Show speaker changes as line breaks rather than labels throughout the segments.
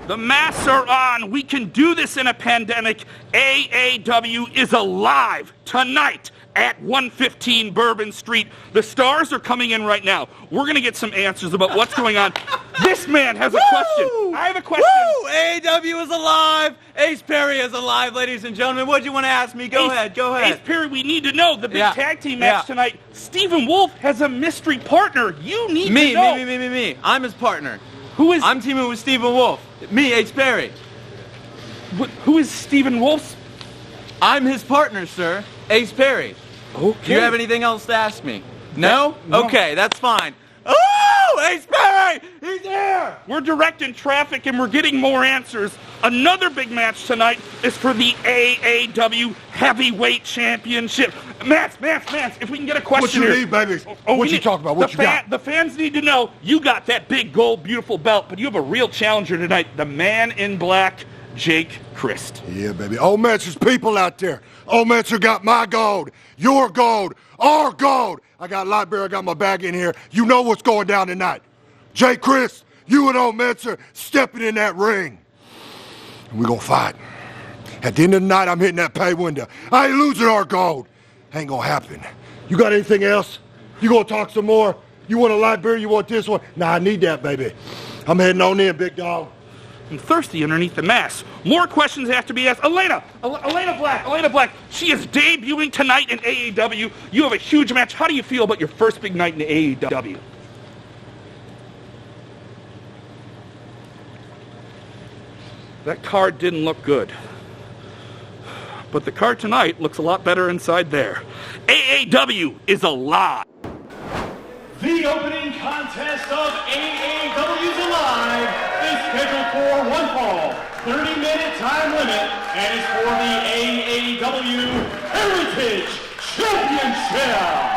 The masks are on. We can do this in a pandemic. AAW is alive tonight at 115 Bourbon Street. The stars are coming in right now. We're going to get some answers about what's going on. This man has a question. I have a question.
Woo! AAW is alive. Ace Perry is alive, ladies and gentlemen. What do you want to ask me? Go ahead.
Ace Perry, we need to know the big tag team match tonight. Stephen Wolf has a mystery partner. You need to know.
Me. I'm his partner.
Who is?
I'm teaming with Stephen Wolf. Me, Ace Perry.
Who is Stephen Wolf?
I'm his partner, sir. Ace Perry.
Okay.
Do you have anything else to ask me? No?
No.
Okay, that's fine. Oh, Ace Perry! He's here!
We're directing traffic and we're getting more answers. Another big match tonight is for the AAW Heavyweight Championship. Mance, if we can get a question
here.
What you need, baby? What you talking about? What you got? The fans need to know you got that big gold, beautiful belt, but you have a real challenger tonight, the man in black, Jake Crist.
Yeah, baby. Old Manchester's people out there. Old Manchester got my gold, your gold, our gold. I got Lightbearer, I got my bag in here. You know what's going down tonight. Jake Crist, you and Old Manchester stepping in that ring. And we're going to fight. At the end of the night, I'm hitting that pay window. I ain't losing our gold. Ain't going to happen. You got anything else? You going to talk some more? You want a Lightbearer? You want this one? Nah, I need that, baby. I'm heading on in, big dog.
I'm thirsty underneath the mask. More questions have to be asked. Elayna Black. She is debuting tonight in AAW. You have a huge match. How do you feel about your first big night in AAW? That card didn't look good. But the card tonight looks a lot better inside there. AAW is alive.
The opening contest of AAW's Alive is scheduled for one fall, 30-minute time limit, and is for the AAW Heritage Championship.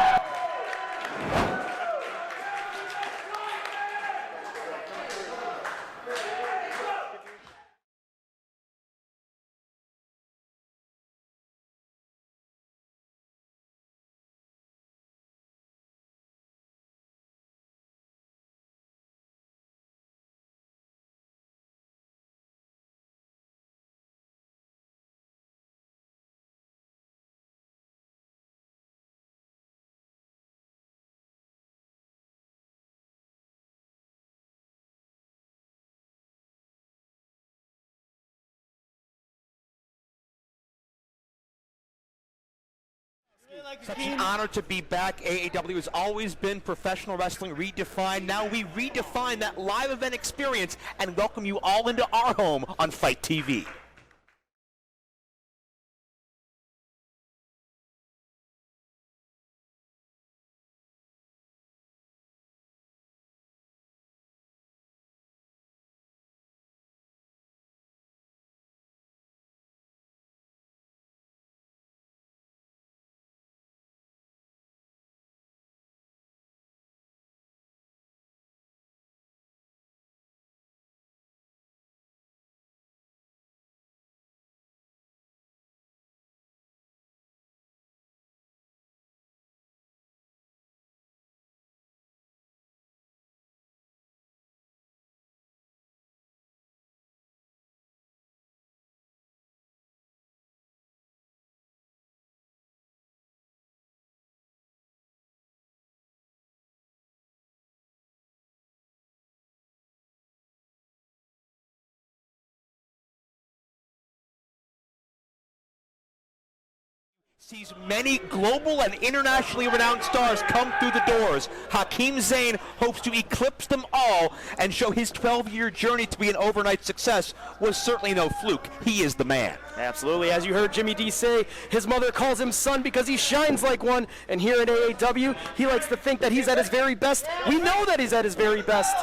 Such an honor to be back. AAW has always been professional wrestling redefined. Now we redefine that live event experience and welcome you all into our home on Fight TV. Sees many global and internationally renowned stars come through the doors. Hakim Zane hopes to eclipse them all and show his 12-year journey to be an overnight success was certainly no fluke. He is the man.
Absolutely. As you heard Jimmy D say, his mother calls him son because he shines like one. And here at AAW, he likes to think that he's at his very best. We know that he's at his very best.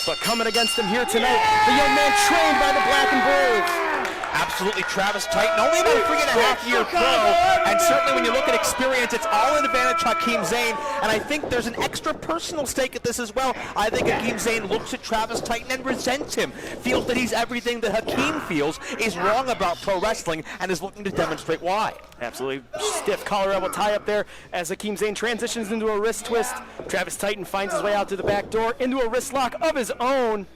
But coming against him here tonight, the young man trained by the Black and Brave.
Absolutely, Travis Titan, only about a 3.5-year pro, and certainly when you look at experience, it's all in advantage Hakim Zane, and I think there's an extra personal stake at this as well. I think Hakim Zane looks at Travis Titan and resents him, feels that he's everything that Hakim feels is wrong about pro wrestling, and is looking to demonstrate why.
Absolutely. Stiff collar elbow tie up there as Hakim Zane transitions into a wrist twist. Travis Titan finds his way out to the back door into a wrist lock of his own.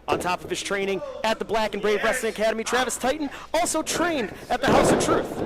On top of his training at the Black and Brave Wrestling Academy, Travis Titan also trained at the House of Truth.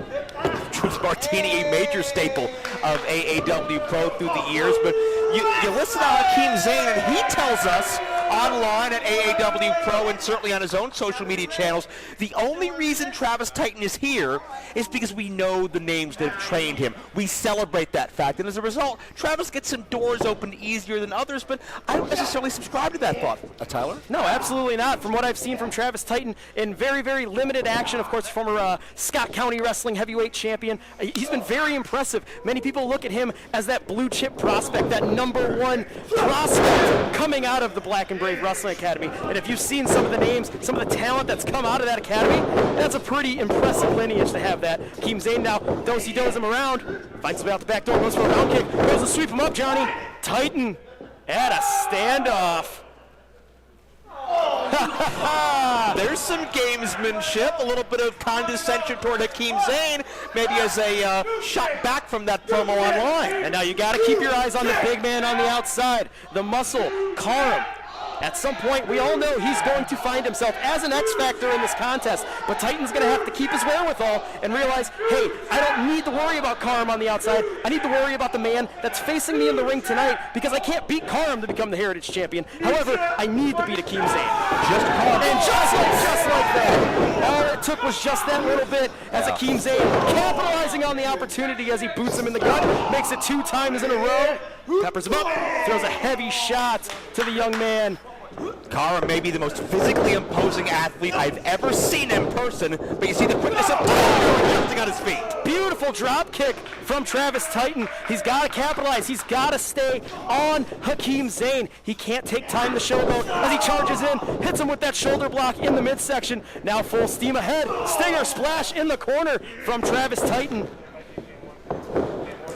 Truth Martini, a major staple of AAW Pro through the years, but you listen to Hakim Zane, and he tells us online at AAW Pro and certainly on his own social media channels, the only reason Travis Titan is here is because we know the names that have trained him. We celebrate that fact, and as a result, Travis gets some doors open easier than others, but I don't necessarily subscribe to that thought. Tyler?
No, absolutely not. From what I've seen from Travis Titan in very, very limited action, of course, former Scott County Wrestling Heavyweight Champion, he's been very impressive. Many people look at him as that blue chip prospect, that #1 prospect coming out of the Black and Brave Wrestling Academy. And if you've seen some of the names, some of the talent that's come out of that academy, that's a pretty impressive lineage to have that. Hakim Zane now does him around, fights him out the back door, goes for a round kick, goes to sweep him up, Johnny. Titan at a standoff.
There's some gamesmanship, a little bit of condescension toward Hakim Zane, maybe as a shot back from that promo online.
And now you got to keep your eyes on the big man on the outside, the muscle, Karam. At some point, we all know he's going to find himself as an X factor in this contest, but Titan's going to have to keep his wherewithal and realize, hey, I don't need to worry about Karam on the outside. I need to worry about the man that's facing me in the ring tonight, because I can't beat Karam to become the Heritage Champion. However, I need to beat Hakim Zane.
Just Karam.
And just like that. All it took was just that little bit as Hakim Zane capitalizing on the opportunity as he boots him in the gut, makes it 2 times in a row, peppers him up, throws a heavy shot to the young man.
Karam may be the most physically imposing athlete I've ever seen in person, but you see the quickness of jumping on his feet.
Beautiful drop kick from Travis Titan. He's got to capitalize. He's got to stay on Hakim Zane. He can't take time to showboat as he charges in, hits him with that shoulder block in the midsection. Now full steam ahead. Stinger splash in the corner from Travis Titan.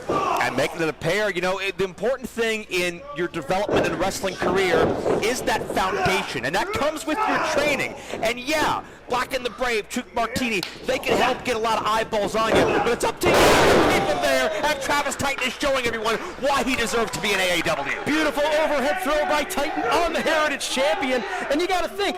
And making it a pair, you know, the important thing in your development and wrestling career is that foundation, and that comes with your training. And yeah, Black and the Brave, Truth Martini, they can help get a lot of eyeballs on you, but it's up to you to keep them there, and Travis Titan is showing everyone why he deserves to be in AAW.
Beautiful overhead throw by Titan on the Heritage Champion, and you got to think,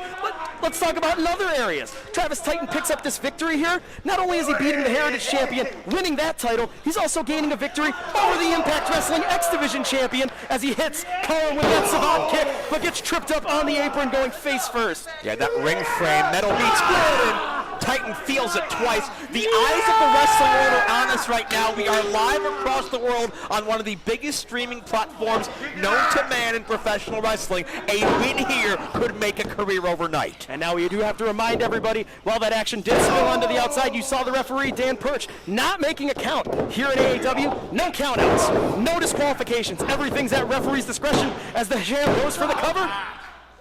let's talk about in other areas. Travis Titan picks up this victory here. Not only is he beating the Heritage Champion, winning that title, he's also gaining a victory over the Impact Wrestling X Division Champion as he hits Karam with that savant kick, but gets tripped up on the apron going face first.
Yeah, that ring frame, metal meets good, and Titan feels it twice. The eyes of the wrestling world are on us right now. We are live across the world on one of the biggest streaming platforms known to man in professional wrestling. A win here could make a career overnight.
And now we do have to remind everybody, while that action did spill onto the outside, you saw the referee, Dan Perch, not making a count. Here at AAW, no countouts, no disqualifications. Everything's at referee's discretion as the champ goes for the cover.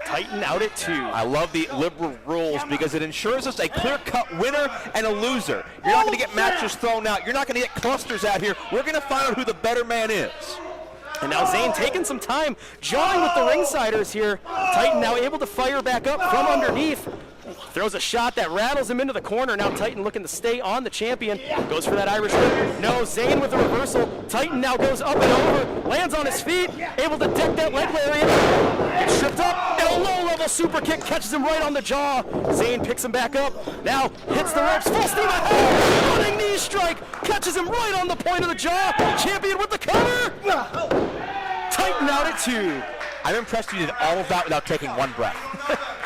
Titan out at 2.
I love the liberal rules because it ensures us a clear-cut winner and a loser. You're not going to get matches thrown out. You're not going to get clusters out here. We're going to find out who the better man is.
And now Zane taking some time, jawing with the ringsiders here. Titan now able to fire back up from underneath. Throws a shot that rattles him into the corner. Now Titan looking to stay on the champion. Goes for that Irish whip. No, Zane with a reversal. Titan now goes up and over. Lands on his feet. Able to deck that leg lariat. Gets tripped up. And a low-level super kick catches him right on the jaw. Zane picks him back up. Now hits the ropes. Full steam ahead. Running knee strike. Catches him right on the point of the jaw. Champion with the cover. Titan out at 2.
I'm impressed you did all of that without taking one breath.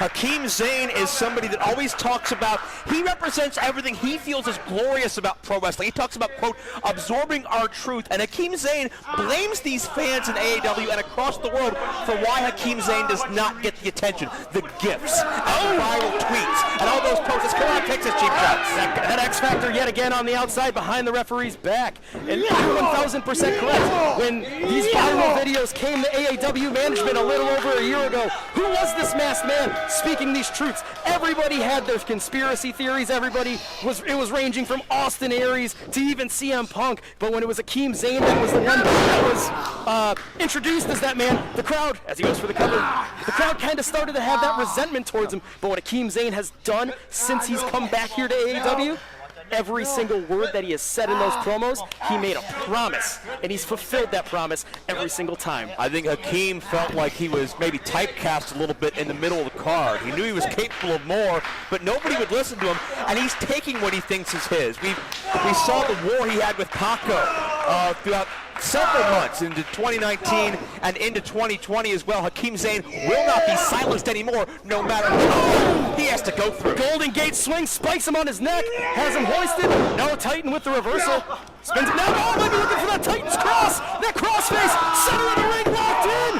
Hakim Zane is somebody that always talks about, he represents everything he feels is glorious about pro wrestling. He talks about, quote, absorbing our truth. And Hakim Zane blames these fans in AAW and across the world for why Hakim Zane does not get the attention, the gifts, and viral tweets, and all those posts. Come on, takes his cheap shots.
That X Factor yet again on the outside behind the referee's back. And you're 1,000% correct. When these viral videos came to AAW management a little over a year ago, who was this masked man speaking these truths? Everybody had their conspiracy theories. It was ranging from Austin Aries to even CM Punk. But when it was Hakim Zane that was the one that was introduced as that man, the crowd, as he goes for the cover, the crowd kind of started to have that resentment towards him. But what Hakim Zane has done since he's come back here to AAW, every single word that he has said in those promos, he made a promise, and he's fulfilled that promise every single time.
I think Hakim felt like he was maybe typecast a little bit in the middle of the card. He knew he was capable of more, but nobody would listen to him, and he's taking what he thinks is his. We saw the war he had with Paco throughout several months into 2019 and into 2020 as well. Hakim Zane will not be silenced anymore, no matter who he has to go through.
Golden Gate swing, spikes him on his neck, has him hoisted. No, Titan with the reversal. Spins it now. Oh, maybe looking for that Titan's cross. That crossface, center of the ring, locked in.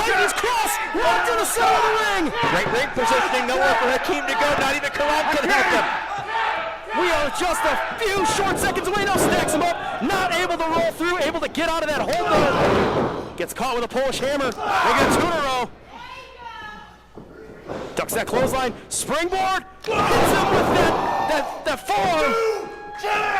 Titan's cross, locked in the center of the ring.
Great ring positioning, nowhere for Hakim to go. Not even Karam can help him.
We are just a few short seconds away. Now stacks him up, not able to roll through, able to get out of that hold though. Gets caught with a Polish hammer. They get 2 in a row. Ducks that clothesline, springboard, hits him with that forearm.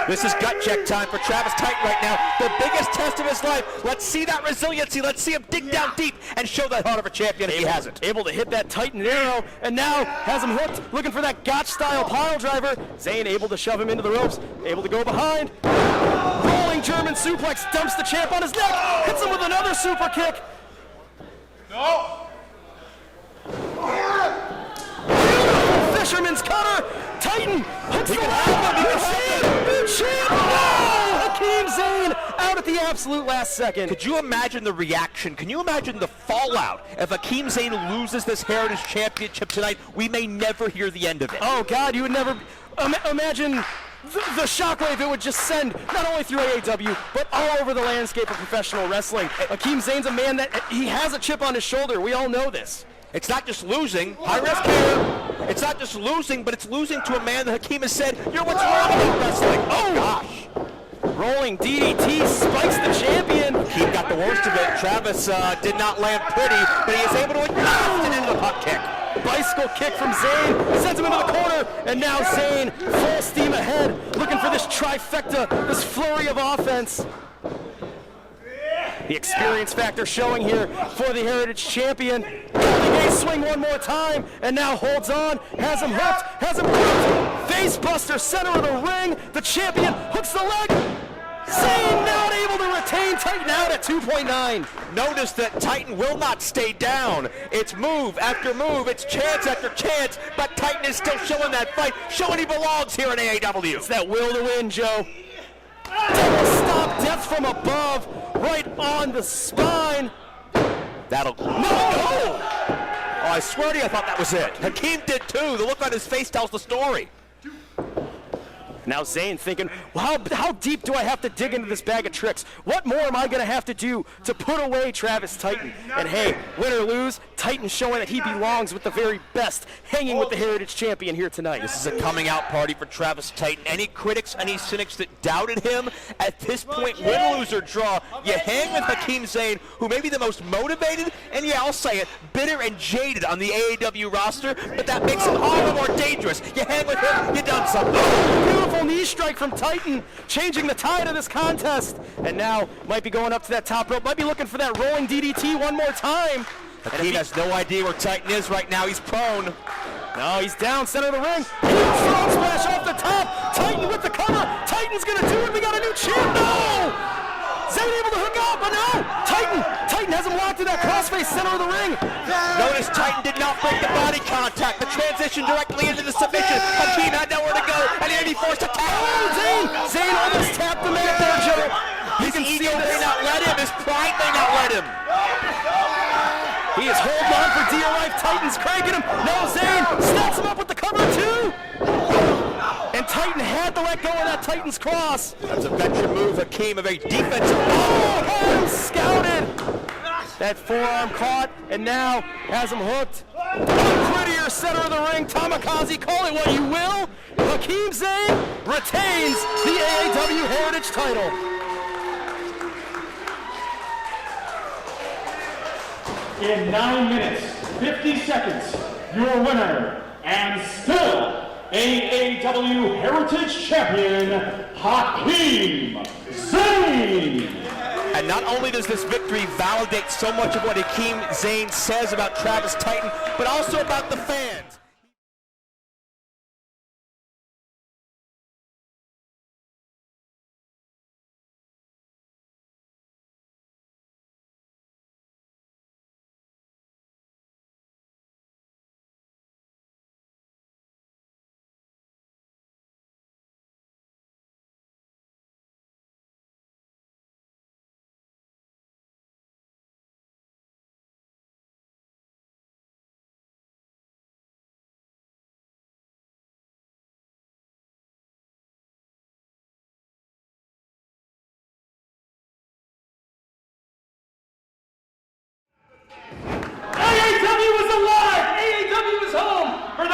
This is gut check time for Travis Titan right now. The biggest test of his life. Let's see that resiliency. Let's see him dig down deep and show that heart of a champion if he hasn't.
Able to hit that Titan arrow, and now has him hooked, looking for that Gotch-style pile driver. Zane able to shove him into the ropes, able to go behind. Rolling German suplex, dumps the champ on his neck, hits him with another super kick. Fisherman's cutter. Titan hooks the leg. New champ. No! Hakim Zane out at the absolute last second.
Could you imagine the reaction? Can you imagine the fallout if Hakim Zane loses this Heritage Championship tonight? We may never hear the end of it.
Oh God, you would never imagine the shockwave it would just send, not only through AAW, but all over the landscape of professional wrestling. Hakim Zane's a man that he has a chip on his shoulder. We all know this.
It's not just losing, high risk here. It's not just losing, but it's losing to a man that Hakim has said, you're what's wrong with wrestling. Oh gosh.
Rolling DDT spikes the champion.
Hakim got the worst of it. Travis did not land pretty, but he is able to blast it into the puck kick.
Bicycle kick from Zane, sends him into the corner, and now Zane full steam ahead, looking for this trifecta, this flurry of offense. The experience factor showing here for the Heritage Champion. Golden Gate swing one more time, and now holds on, has him hooked, has him hooked. Face buster, center of the ring. The champion hooks the leg. Zane not able to retain. Titan out at 2.9.
Notice that Titan will not stay down. It's move after move, it's chance after chance, but Titan is still showing that fight, showing he belongs here in AAW.
It's that will to win, Joe. Double stop, death from above, right on the spine.
That'll... No! Oh, I swear to you, I thought that was it. Hakim did too. The look on his face tells the story.
Now Zane thinking, well, how deep do I have to dig into this bag of tricks? What more am I going to have to do to put away Travis Titan? And hey, win or lose, Titan showing that he belongs with the very best, hanging with the Heritage Champion here tonight.
This is a coming out party for Travis Titan. Any critics, any cynics that doubted him, at this point, win, lose, or draw, you hang with Hakim Zane, who may be the most motivated, and yeah, I'll say it, bitter and jaded on the AAW roster, but that makes him all the more dangerous. You hang with him, you done something.
Beautiful knee strike from Titan, changing the tide of this contest. And now might be going up to that top rope, might be looking for that rolling DDT one more time.
Hakim has no idea where Titan is right now. He's prone.
No, he's down, center of the ring. Huge frog splash off the top. Titan with the cover. Titan's gonna do it. We got a new champ. No! Zane able to hook up, but no! Titan has him locked in that crossface center of the ring.
Notice Titan did not break the body contact. The transition directly into the submission. Hakim had nowhere to go, and he forced a tap.
Oh, Zane almost tapped the man there, Joe.
His ego may not let him. His pride may not let him.
He is holding on for dear life. Titan's cranking him. No, Zane stacks him up with the cover too. And Titan had to let go of that Titan's cross.
That's a veteran move, Hakim, a very defensive.
Oh, had him scouted. That forearm caught, and now has him hooked. Prettier center of the ring, Tamikaze, call it what you will. Hakim Zane retains the AAW Heritage title.
In 9 minutes, 50 seconds, your winner, and still AAW Heritage Champion, Hakim Zane.
And not only does this victory validate so much of what Hakim Zane says about Travis Titan, but also about the fans.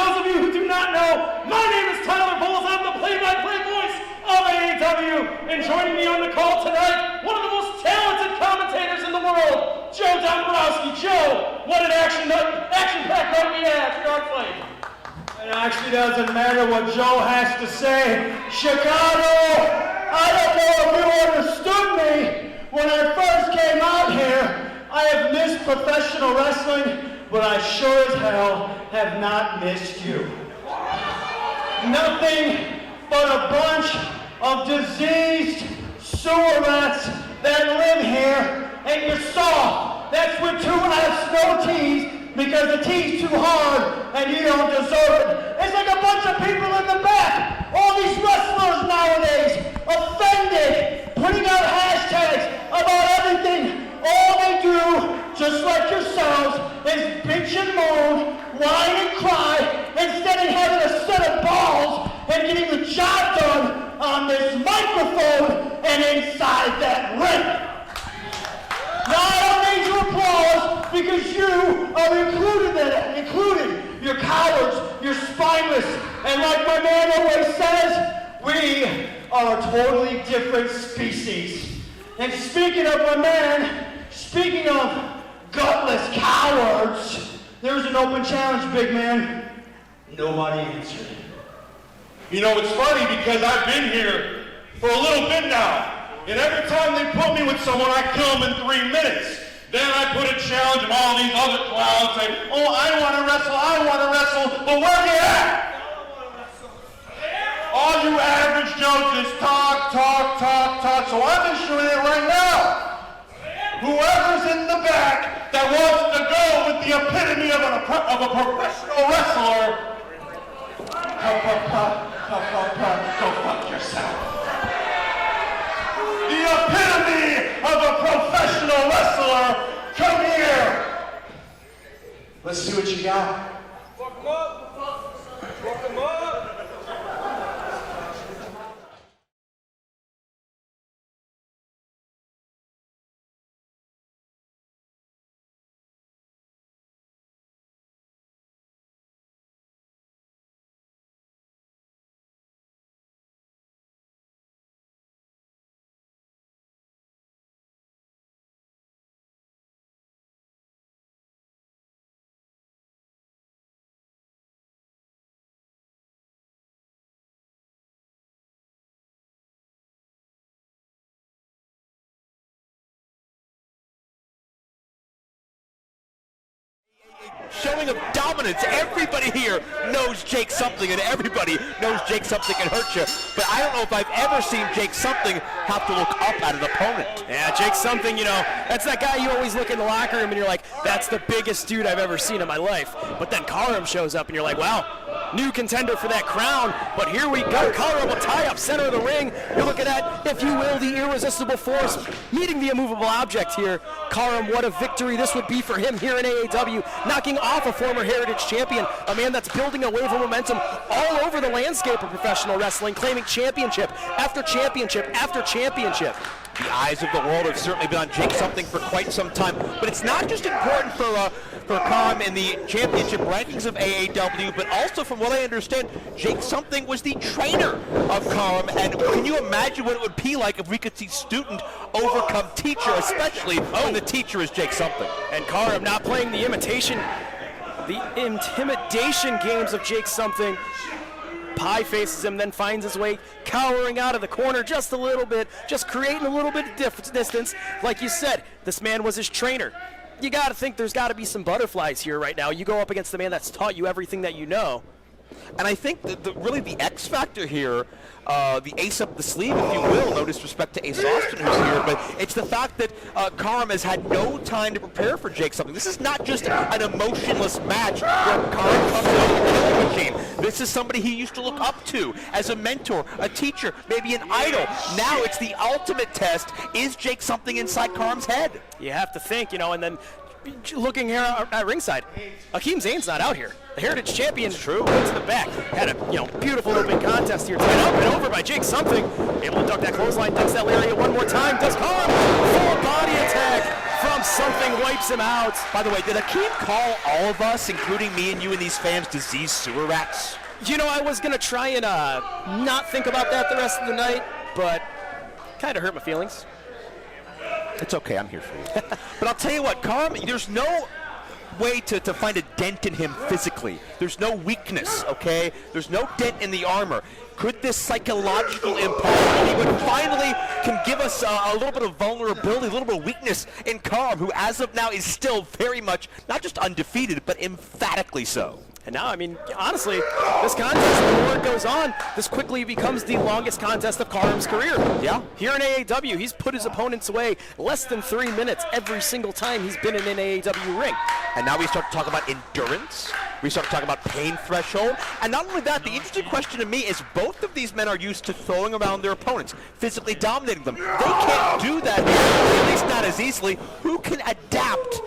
those of you who do not know, my name is Tyler Bowles. I'm the play-by-play voice of AAW. And joining me on the call tonight, one of the most talented commentators in the world, Joe Dombrowski. Joe, what an action-packed night we had. Start playing.
It actually doesn't matter what Joe has to say. Chicago, I don't know if you understood me when I first came out here. I have missed professional wrestling, but I sure as hell have not missed you. Nothing but a bunch of diseased sewer rats that live here, and you're soft. That's with 2 F's, no T's, because the T's too hard and you don't deserve it. It's like a bunch of people in the back, all these wrestlers nowadays, offended, putting out hashtags about everything. All they do, just like yourselves, is bitch and moan, whine and cry, instead of having a set of balls and getting the job done on this microphone and inside that ring. Now I don't need your applause because you are included. You're cowards, you're spineless, and like my man always says, we are a totally different species. And speaking of my man, speaking of gutless cowards, there's an open challenge, big man. Nobody answered.
You know, it's funny because I've been here for a little bit now. And every time they put me with someone, I kill them in 3 minutes. Then I put a challenge and all these other clowns say, oh, I want to wrestle, but where you at? All you average Joes just talk. So I'm issuing it right now. Whoever's in the back that wants to go with the epitome of a professional wrestler, go fuck yourself. The epitome of a professional wrestler, come here. Let's see what you got. Fuck him up. Fuck him up.
Showing of dominance. Everybody here knows Jake Something, and everybody knows Jake Something can hurt you. But I don't know if I've ever seen Jake Something have to look up at an opponent.
Yeah, Jake Something, you know, that's that guy you always look in the locker room and you're like, that's the biggest dude I've ever seen in my life. But then Karam shows up and you're like, wow, new contender for that crown. But here we go. Karam will tie up center of the ring. You're looking at, if you will, the irresistible force meeting the immovable object here. Karam, what a victory this would be for him here in AAW, knocking off a former Heritage champion, a man that's building a wave of momentum all over the landscape of professional wrestling, claiming championship after championship after championship.
The eyes of the world have certainly been on Jake Something for quite some time, but it's not just important for Karam in the championship rankings of AAW, but also, from what I understand, Jake Something was the trainer of Karam, and can you imagine what it would be like if we could see student overcome teacher, especially when the teacher is Jake Something.
And Karam not playing the intimidation games of Jake Something. Pie faces him, then finds his way cowering out of the corner just a little bit, just creating a little bit of distance. Like you said, this man was his trainer. You got to think there's got to be some butterflies here right now. You go up against the man that's taught you everything that you know.
And I think that really the X factor here, the ace up the sleeve, if you will, no disrespect to Ace Austin who's here, but it's the fact that Karam has had no time to prepare for Jake Something. This is not just an emotionless match where Karam comes out with a killing machine. This is somebody he used to look up to as a mentor, a teacher, maybe an idol. Now it's the ultimate test. Is Jake Something inside Karam's head?
You have to think, you know, and then looking here at ringside, Hakim Zane's not out here. The Heritage champion goes to the back. Had a beautiful open contest here. Tied up and over by Jake Something. Able to duck that clothesline, ducks that lariat one more time. Does Karam. Full body attack from Something wipes him out.
By the way, did Hakim call all of us, including me and you and these fans, disease sewer rats?
You know, I was going to try and not think about that the rest of the night, but kind of hurt my feelings.
It's okay, I'm here for you. But I'll tell you what, Karam, there's no way to find a dent in him physically. There's no weakness, okay? There's no dent in the armor. Could this psychological impact, he would finally can give us a little bit of vulnerability, a little bit of weakness in Karam, who as of now is still very much, not just undefeated, but emphatically so.
And now, I mean, honestly, this contest, the more it goes on, this quickly becomes the longest contest of Karam's career.
Yeah.
Here in AAW, he's put his opponents away less than 3 minutes every single time he's been in an AAW ring.
And now we start to talk about endurance. We start to talk about pain threshold. And not only that, the interesting question to me is both of these men are used to throwing around their opponents, physically dominating them. They can't do that, at least not as easily. Who can adapt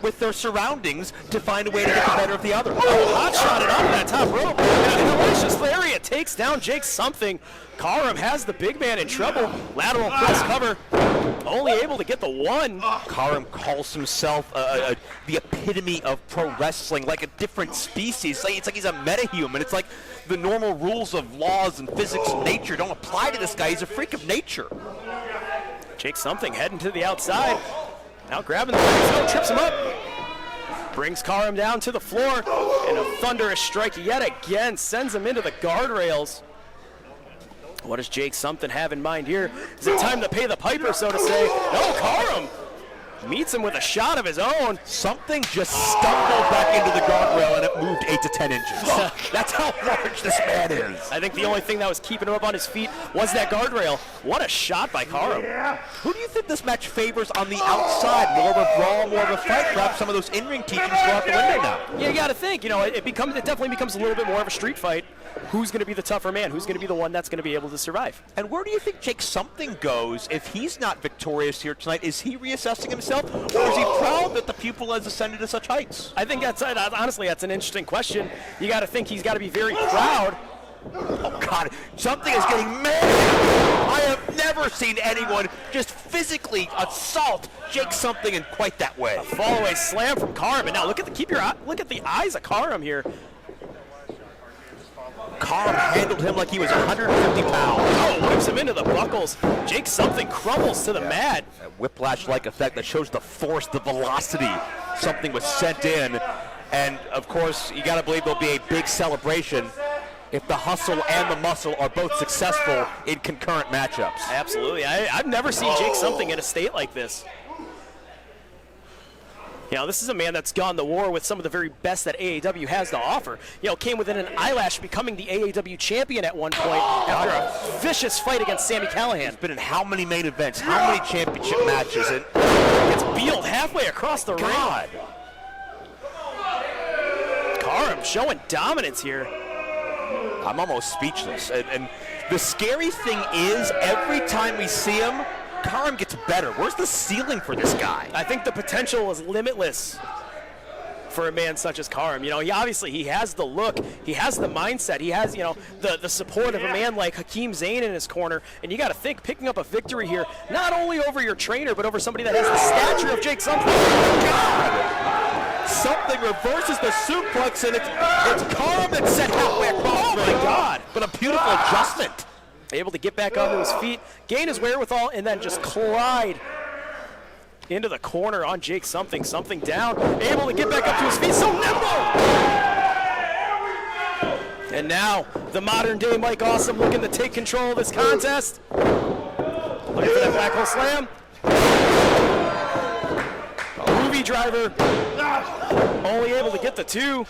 with their surroundings to find a way to get the better of the other?
Oh, hot shot it off that top rope. And a delicious lariat takes down Jake Something. Karam has the big man in trouble. Lateral press cover. Only able to get the one.
Karam calls himself the epitome of pro wrestling, like a different species. It's like he's a metahuman. It's like the normal rules of laws and physics and nature don't apply to this guy. He's a freak of nature.
Jake Something heading to the outside. Now grabbing the ring, trips him up. Brings Karam down to the floor. And a thunderous strike yet again sends him into the guardrails. What does Jake Something have in mind here? Is it time to pay the piper, so to say? No, Karam meets him with a shot of his own.
Something just stumbled back into the guardrail and it moved 8 to 10 inches. That's how large this man is.
I think the only thing that was keeping him up on his feet was that guardrail. What a shot by Karam.
Who do you think this match favors on the outside? More of a brawl, more of a fight? Perhaps some of those in-ring teachings go out the window now.
Yeah, you got to think. You know, it definitely becomes a little bit more of a street fight. Who's going to be the tougher man? Who's going to be the one that's going to be able to survive?
And where do you think Jake Something goes if he's not victorious here tonight? Is he reassessing himself, or is he proud that the pupil has ascended to such heights?
I think honestly, that's an interesting question. You got to think he's got to be very proud.
Oh, God. Something is getting mad. I have never seen anyone just physically assault Jake Something in quite that way.
A fall-away slam from Karam. And now look at the eyes of Karam here.
Karam handled him like he was 150 pounds.
Oh, whips him into the buckles. Jake Something crumbles to the mat.
A whiplash-like effect that shows the force, the velocity Something was sent in. And, of course, you got to believe there'll be a big celebration if the hustle and the muscle are both successful in concurrent matchups.
Absolutely. I've never seen Jake Something in a state like this. You know, this is a man that's gone to war with some of the very best that AAW has to offer. You know, came within an eyelash becoming the AAW champion at one point after a vicious fight against Sami Callihan.
He's been in how many main events, how many championship matches? And
gets bealed halfway across the ring. Karam showing dominance here.
I'm almost speechless. And the scary thing is, every time we see him, Karam gets better. Where's the ceiling for this guy?
I think the potential is limitless for a man such as Karam. You know, he has the look, he has the mindset, he has, you know, the support of a man like Hakim Zane in his corner. And you got to think, picking up a victory here, not only over your trainer, but over somebody that has the stature of Jake Something.
God! Something reverses the suplex, and it's Karam that's set halfway across the ring.
Oh my God!
But a beautiful adjustment.
Able to get back onto his feet, gain his wherewithal, and then just collide into the corner on Jake Something. Something down, able to get back up to his feet, so nimble! And now, the modern-day Mike Awesome looking to take control of this contest. Looking for that black hole slam. A movie driver, only able to get the two.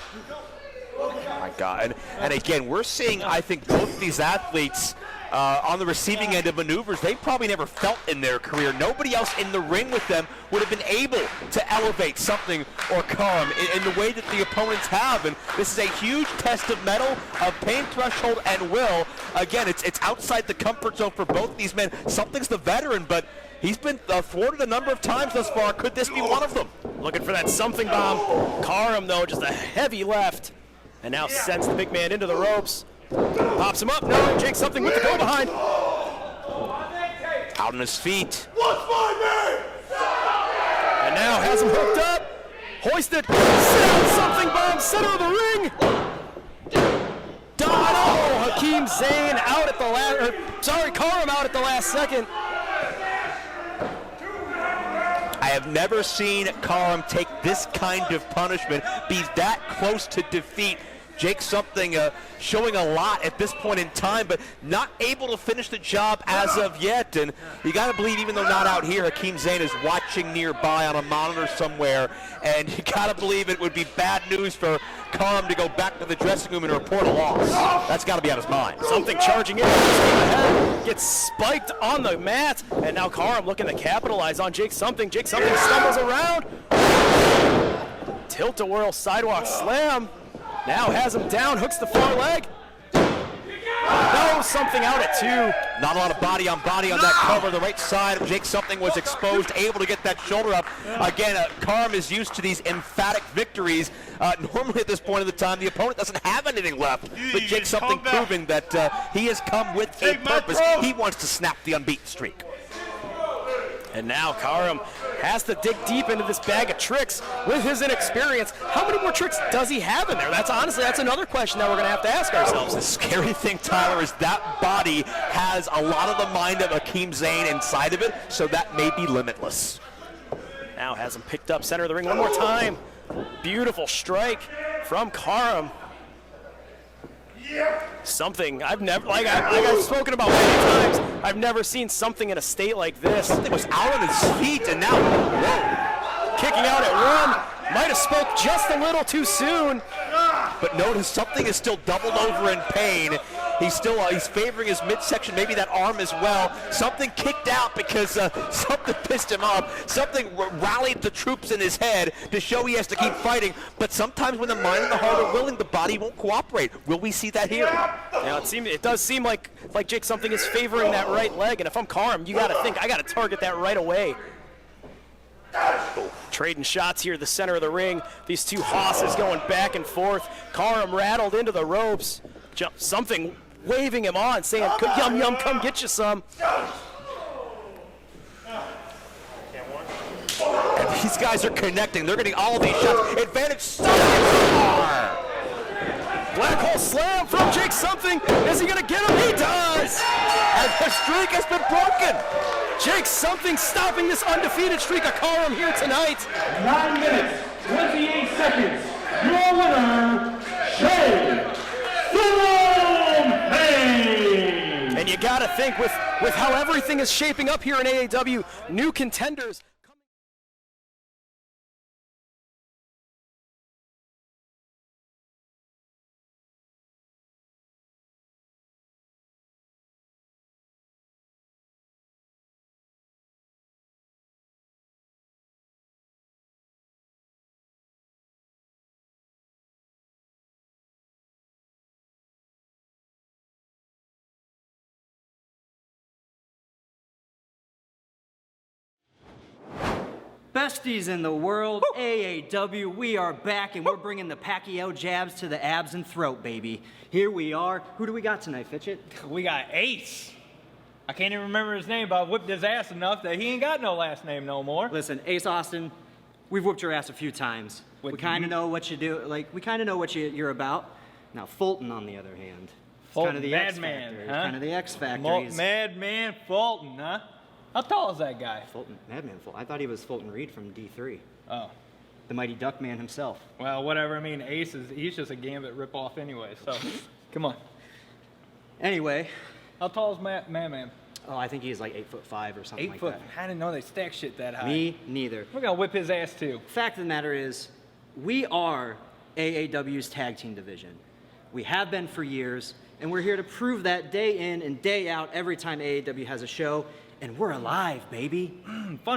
Oh my God. And again, we're seeing, I think, both these athletes on the receiving end of maneuvers they probably never felt in their career. Nobody else in the ring with them would have been able to elevate Something or Karam in the way that the opponents have. And this is a huge test of mettle, of pain threshold, and will. Again, it's outside the comfort zone for both these men. Something's the veteran, but he's been thwarted a number of times thus far. Could this be one of them?
Looking for that Something bomb. Karam, though, just a heavy left. And now sends the big man into the ropes. Pops him up. No, Jake Something with the go behind.
Out on his feet.
What's my name?
And now has him hooked up. Hoisted. Sit something bomb. Center of the ring. Oh, Hakim Zane out at the last. Karam out at the last second.
I have never seen Karam take this kind of punishment, be that close to defeat. Jake Something showing a lot at this point in time, but not able to finish the job as of yet. And you got to believe, even though not out here, Hakim Zane is watching nearby on a monitor somewhere. And you got to believe it would be bad news for Karam to go back to the dressing room and report a loss. That's got to be on his mind.
Something charging in, ahead, gets spiked on the mat, and now Karam looking to capitalize on Jake Something. Jake Something stumbles around. Tilt-a-whirl sidewalk slam. Now has him down, hooks the far leg. No, Something out at 2.
Not a lot of body on that cover. The right side of Jake Something was exposed, able to get that shoulder up. Again, Karam is used to these emphatic victories. Normally at this point of the time, the opponent doesn't have anything left. But Jake Something proving that he has come with a purpose. He wants to snap the unbeaten streak.
And now Karam has to dig deep into this bag of tricks with his inexperience. How many more tricks does he have in there? That's another question that we're going to have to ask ourselves.
The scary thing, Tyler, is that body has a lot of the mind of Hakim Zane inside of it, so that may be limitless.
Now has him picked up center of the ring one more time. Beautiful strike from Karam. Something I've never, like I've spoken about many times, I've never seen Something in a state like this.
Something was out on his feet, and now, whoa.
Kicking out at 1, might have spoke just a little too soon.
But notice Something is still doubled over in pain. He's favoring his midsection, maybe that arm as well. Something kicked out because something pissed him off. Something rallied the troops in his head to show he has to keep fighting. But sometimes when the mind and the heart are willing, the body won't cooperate. Will we see that here?
Yeah, it does seem like Jake Something is favoring that right leg. And if I'm Karam, you got to think, I got to target that right away. Trading shots here, the center of the ring. These two hosses going back and forth. Karam rattled into the ropes. Something waving him on, saying, yum, yum, come get you some.
And these guys are connecting. They're getting all these shots. Advantage Something.
Black hole slam from Jake Something. Is he going to get him? He does.
And the streak has been broken.
Jake Something stopping this undefeated streak of Karam here tonight.
9 minutes, 28 seconds. Your winner, Trey.
And you got to think with how everything is shaping up here in AAW, new contenders.
Besties in the world, AAW, we are back and we're bringing the Pacquiao jabs to the abs and throat, baby. Here we are. Who do we got tonight, Fitchett?
We got Ace. I can't even remember his name, but I whipped his ass enough that he ain't got no last name no more.
Listen, Ace Austin, we've whooped your ass a few times. We kind of know what you do, we kind of know what you're about. Now, Fulton, on the other hand, is kind of the
Madman,
X-Factor.
huh?
Kind of the X-Factor.
Madman Fulton, huh? How tall is that guy?
Fulton, Madman Fulton. I thought he was Fulton Reed from D3.
Oh.
The Mighty Duck Man himself.
Well, whatever. I mean, Ace he's just a Gambit ripoff anyway, so come on.
Anyway.
How tall is Madman?
Oh, I think he's like 8'5" or something
8 foot.
like that.
I didn't know they stack shit that high.
Me neither.
We're gonna whip his ass too.
Fact of the matter is, we are AAW's tag team division. We have been for years, and we're here to prove that day in and day out every time AAW has a show, and we're alive, baby.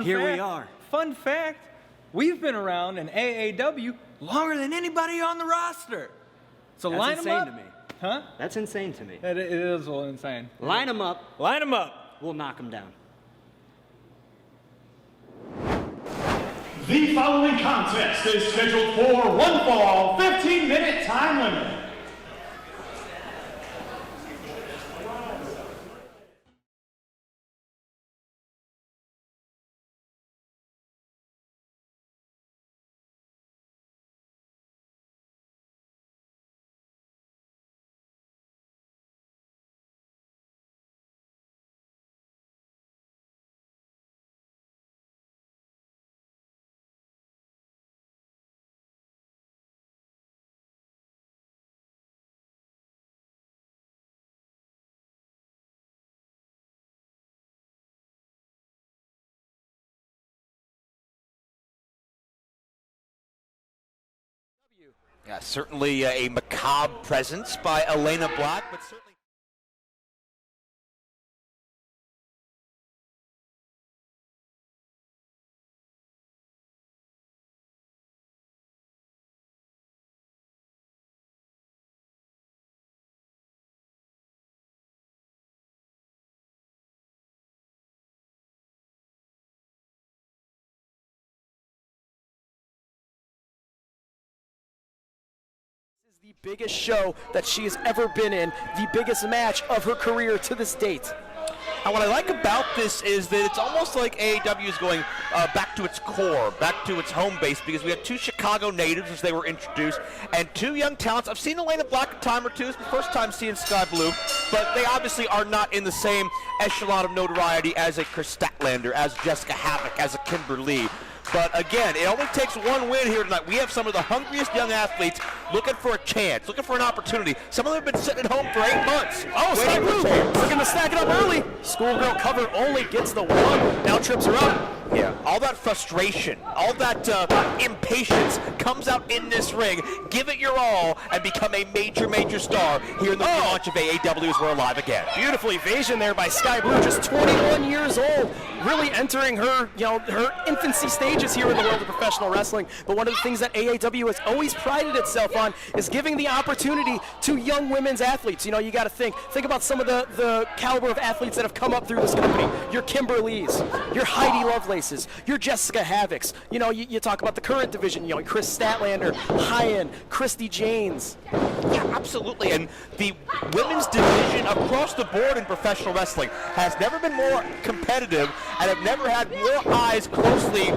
Here we are.
Fun fact, we've been around in AAW longer than anybody on the roster. So
That's
line them up.
insane to me.
Huh?
That's insane to me.
It is a little insane.
Line them up.
Line them up.
We'll knock them down.
The following contest is scheduled for one fall, 15-minute time limit.
Yeah, certainly a macabre presence by Elayna Black, but certainly.
The biggest show that she has ever been in, the biggest match of her career to this date.
And what I like about this is that it's almost like AAW is going back to its core, back to its home base, because we have 2 Chicago natives as they were introduced, and 2 young talents. I've seen Elayna Black a time or two. It's the first time seeing Skye Blue, but they obviously are not in the same echelon of notoriety as a Crist Statlander, as Jessica Havoc, as a Kimberly. But again, it only takes one win here tonight. We have some of the hungriest young athletes looking for a chance, looking for an opportunity. Some of them have been sitting at home for 8 months.
Oh, Skye Blue looking to stack it up early. Schoolgirl cover only gets the 1. Now trips her up.
Yeah, all that frustration, all that impatience comes out in this ring. Give it your all and become a major, major star here in the launch of AAW as we're alive again.
Beautiful evasion there by Skye Blue, just 21 years old, really entering her, her infancy stages here in the world of professional wrestling. But one of the things that AAW has always prided itself on is giving the opportunity to young women's athletes. You got to think about some of the caliber of athletes that have come up through this company. Your Kimberlys, your Heidi Lovelaces, your Jessica Havocs. You talk about the current division, Kris Statlander, Hyan, Christi Jaynes.
Yeah, absolutely. And the women's division across the board in professional wrestling has never been more competitive and have never had more eyes closely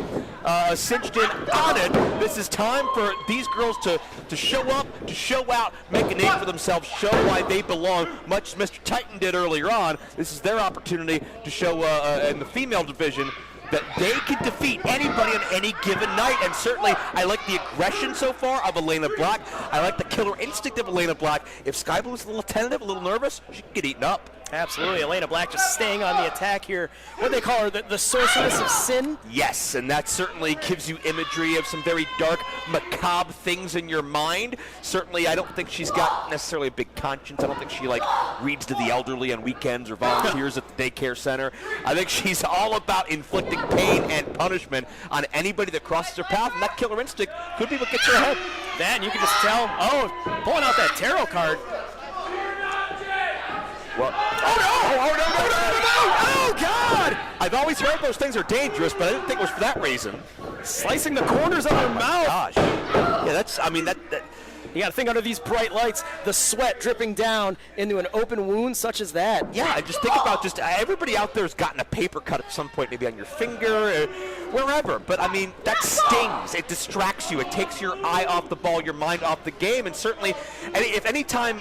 cinched in on it. This is time for these girls to show up, to show out, make a name for themselves, show why they belong, much as Mr. Titan did earlier on. This is their opportunity to show in the female division that they can defeat anybody on any given night. And certainly I like the aggression so far of Elayna Black. I like the killer instinct of Elayna Black. If Skye Blue is a little tentative, a little nervous, she can get eaten up.
Absolutely. Elayna Black just staying on the attack here. What do they call her? The sorceress of sin?
Yes, and that certainly gives you imagery of some very dark, macabre things in your mind. Certainly, I don't think she's got necessarily a big conscience. I don't think she reads to the elderly on weekends or volunteers at the daycare center. I think she's all about inflicting pain and punishment on anybody that crosses her path, and that killer instinct could be what gets her ahead.
That, you can just tell. Oh, pulling out that tarot card.
Well,
Oh, God!
I've always heard those things are dangerous, but I didn't think it was for that reason.
Slicing the corners of her mouth.
Gosh. Yeah, that
you got to think under these bright lights, the sweat dripping down into an open wound such as that.
Yeah, just think about everybody out there has gotten a paper cut at some point, maybe on your finger, wherever. But that stings. It distracts you. It takes your eye off the ball, your mind off the game. And certainly, if any time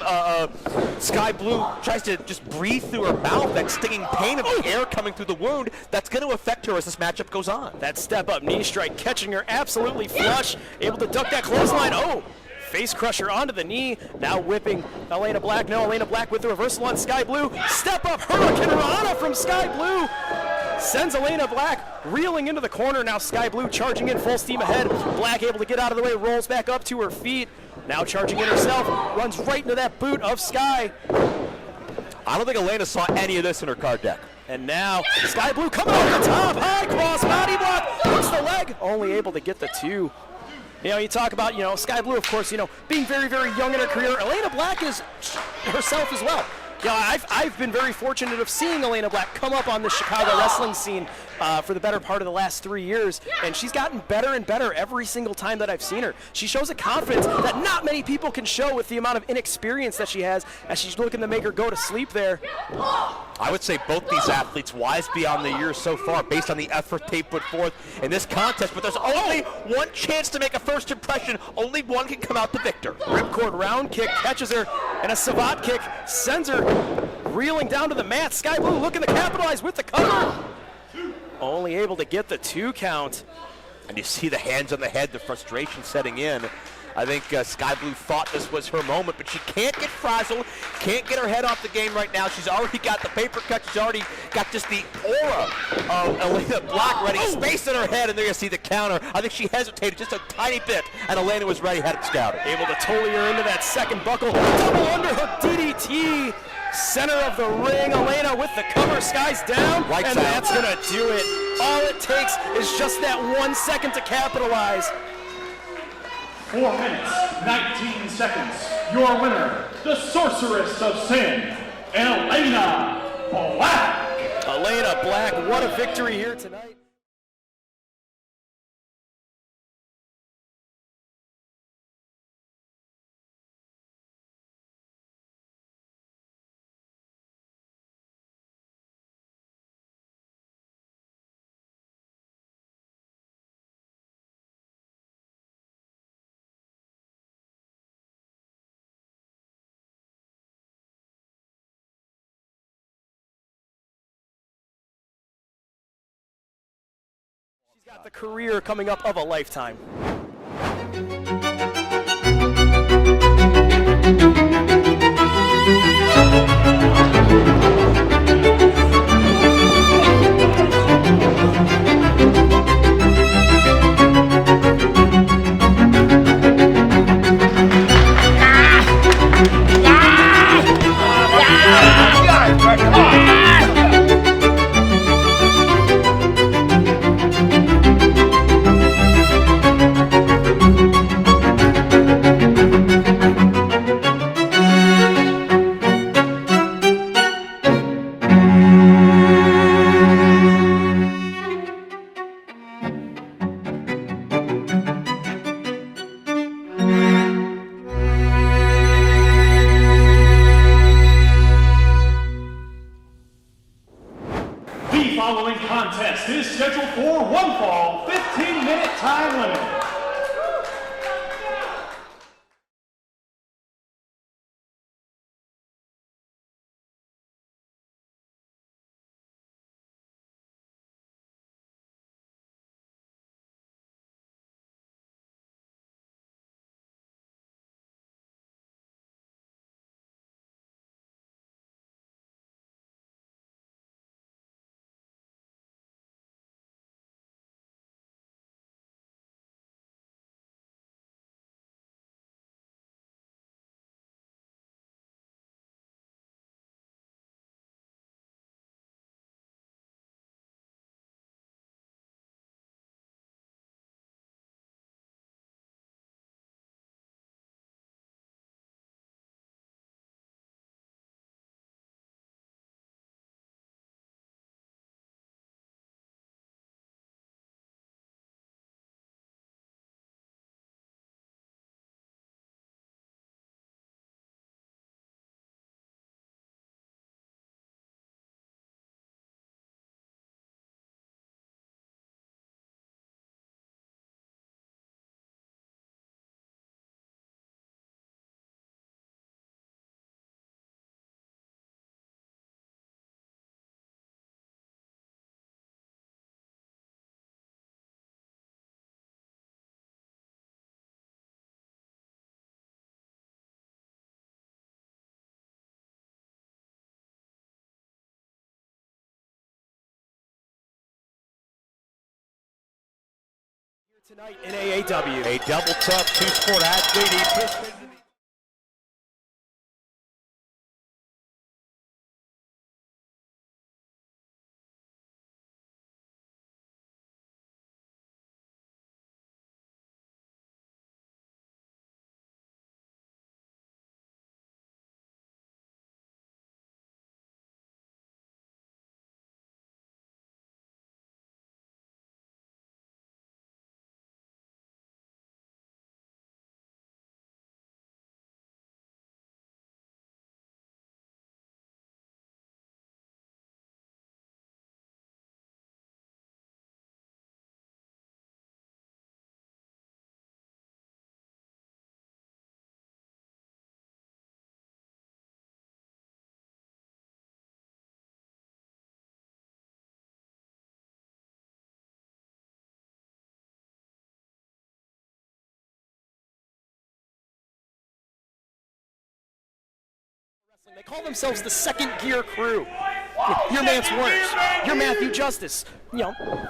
Skye Blue tries to just breathe through her mouth, that stinging pain of the air coming through the wound, that's going to affect her as this matchup goes on.
That step-up knee strike catching her absolutely flush, able to duck that clothesline. Oh! Face crusher onto the knee, now whipping Elayna Black. No, Elayna Black with the reversal on Skye Blue. Step up Hurricane Rana from Skye Blue. Sends Elayna Black reeling into the corner. Now Skye Blue charging in full steam ahead. Black able to get out of the way, rolls back up to her feet. Now charging in herself, runs right into that boot of Skye.
I don't think Elayna saw any of this in her card deck.
And now Skye Blue coming over the top, high cross body block, hits the leg, only able to get the 2. You talk about, Skye Blue, of course, being very, very young in her career. Elayna Black is herself as well. I've been very fortunate of seeing Elayna Black come up on the Chicago wrestling scene for the better part of the last 3 years, and she's gotten better and better every single time that I've seen her. She shows a confidence that not many people can show with the amount of inexperience that she has, as she's looking to make her go to sleep there.
I would say both these athletes wise beyond the years so far based on the effort they put forth in this contest, but there's only one chance to make a first impression. Only one can come out the victor.
Ripcord round kick catches her, and a savate kick sends her reeling down to the mat. Skye Blue looking to capitalize with the cover. Only able to get the 2 count.
And you see the hands on the head, the frustration setting in. I think Sky Blue thought this was her moment, but she can't get frazzled, can't get her head off the game right now. She's already got the paper cut. She's already got just the aura of Elayna Black ready, space in her head, and there you see the counter. I think she hesitated just a tiny bit, and Elayna was ready, had it scouted.
Able to totally her into that second buckle. Double underhook DDT. Center of the ring. Elayna with the cover. Sky's down.
Lights
and
out.
That's going to do it. All it takes is just that 1 second to capitalize.
4 minutes, 19 seconds. Your winner, the Sorceress of Sin, Elayna Black.
Elayna Black, what a victory here tonight. She's got the career coming up of a lifetime.
The following contest is scheduled for one fall, 15-minute time limit.
Tonight in AAW.
A double tough two-sport athlete.
They call themselves the Second Gear Crew. You're Mance Warners, you're Matthew Justice,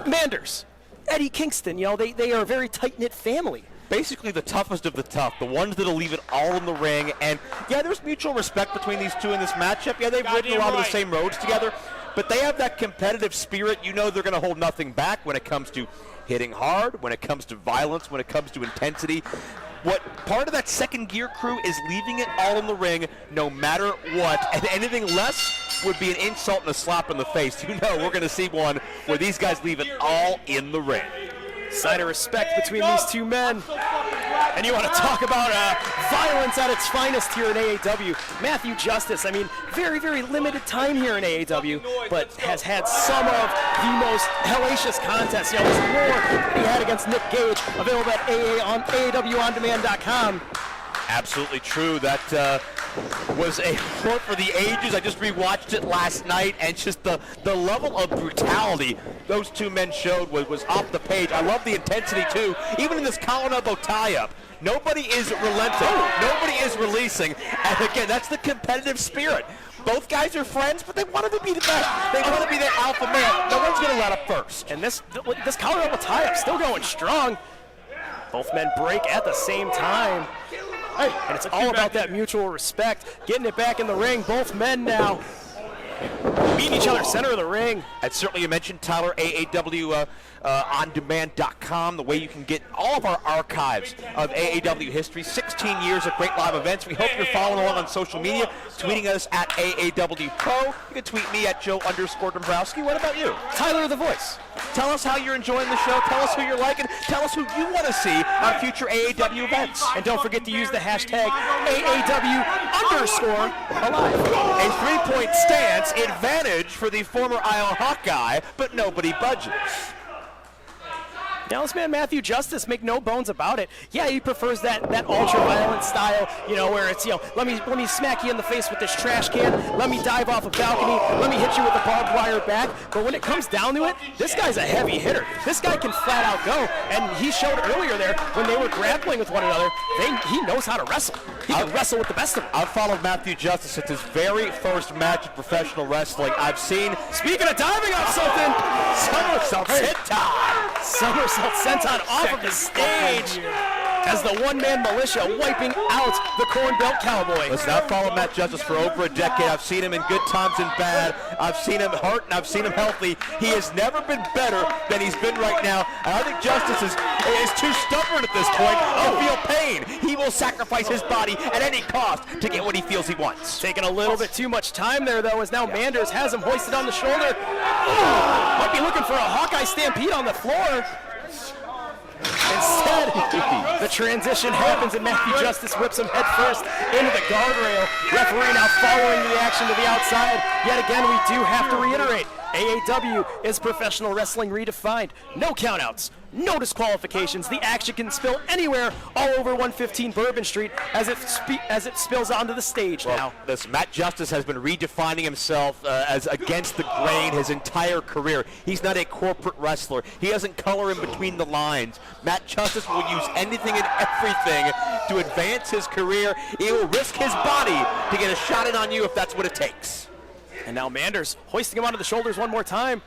Manders, Eddie Kingston. They are a very tight-knit family.
Basically the toughest of the tough, the ones that'll leave it all in the ring. And yeah, there's mutual respect between these two in this matchup. Yeah, they've ridden a lot of the same roads together, but they have that competitive spirit. They're going to hold nothing back when it comes to hitting hard, when it comes to violence, when it comes to intensity. What part of that Second Gear Crew is leaving it all in the ring no matter what, and anything less would be an insult and a slap in the face. We're going to see one where these guys leave it all in the ring.
Sign of respect between these two men. And you want to talk about violence at its finest here in AAW. Matthew Justice, very, very limited time here in AAW, but has had some of the most hellacious contests. This war that he had against Nick Gage, available at AAWOnDemand.com.
Absolutely true. That was a war for the ages. I just rewatched it last night, and just the level of brutality those two men showed was off the page. I love the intensity too. Even in this collar elbow tie-up, nobody is relenting. Nobody is releasing. And again, that's the competitive spirit. Both guys are friends, but they want to be the best. They want to be the alpha man. No one's going to let up first.
And this collar elbow tie-up still going strong. Both men break at the same time. And it's all about that mutual respect. Getting it back in the ring. Both men now meeting each other center of the ring.
And certainly you mentioned, Tyler, AAW OnDemand.com, the way you can get all of our archives of AAW history. 16 years of great live events. We hope you're following along on social media, tweeting us at AAW Pro. You can tweet me at Joe_Dombrowski. What about you?
Tyler the Voice.
Tell us how you're enjoying the show. Tell us who you're liking. Tell us who you want to see on future AAW events.
And don't forget to use the hashtag AAW_alive.
A 3-point stance advantage for the former Iowa Hawkeye, but nobody budges.
Now this man Matthew Justice, make no bones about it. Yeah, he prefers that ultra-violent style, where it's, let me smack you in the face with this trash can, let me dive off a balcony, let me hit you with a barbed wire bat. But when it comes down to it, this guy's a heavy hitter. This guy can flat out go, and he showed earlier there when they were grappling with one another, he knows how to wrestle. He can wrestle with the best of them.
I've followed Matthew Justice since his very first match of professional wrestling. I've seen,
speaking of diving off something,
somersault senton.
Somersault senton off of the stage as the one-man militia wiping out the Corn Belt Cowboy.
Listen, I've followed Matt Justice for over a decade. I've seen him in good times and bad. I've seen him hurt, and I've seen him healthy. He has never been better than he's been right now. And I think Justice is too stubborn at this point to feel pain. He will sacrifice his body at any cost to get what he feels he wants.
Taking a little bit too much time there, though, as now Manders has him hoisted on the shoulder. Might be looking for a Hawkeye stampede on the floor. Instead, the transition happens and Matthew Justice whips him head first into the guardrail. Referee now following the action to the outside. Yet again, we do have to reiterate, AAW is professional wrestling redefined. No countouts, no disqualifications. The action can spill anywhere all over 115 Bourbon Street as it spills onto the stage now.
This Matt Justice has been redefining himself as against the grain his entire career. He's not a corporate wrestler. He doesn't color in between the lines. Matt Justice will use anything and everything to advance his career. He will risk his body to get a shot in on you if that's what it takes.
And now Manders hoisting him onto the shoulders one more time.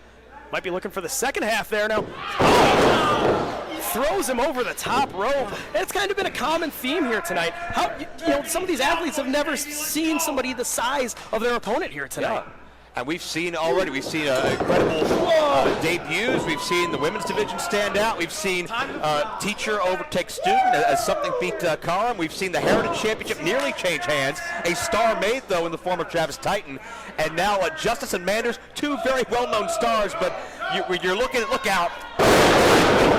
Might be looking for the second half there now. Throws him over the top rope. It's kind of been a common theme here tonight. Some of these athletes have never seen somebody the size of their opponent here tonight.
Yeah. And we've seen incredible debuts. We've seen the women's division stand out. We've seen teacher overtake student as something beat Karam. We've seen the Heritage Championship nearly change hands. A star made, though, in the form of Travis Titan. And now Justice and Manders, two very well-known stars, but you're looking at, look out.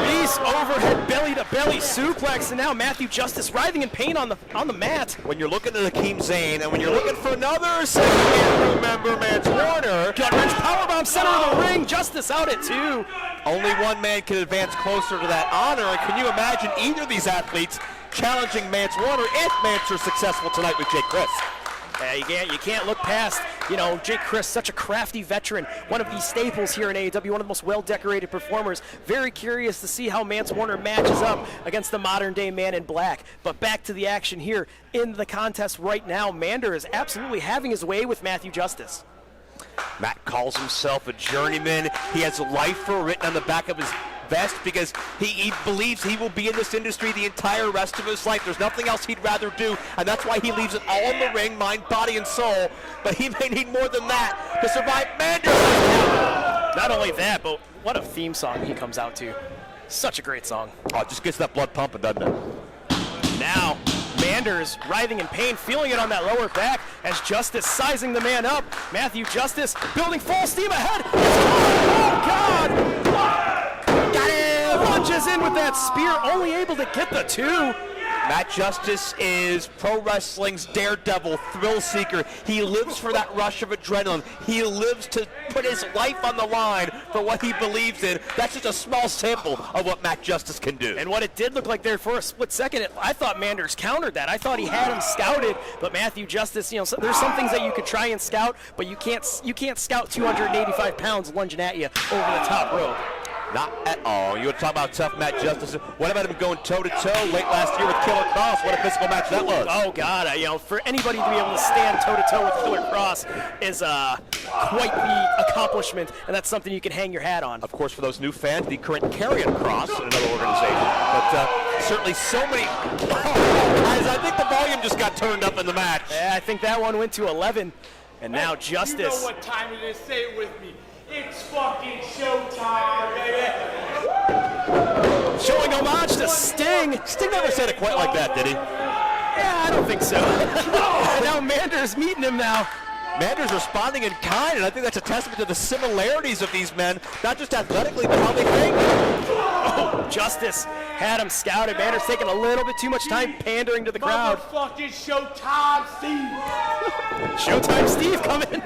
Reese overhead belly-to-belly suplex, and now Matthew Justice writhing in pain on the mat.
When you're looking at Hakim Zane, and when you're looking for another second member, Mance Warner.
Gut-wrench powerbomb, center of the ring, Justice out at 2.
Only one man can advance closer to that honor, and can you imagine either of these athletes challenging Mance Warner if Mance are successful tonight with Crist?
You can't look past You know, Jake Crist, such a crafty veteran, one of the staples here in AAW, one of the most well-decorated performers. Very curious to see how Mance Warner matches up against the modern-day Man in Black. But back to the action here in the contest right now. Manders is absolutely having his way with Matthew Justice.
Matt calls himself a journeyman. He has lifer written on the back of his vest because he believes he will be in this industry the entire rest of his life. There's nothing else he'd rather do, and that's why he leaves it all in the ring, mind, body, and soul. But he may need more than that to survive Manders.
Not only that, but what a theme song he comes out to. Such a great song.
Oh, it just gets that blood pumping, doesn't it?
Now, Manders writhing in pain, feeling it on that lower back as Justice sizing the man up. Matthew Justice building full steam ahead. Oh, God! Got him! Punches in with that spear, only able to get the 2.
Matt Justice is pro wrestling's daredevil, thrill seeker. He lives for that rush of adrenaline. He lives to put his life on the line for what he believes in. That's just a small sample of what Matt Justice can do.
And what it did look like there for a split second, I thought Manders countered that. I thought he had him scouted, but Matthew Justice, you know, there's some things that you could try and scout, but you can't scout 285 pounds lunging at you over the top rope.
Not at all. You want to talk about tough Matt Justice? What about him going toe-to-toe late last year with Killer Cross? What a physical match that was.
Oh, God. You know, for anybody to be able to stand toe-to-toe with Killer Cross is quite the accomplishment, and that's something you can hang your hat on.
Of course, for those new fans, the current Carrion Cross in another organization. But certainly so many... as I think the volume just got turned up in the match.
Yeah, I think that one went to 11. And now Justice...
You know what time it is. Say it with me. It's fucking showtime, baby!
Showing homage to Sting.
Sting never said it quite like that, did he?
Yeah, I don't think so. And now Manders meeting him now.
Manders responding in kind, and I think that's a testament to the similarities of these men, not just athletically, but how they think.
Oh, Justice had him scouted. Manders taking a little bit too much time pandering to the crowd.
Motherfucking Showtime Steve!
Showtime Steve coming.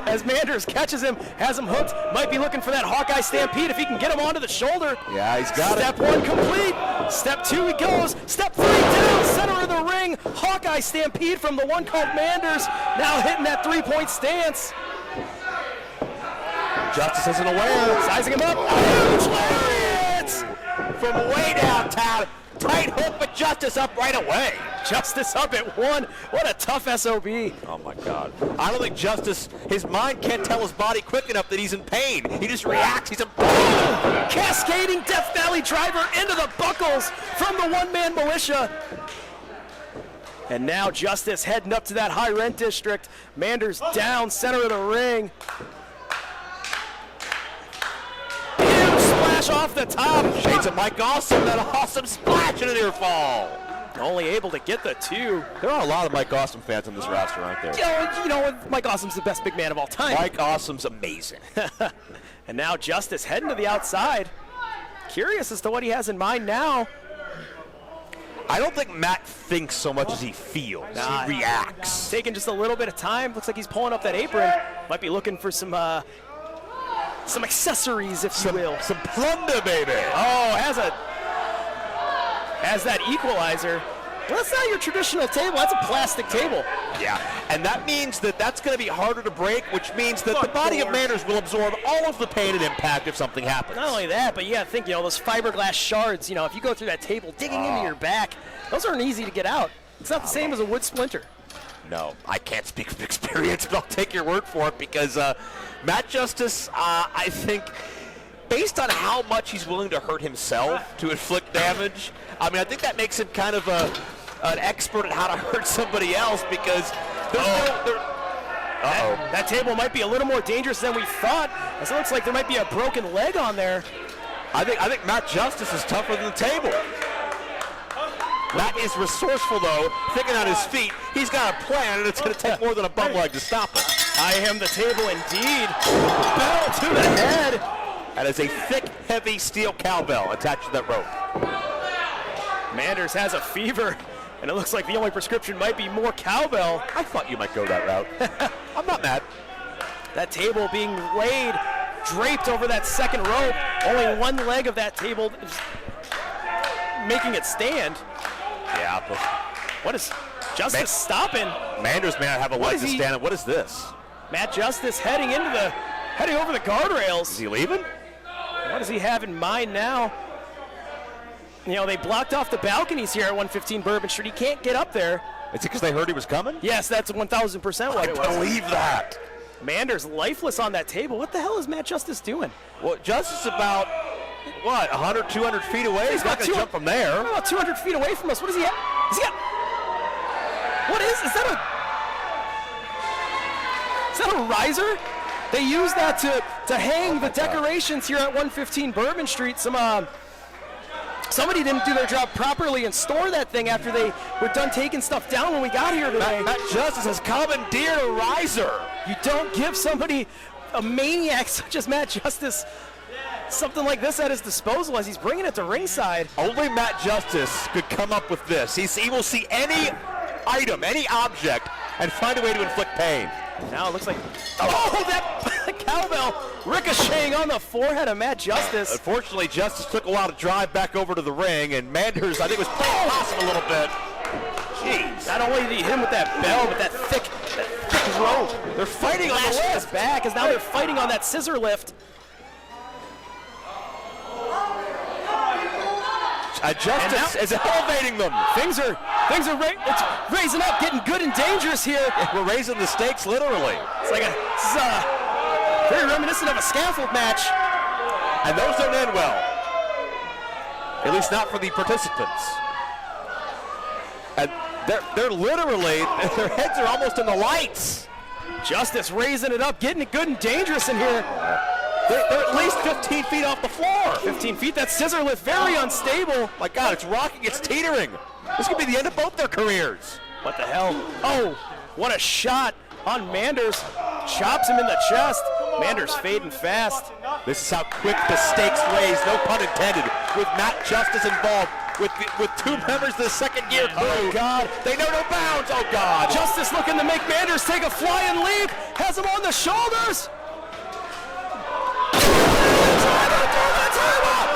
As Manders catches him, has him hooked, might be looking for that Hawkeye Stampede if he can get him onto the shoulder.
Yeah, he's got
Step 1 complete. Step 2 he goes. Step 3 down, center of the ring. Hawkeye Stampede from the one called Manders. Now hitting that 3-point stance.
Justice isn't aware.
Sizing him up. Huge lariat!
From way downtown. Tight hook, but Justice up right away.
Justice up at 1. What a tough SOB.
Oh, my God. I don't think Justice, his mind can't tell his body quick enough that he's in pain. He just reacts. He's a...
Cascading Death Valley driver into the buckles from the one-man militia. And now Justice heading up to that high rent district. Manders down, center of the ring. Splash off the top.
Shades of Mike Awesome, that awesome splash and a near fall.
Only able to get the 2.
There are a lot of Mike Awesome fans on this roster, aren't there?
You know, Mike Awesome's the best big man of all time.
Mike Awesome's amazing.
And now Justice heading to the outside. Curious as to what he has in mind now.
I don't think Matt thinks so much as he feels. He reacts.
Taking just a little bit of time. Looks like he's pulling up that apron. Might be looking for some accessories, if you will.
Some plunder, baby.
Oh, has that equalizer. Well, that's not your traditional table. That's a plastic table.
Yeah, and that means that's going to be harder to break, which means that the body of Manders will absorb all of the pain and impact if something happens.
Not only that, but you got to think, those fiberglass shards, if you go through that table digging into your back, those aren't easy to get out. It's not the same as a wood splinter.
No, I can't speak from experience, but I'll take your word for it because Matt Justice, I think, based on how much he's willing to hurt himself to inflict damage, I think that makes him kind of an expert at how to hurt somebody else because
that table might be a little more dangerous than we thought, as it looks like there might be a broken leg on there.
I think Matt Justice is tougher than the table. Matt is resourceful, though, thinking on his feet. He's got a plan, and it's going to take more than a bum leg to stop it.
I am the table indeed. Bell to the head.
That is a thick, heavy steel cowbell attached to that rope.
Manders has a fever, and it looks like the only prescription might be more cowbell.
I thought you might go that route. I'm not mad.
That table being laid, draped over that second rope. Only one leg of that table is making it stand.
Yeah, but
what is Justice stopping?
Manders may not have a leg to stand on. What is this?
Matt Justice heading over the guardrails.
Is he leaving?
What does he have in mind now? You know, they blocked off the balconies here at 115 Bourbon Street. He can't get up there.
Is it because they heard he was coming?
Yes, that's 1,000% what it was.
I believe that.
Manders lifeless on that table. What the hell is Matt Justice doing?
Well, Justice is about, 100, 200 feet away? He's not going to jump from there.
About 200 feet away from us. What is he at? What is that a riser? They use that to hang the decorations here at 115 Bourbon Street. Somebody didn't do their job properly and store that thing after they were done taking stuff down when we got here today.
Matt Justice has commandeered a riser.
You don't give somebody, a maniac such as Matt Justice, something like this at his disposal as he's bringing it to ringside.
Only Matt Justice could come up with this. He will see any item, any object, and find a way to inflict pain.
Now it looks like, that cowbell ricocheting on the forehead of Matt Justice.
Unfortunately, Justice took a while to drive back over to the ring, and Manders, I think, was playing possum a little bit. Jeez.
Not only did he hit him with that bell, but that thick rope.
They're fighting on the
his
lift.
back, as now they're fighting on that scissor lift.
Justice is elevating them.
Things are it's raising up, getting good and dangerous here.
We're raising the stakes literally.
It's like very reminiscent of a scaffold match.
And those don't end well. At least not for the participants. And they're literally, their heads are almost in the lights.
Justice raising it up, getting it good and dangerous in here.
They're at least 15 feet off the floor.
15 feet, that scissor lift, very unstable.
My God, it's rocking, it's teetering. This could be the end of both their careers.
What the hell? Oh, what a shot on Manders. Chops him in the chest. Manders fading fast.
This is how quick the stakes raise, no pun intended, with Matt Justice involved, with two members of the second gear crew.
Oh, God.
They know no bounds, oh, God.
Justice looking to make Manders take a flying leap. Has him on the shoulders.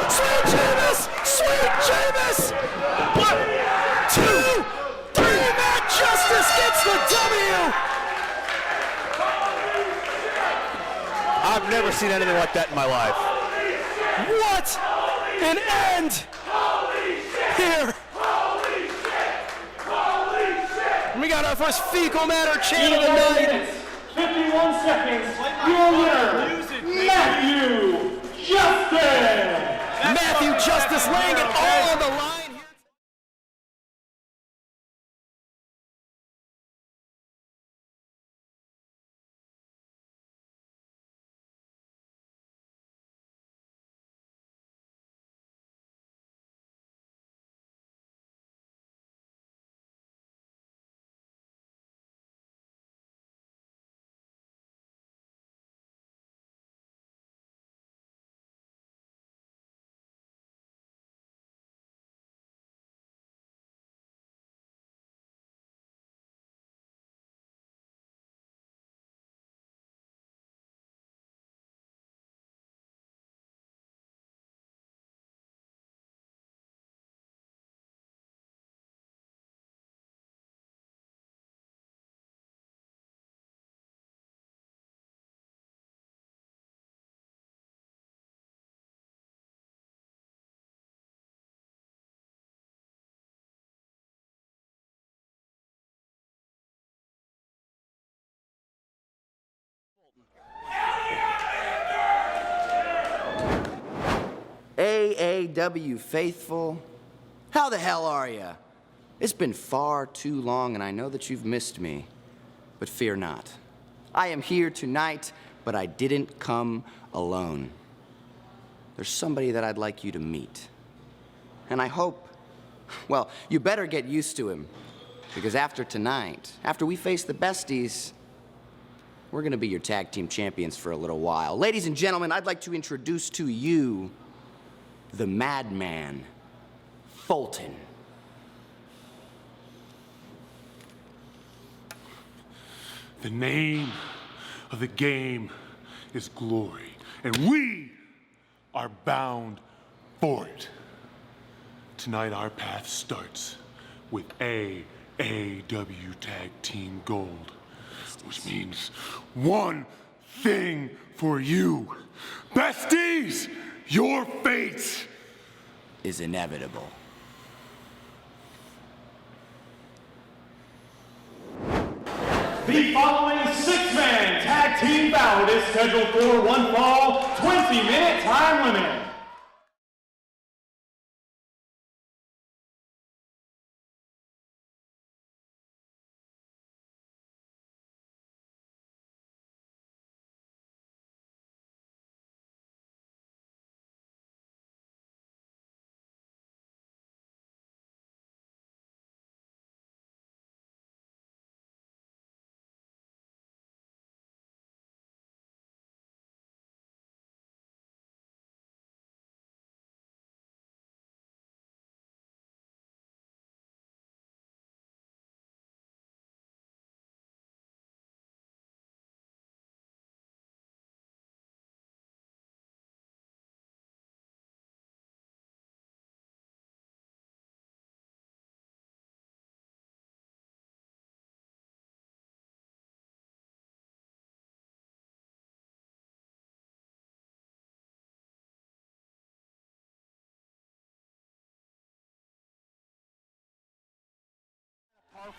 Sweet Jaynes! Sweet Jaynes! 1, 2, 3, Matt Justice gets the W!
I've never seen anything like that in my life.
What an end here! We got our first fecal matter chant of the night.
51 seconds. Your winner, Matthew Justice!
Matthew Justice laying it all on the line here.
AAW faithful, how the hell are ya? It's been far too long and I know that you've missed me, but fear not. I am here tonight, but I didn't come alone. There's somebody that I'd like you to meet. And I hope, well, you better get used to him, because after tonight, after we face the Besties, we're gonna be your tag team champions for a little while. Ladies and gentlemen, I'd like to introduce to you the Madman, Fulton.
The name of the game is glory, and we are bound for it. Tonight our path starts with AAW Tag Team Gold, which means one thing for you. Besties, your fate
is inevitable.
The following six-man tag team bout is scheduled for one fall, 20-minute time limit.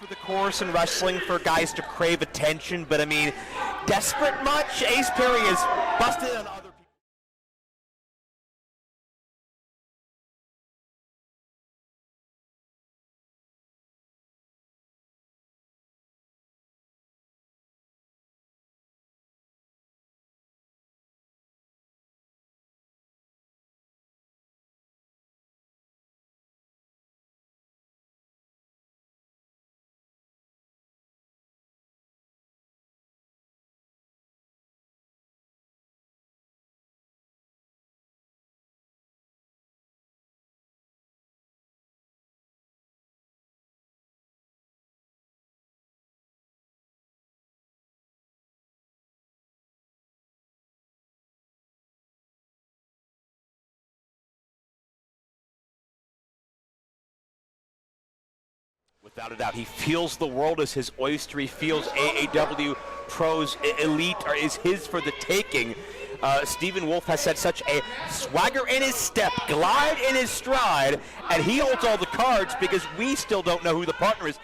For the course in wrestling for guys to crave attention, but I mean, desperate much? Ace Perry is busted on other people. Without a doubt, he feels the world is his oyster. He feels AAW Pros Elite is his for the taking. Stephen Wolf has had such a swagger in his step, glide in his stride, and he holds all the cards because we still don't know who the partner is.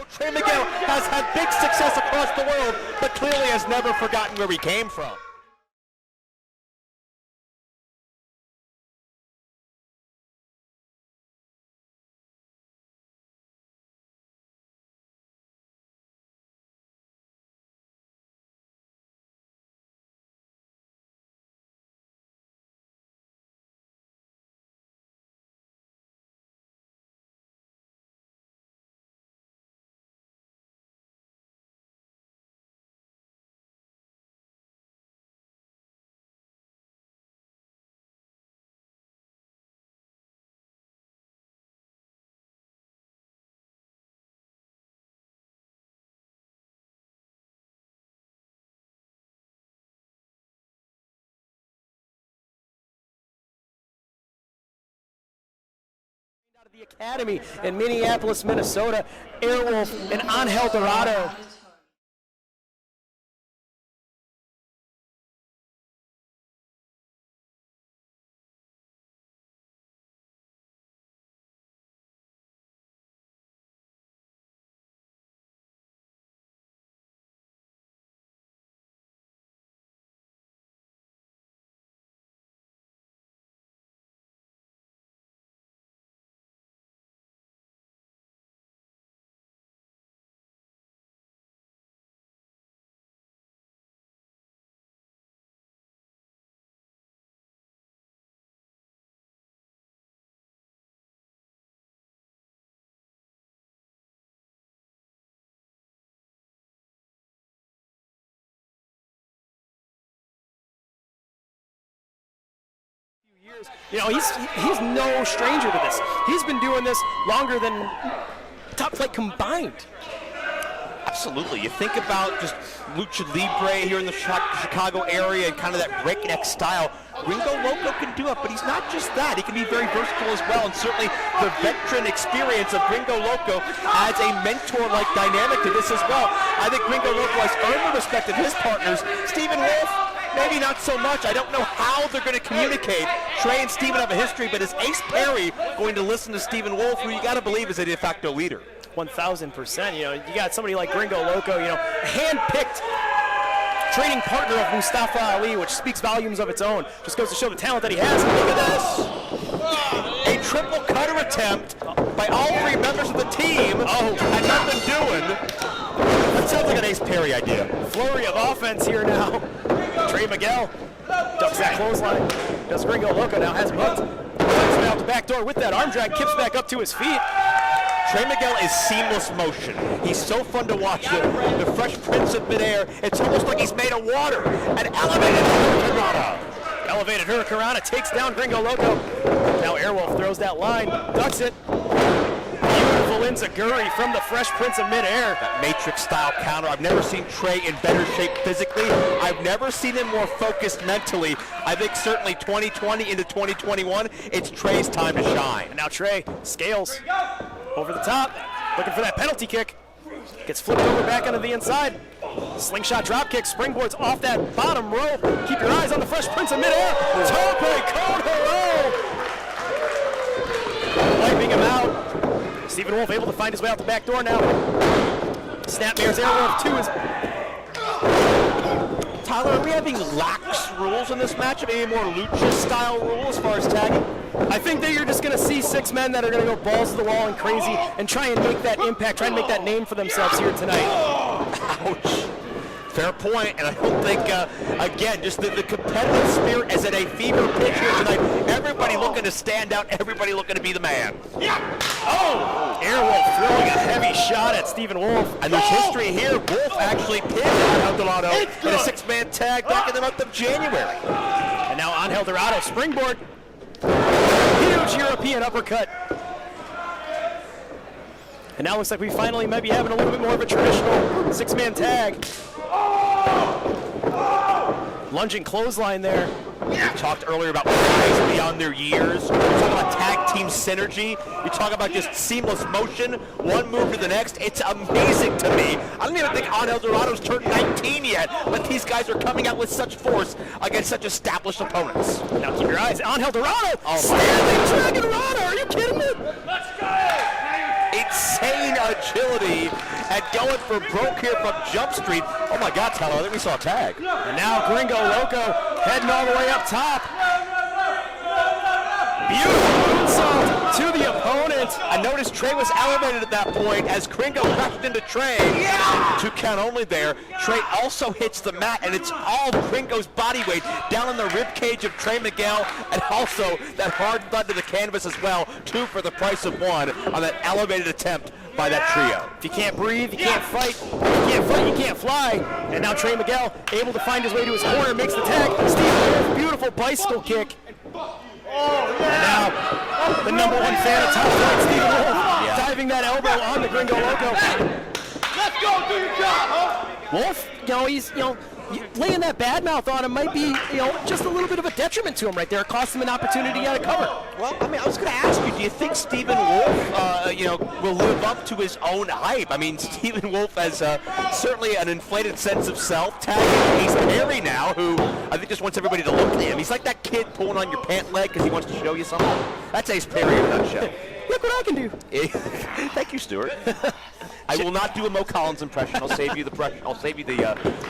Trey Miguel has had big success across the world, but clearly has never forgotten where he came from.
Out of the academy in Minneapolis, Minnesota, Airwolf and Angel Dorado. You know, he's no stranger to this. He's been doing this longer than Top Flight combined.
Absolutely. You think about just Lucha Libre here in the Chicago area and kind of that breakneck style. Gringo Loco can do it, but he's not just that. He can be very versatile as well, and certainly the veteran experience of Gringo Loco adds a mentor-like dynamic to this as well. I think Gringo Loco has earned the respect of his partners. Steven Wolf, maybe not so much. I don't know how they're going to communicate. Trey and Steven have a history, but is Ace Perry going to listen to Steven Wolf, who you got to believe is a de facto leader?
1,000%. You know, you got somebody like Gringo Loco, you know, hand-picked training partner of Mustafa Ali, which speaks volumes of its own. Just goes to show the talent that he has. And look at this!
A triple cutter attempt by all three members of the team. Oh, had nothing doing. That sounds like an Ace Perry idea.
Flurry of offense here now. Trey Miguel ducks that clothesline. Does Gringo Loco now has him hooked. Flies him out the back door with that arm drag, kips back up to his feet.
Trey Miguel is seamless motion. He's so fun to watch. The Fresh Prince of midair. It's almost like he's made of water. An elevated hurricanrana.
Elevated hurricanrana takes down Gringo Loco. Now Airwolf throws that line, ducks it. Beautiful enziguri from the Fresh Prince of midair.
That Matrix-style counter. I've never seen Trey in better shape physically. I've never seen him more focused mentally. I think certainly 2020 into 2021, it's Trey's time to shine.
And now Trey scales over the top, looking for that penalty kick. Gets flipped over back onto the inside. Slingshot drop kick, springboards off that bottom rope. Keep your eyes on the Fresh Prince of midair. Tope con hero. Wiping him out. Steven Wolf able to find his way out the back door now. Snapmare's Airwolf 2 is...
Tyler, are we having lax rules in this match? Maybe more lucha-style rule as far as tagging?
I think that you're just going to see 6 men that are going to go balls to the wall and crazy and try and make that impact, try and make that name for themselves here tonight.
Ouch. Fair point, and I don't think, again, just the competitive spirit is at a fever pitch here tonight. Everybody looking to stand out, everybody looking to be the man.
Yeah. Oh! Airwolf throwing a heavy shot at Steven Wolf.
And there's history here. Wolf actually pinned Angel Dorado in a 6-man tag back in the month of January.
And now Angel Dorado springboard. Huge European uppercut. And now looks like we finally might be having a little bit more of a traditional 6-man tag. Lunging clothesline there.
We talked earlier about guys beyond their years. We talk about tag team synergy. We talk about just seamless motion, one move to the next. It's amazing to me. I don't even think Angel Dorado's turned 19 yet, but these guys are coming out with such force against such established opponents.
Now keep your eyes. Angel Dorado, standing Dragon Rana. Are you kidding me?
Let's go!
Insane agility and going for broke here from Jump Street. Oh my God, Tyler, I think we saw a tag.
And now Gringo Loco heading all the way up top. Beautiful insult to the opponent.
I noticed Trey was elevated at that point as Gringo crashed into Trey. Yeah! 2 count only there. Trey also hits the mat, and it's all Gringo's body weight down in the rib cage of Trey Miguel, and also that hard thud to the canvas as well. 2 for the price of 1 on that elevated attempt by that trio.
If you can't breathe, you can't fight. If you can't fight, you can't fly. And now Trey Miguel able to find his way to his corner, makes the tag. Steven Wolf, beautiful bicycle kick. And now, the #1 fan of Top Flight, Steven Wolf, diving that elbow on the Gringo Loco.
Let's go, do your job, huh?
Wolf, he's, laying that bad mouth on him might be, just a little bit of a detriment to him right there. It cost him an opportunity at a cover.
Well, I mean, I was going to ask you, do you think Steven Wolf, will live up to his own hype? I mean, Steven Wolf has certainly an inflated sense of self. Tagging Ace Perry now, who I think just wants everybody to look at him. He's like that kid pulling on your pant leg because he wants to show you something. That's Ace Perry in a nutshell.
Look what I can do.
Thank you, Stuart. I will not do a Mo Collins impression. I'll save you the pressure. I'll save you the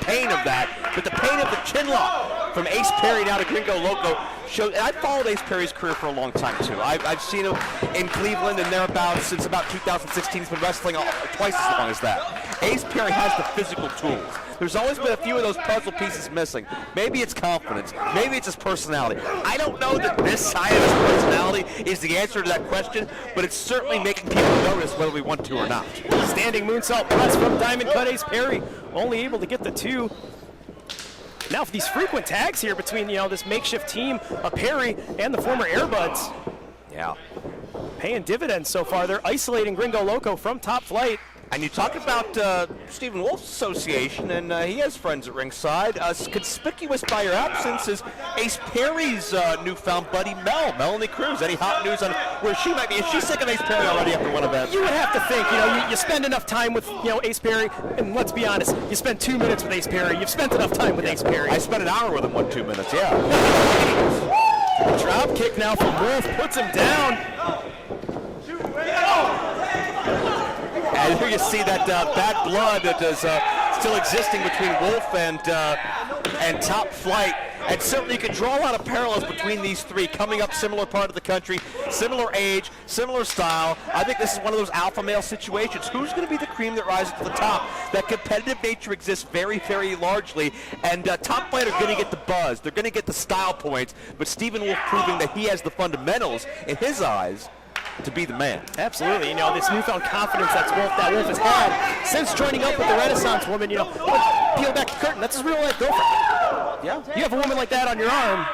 pain of that. But the pain of the chin lock from Ace Perry now to Gringo Loco shows. And I've followed Ace Perry's career for a long time too. I've seen him in Cleveland and thereabouts since about 2016. He's been wrestling twice as long as that. Ace Perry has the physical tools. There's always been a few of those puzzle pieces missing. Maybe it's confidence. Maybe it's his personality. I don't know that this side of his personality is the answer to that question, but it's certainly making people notice whether we want to or not.
Standing moonsault press from Diamond Cut Ace Perry, only able to get the 2. Now for these frequent tags here between, this makeshift team of Perry and the former Airbuds.
Yeah.
Paying dividends so far. They're isolating Gringo Loco from Top Flight.
And you talk about Stephen Wolf's association, and he has friends at ringside. Conspicuous by your absence is Ace Perry's newfound buddy, Melanie Cruz. Any hot news on where she might be? Is she sick of Ace Perry already after one event?
You would have to think, you spend enough time with, Ace Perry, and let's be honest, you spend 2 minutes with Ace Perry. You've spent enough time with Ace Perry.
I spent an hour with him, 2 minutes, yeah.
Drop kick now from Wolf, puts him down.
And here you see that bad blood that is still existing between Wolf and Top Flight. And certainly you can draw a lot of parallels between these three, coming up similar part of the country, similar age, similar style. I think this is one of those alpha male situations. Who's going to be the cream that rises to the top? That competitive nature exists very, very largely. And Top Flight are going to get the buzz. They're going to get the style points. But Stephen Wolf proving that he has the fundamentals in his eyes to be the man.
Absolutely. This newfound confidence that Wolf has had since joining up with the Renaissance woman, peel back the curtain. That's his real life girlfriend.
Yeah.
You have a woman like that on your arm,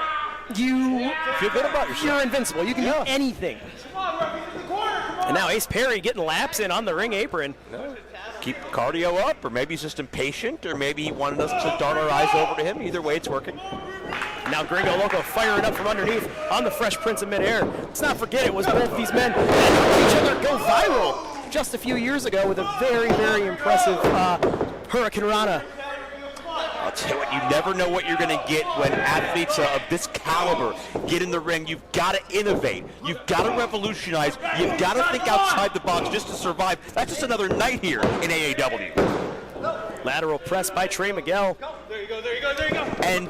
you
feel good about yourself.
You're invincible. You can do anything. And now Ace Perry getting laps in on the ring apron.
Keep cardio up, or maybe he's just impatient, or maybe he wanted us to dart our eyes over to him. Either way, it's working.
Now Gringo Loco firing up from underneath on the Fresh Prince of Midair. Let's not forget it was both these men that helped each other go viral just a few years ago with a very, very impressive Hurricane Rana.
I'll tell you what, you never know what you're going to get when athletes of this caliber get in the ring. You've got to innovate. You've got to revolutionize. You've got to think outside the box just to survive. That's just another night here in AAW.
Lateral press by Trey Miguel.
There you go, there you go, there you go.
And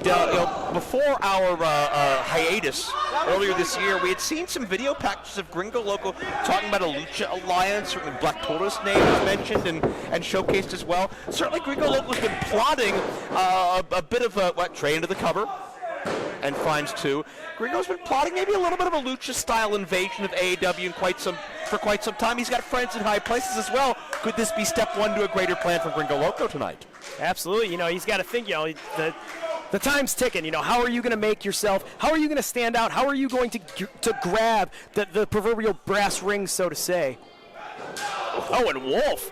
before our hiatus earlier this year, we had seen some video packages of Gringo Loco talking about a Lucha Alliance. Certainly Black Tortoise name was mentioned and showcased as well. Certainly Gringo Loco's been plotting a bit of Trey into the cover and finds two. Gringo's been plotting maybe a little bit of a Lucha-style invasion of AAW for quite some time. He's got friends in high places as well. Could this be step one to a greater plan for Gringo Loco tonight?
Absolutely. He's got to think, the time's ticking. How are you going to make yourself? How are you going to stand out? How are you going to grab the proverbial brass ring, so to say? Oh, and Wolf.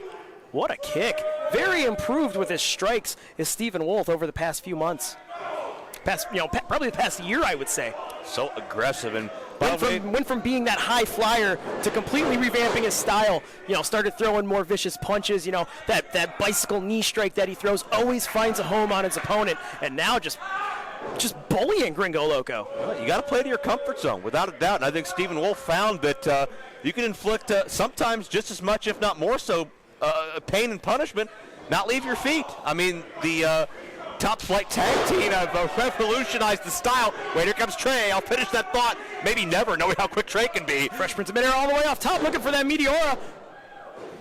What a kick. Very improved with his strikes is Stephen Wolf over the past few months. Probably the past year, I would say.
So aggressive and
went from being that high flyer to completely revamping his style. Started throwing more vicious punches. That bicycle knee strike that he throws always finds a home on his opponent, and now just bullying Gringo Loco.
Well, you got to play to your comfort zone, without a doubt. And I think Stephen Wolf found that you can inflict sometimes just as much, if not more so, pain and punishment, not leave your feet. I mean, the Top Flight tag team have revolutionized the style. Wait, here comes Trey. I'll finish that thought. Maybe never, knowing how quick Trey can be.
Fresh Prince of Midair all the way off top, looking for that Meteora.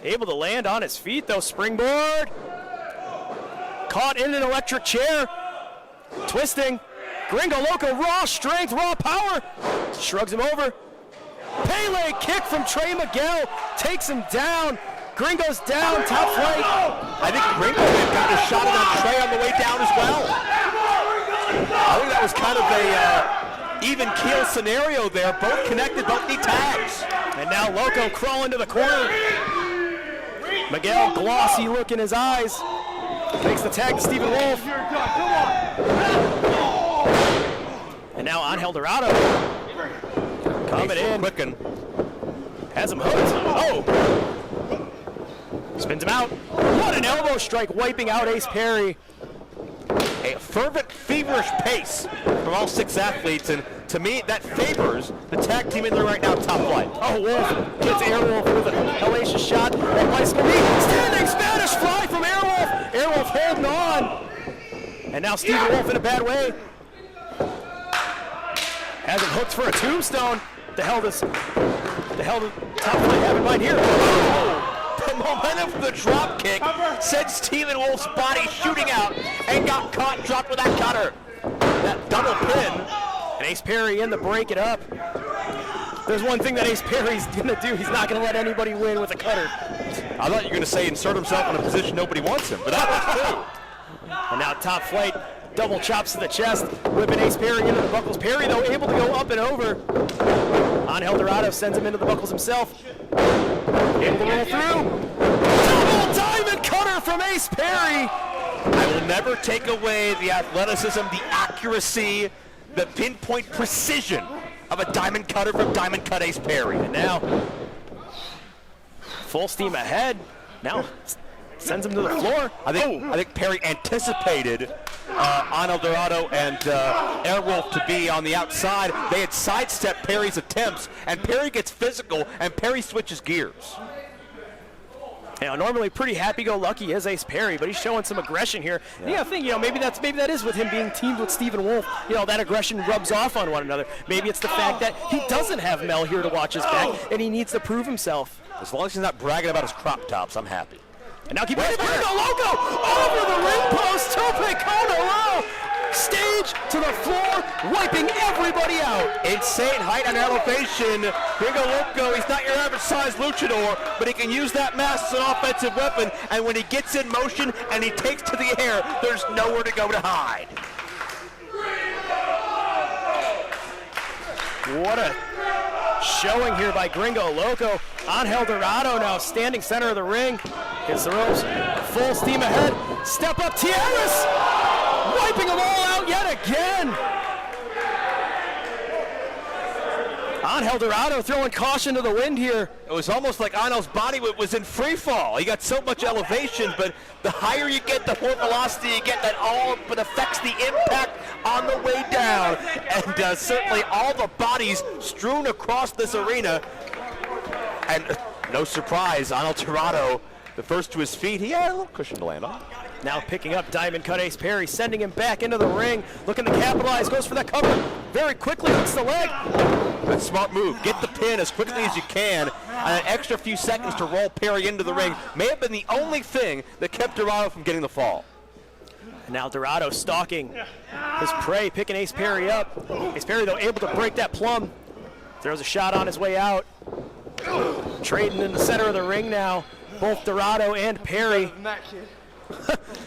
Able to land on his feet, though. Springboard. Caught in an electric chair. Twisting. Gringo Loco, raw strength, raw power. Shrugs him over. Pele kick from Trey Miguel. Takes him down. Gringo's down, Top Flight.
I think Gringo may have gotten a shot on Trey on the way down as well. I think that was kind of a even keel scenario there. Both connected, both need tags.
And now Loco crawling to the corner. Miguel, glossy look in his eyes. Takes the tag to Stephen Wolf. And now Angel Dorado. Coming in.
Quicken.
Has him hooked. Oh! Spins him out. What an elbow strike, wiping out Ace Perry.
A fervent, feverish pace from all six athletes, and to me, that favors the tag team in there right now, Top Flight.
Oh, Wolf gets Airwolf with a hellacious shot. And bicycle knee. Standing Spanish fly from Airwolf. Airwolf holding on. And now Stephen Wolf in a bad way. Has him hooked for a tombstone. The hell does Top Flight have in mind here? Oh.
The momentum from the drop kick sent Stephen Wolf's body shooting out and got caught, dropped with that cutter. That double pin.
And Ace Perry in to break it up. There's one thing that Ace Perry's going to do. He's not going to let anybody win with a cutter.
I thought you were going to say insert himself in a position nobody wants him, but that was true.
And now Top Flight Double chops to the chest, whipping Ace Perry into the buckles. Perry, though, able to go up and over. Angel Dorado sends him into the buckles himself. Able to roll through. Double diamond cutter from Ace Perry.
I will never take away the athleticism, the accuracy, the pinpoint precision of a diamond cutter from Diamond Cut Ace Perry.
And now, full steam ahead. Now sends him to the floor.
I think Perry anticipated Angel Dorado and Airwolf to be on the outside. They had sidestepped Perry's attempts, and Perry gets physical, and Perry switches gears.
You know, normally pretty happy-go-lucky is Ace Perry, but he's showing some aggression here. Yeah, I think, you know, maybe that is with him being teamed with Stephen Wolf. You know, that aggression rubs off on one another. Maybe it's the fact that he doesn't have Mel here to watch his back, and he needs to prove himself.
As long as he's not bragging about his crop tops, I'm happy.
And now keep it. Gringo Loco over the ring post. Tope con hilo. Stage to the floor, wiping everybody out.
Insane height and elevation. Gringo Loco, he's not your average size luchador, but he can use that mask as an offensive weapon, and when he gets in motion and he takes to the air, there's nowhere to go to hide.
What a showing here by Gringo Loco. Angel Dorado now standing center of the ring. Hits the ropes, full steam ahead. Step up Tiaras, wiping them all out yet again. Angel Dorado throwing caution to the wind here.
It was almost like Angel's body was in free fall. He got so much elevation, but the higher you get, the more velocity you get. That all but affects the impact on the way down. And certainly all the bodies strewn across this arena. And no surprise, Angel Dorado, the first to his feet, he had a little cushion to land on.
Now picking up Diamond Cut Ace Perry, sending him back into the ring, looking to capitalize, goes for that cover very quickly, hits the leg.
Good smart move. Get the pin as quickly as you can, and an extra few seconds to roll Perry into the ring may have been the only thing that kept Dorado from getting the fall.
And now Dorado stalking his prey, picking Ace Perry up. Ace Perry, though, able to break that plum. Throws a shot on his way out. Trading in the center of the ring now, both Dorado and Perry.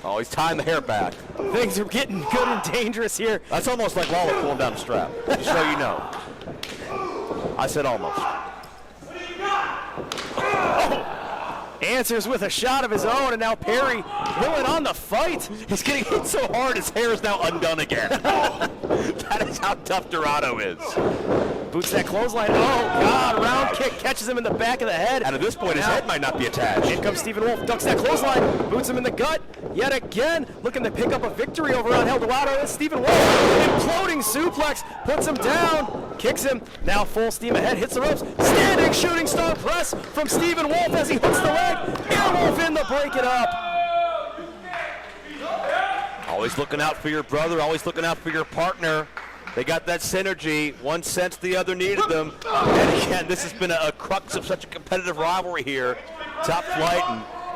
Oh, he's tying the hair back.
Things are getting good and dangerous here.
That's almost like Lawler pulling down the strap, just so you know. I said almost.
Oh. Answers with a shot of his own, and now Perry willing on the fight.
He's getting hit so hard his hair is now undone again. That is how tough Dorado is.
Boots that clothesline. Oh, God. Round kick catches him in the back of the head.
And at this point, his head might not be attached.
In comes Stephen Wolf. Ducks that clothesline. Boots him in the gut. Yet again, looking to pick up a victory over Angel Dorado. And Stephen Wolf, imploding suplex, puts him down, kicks him. Now full steam ahead, hits the ropes. Standing shooting star press from Stephen Wolf as he hooks the leg. Airwolf in to break it up.
Always looking out for your brother, always looking out for your partner. They got that synergy. One sensed the other needed them. And again, this has been a crux of such a competitive rivalry here. Top flight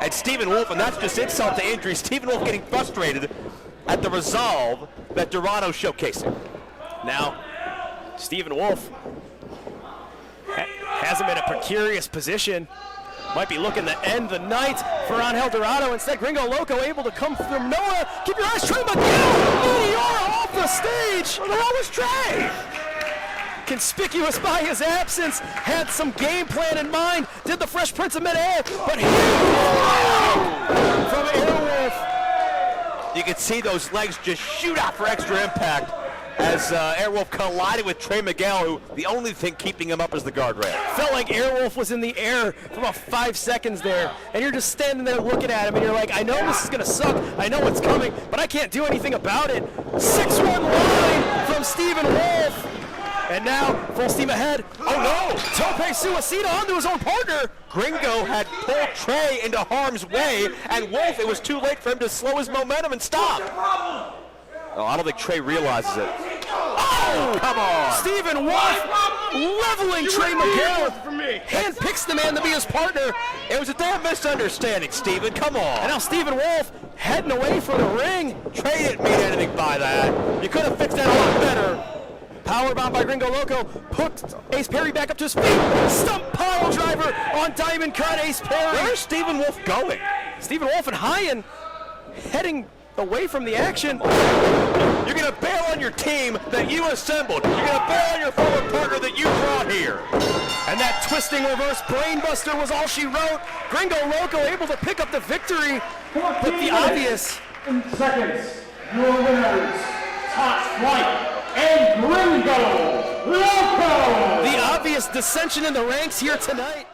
and Stephen Wolf, and that's just insult to injury. Stephen Wolf getting frustrated at the resolve that Dorado's showcasing.
Now, Stephen Wolf has him in a precarious position. Might be looking to end the night for Angel Dorado. Instead, Gringo Loco able to come from nowhere. Keep your eyes, Trey Miguel! Meteor off the stage!
Where the hell was Trey?
Conspicuous by his absence, had some game plan in mind, did the Fresh Prince of Mid-Air, but here from Airwolf.
You can see those legs just shoot out for extra impact as Airwolf collided with Trey Miguel, who the only thing keeping him up is the guardrail.
Felt like Airwolf was in the air for about 5 seconds there, and you're just standing there looking at him, and you're like, I know this is going to suck, I know what's coming, but I can't do anything about it. 6-1 line from Stephen Wolf. And now, full steam ahead. Oh no! Tope Suicida onto his own partner.
Gringo had pulled Trey into harm's way, and Wolf, it was too late for him to slow his momentum and stop. Oh, I don't think Trey realizes it. Oh, come on!
Stephen Wolf leveling Trey Miguel. Hand picks the man to be his partner.
It was a damn misunderstanding, Stephen. Come on.
And now Stephen Wolf heading away from the ring.
Trey didn't mean anything by that. You could have fixed that a lot better.
Powerbomb by Gringo Loco, puts Ace Perry back up to his feet. Stump pile driver on Diamond Cut Ace Perry.
Where's Stephen Wolf going?
Stephen Wolf and Hyan heading away from the action.
You're going to bail on your team that you assembled. You're going to bail on your former partner that you brought here.
And that twisting reverse brainbuster was all she wrote. Gringo Loco able to pick up the victory. But the obvious.
In seconds, your winners, Top Flight and Gringo Loco.
The obvious dissension in the ranks here tonight.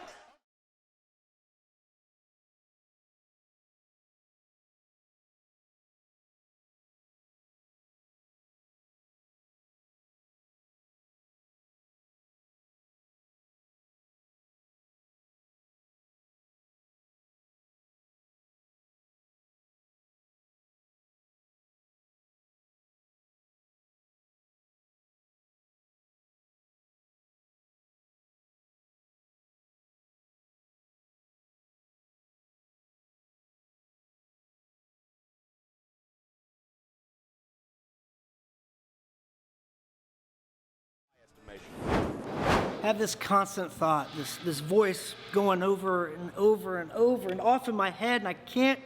I have this constant thought, this voice going over and over and over and off in my head, and I can't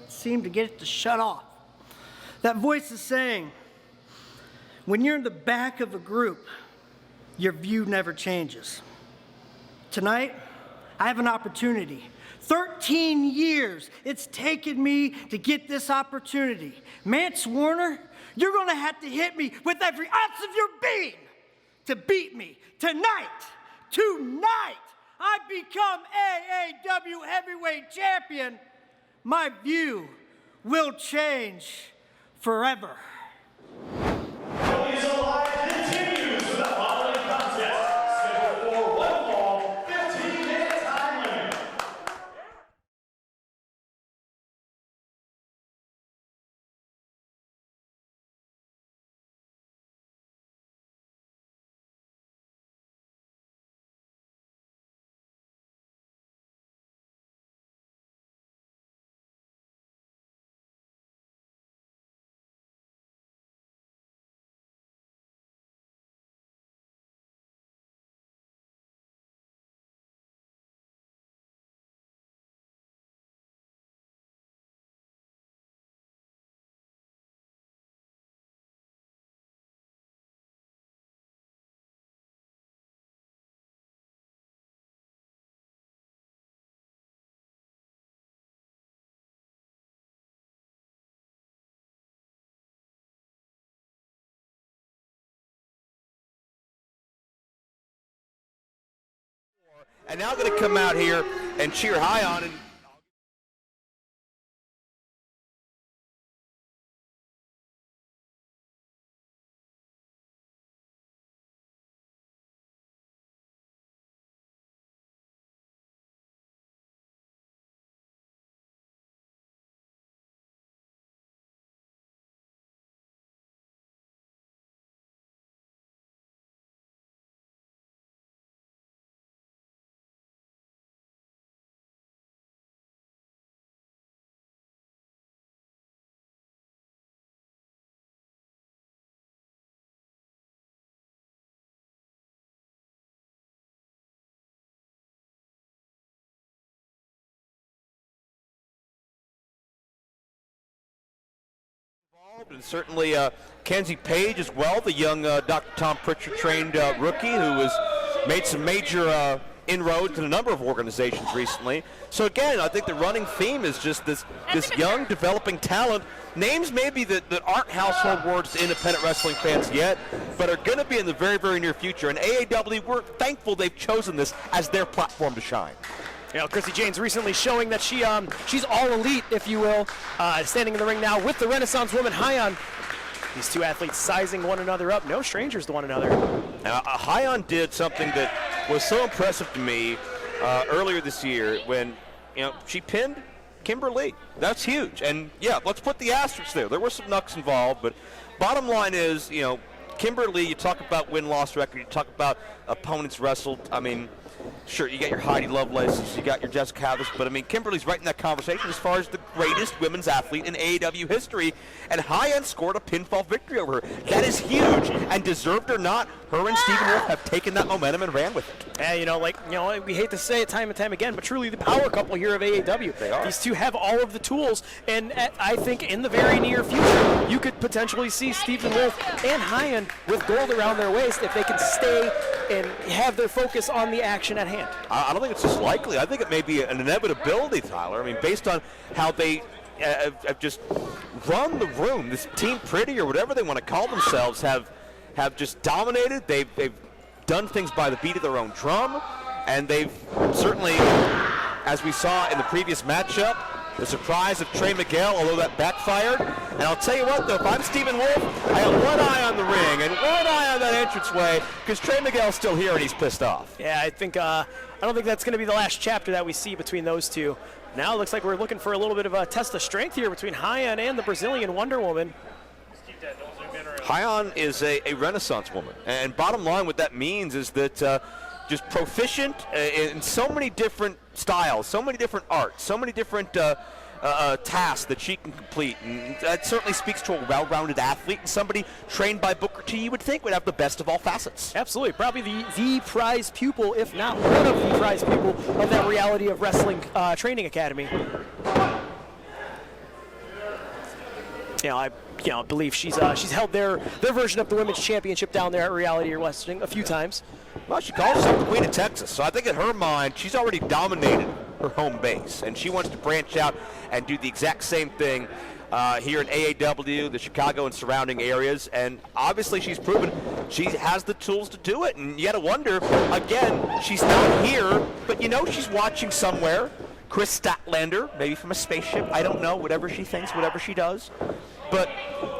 seem to get it to shut off. That voice is saying, when you're in the back of a group, your view never changes. Tonight, I have an opportunity. 13 years it's taken me to get this opportunity. Mance Warner, you're gonna have to hit me with every ounce of your being to beat me. Tonight, I become AAW Heavyweight Champion. My view will change forever.
Is Alive continues with the following contest, scheduled for one fall, 15-minute time limit.
And now going to come out here and cheer Hyan. And certainly Kenzie Page as well, the young Dr. Tom Pritchard trained rookie who has made some major inroads in a number of organizations recently. So again, I think the running theme is just this young developing talent. Names maybe that aren't household words to independent wrestling fans yet, but are going to be in the very, very near future. And AAW, we're thankful they've chosen this as their platform to shine.
You know, Christi Jaynes recently showing that she's all elite, if you will, standing in the ring now with the Renaissance woman, Hyan. These two athletes sizing one another up, no strangers to one another.
Hyan did something that was so impressive to me earlier this year when, she pinned Kimberly. That's huge. And yeah, let's put the asterisks there. There were some knucks involved, but bottom line is, Kimberly, you talk about win-loss record, you talk about opponents wrestled. I mean, sure, you got your Heidi Lovelaces, you got your Jessica Havas, but I mean, Kimberly's right in that conversation as far as the greatest women's athlete in AAW history, and Hyan scored a pinfall victory over her. That is huge, and deserved or not, her and Stephen Wolf have taken that momentum and ran with it.
Yeah, we hate to say it time and time again, but truly the power couple here of AAW.
They are.
These two have all of the tools, and I think in the very near future, you could potentially see Stephen Wolf and Hyan with gold around their waist if they can stay and have their focus on the action at hand.
I don't think it's just likely. I think it may be an inevitability, Tyler. I mean, based on how they have just run the room, this Team Pretty or whatever they want to call themselves have just dominated. They've done things by the beat of their own drum, and they've certainly, as we saw in the previous matchup, the surprise of Trey Miguel, although that backfired. And I'll tell you what, though, if I'm Stephen Wolf, I have one eye on the ring and one eye on that entranceway because Trey Miguel's still here and he's pissed off.
Yeah, I don't think that's going to be the last chapter that we see between those two. Now it looks like we're looking for a little bit of a test of strength here between Hyan and the Brazilian Wonder Woman.
Hyan is a Renaissance woman, and bottom line what that means is that just proficient in so many different styles, so many different arts, so many different tasks that she can complete, and that certainly speaks to a well-rounded athlete and somebody trained by Booker T you would think would have the best of all facets.
Absolutely, probably the prize pupil, if not one of the prize pupil of that Reality of Wrestling training academy. I believe she's held their version of the women's championship down there at Reality of Wrestling a few times.
Well, she calls herself the Queen of Texas, so I think in her mind she's already dominated her home base, and she wants to branch out and do the exact same thing here in AAW, the Chicago and surrounding areas, and obviously she's proven she has the tools to do it, and you gotta wonder, again, she's not here, but she's watching somewhere. Chris Statlander, maybe from a spaceship, I don't know, whatever she thinks, whatever she does. But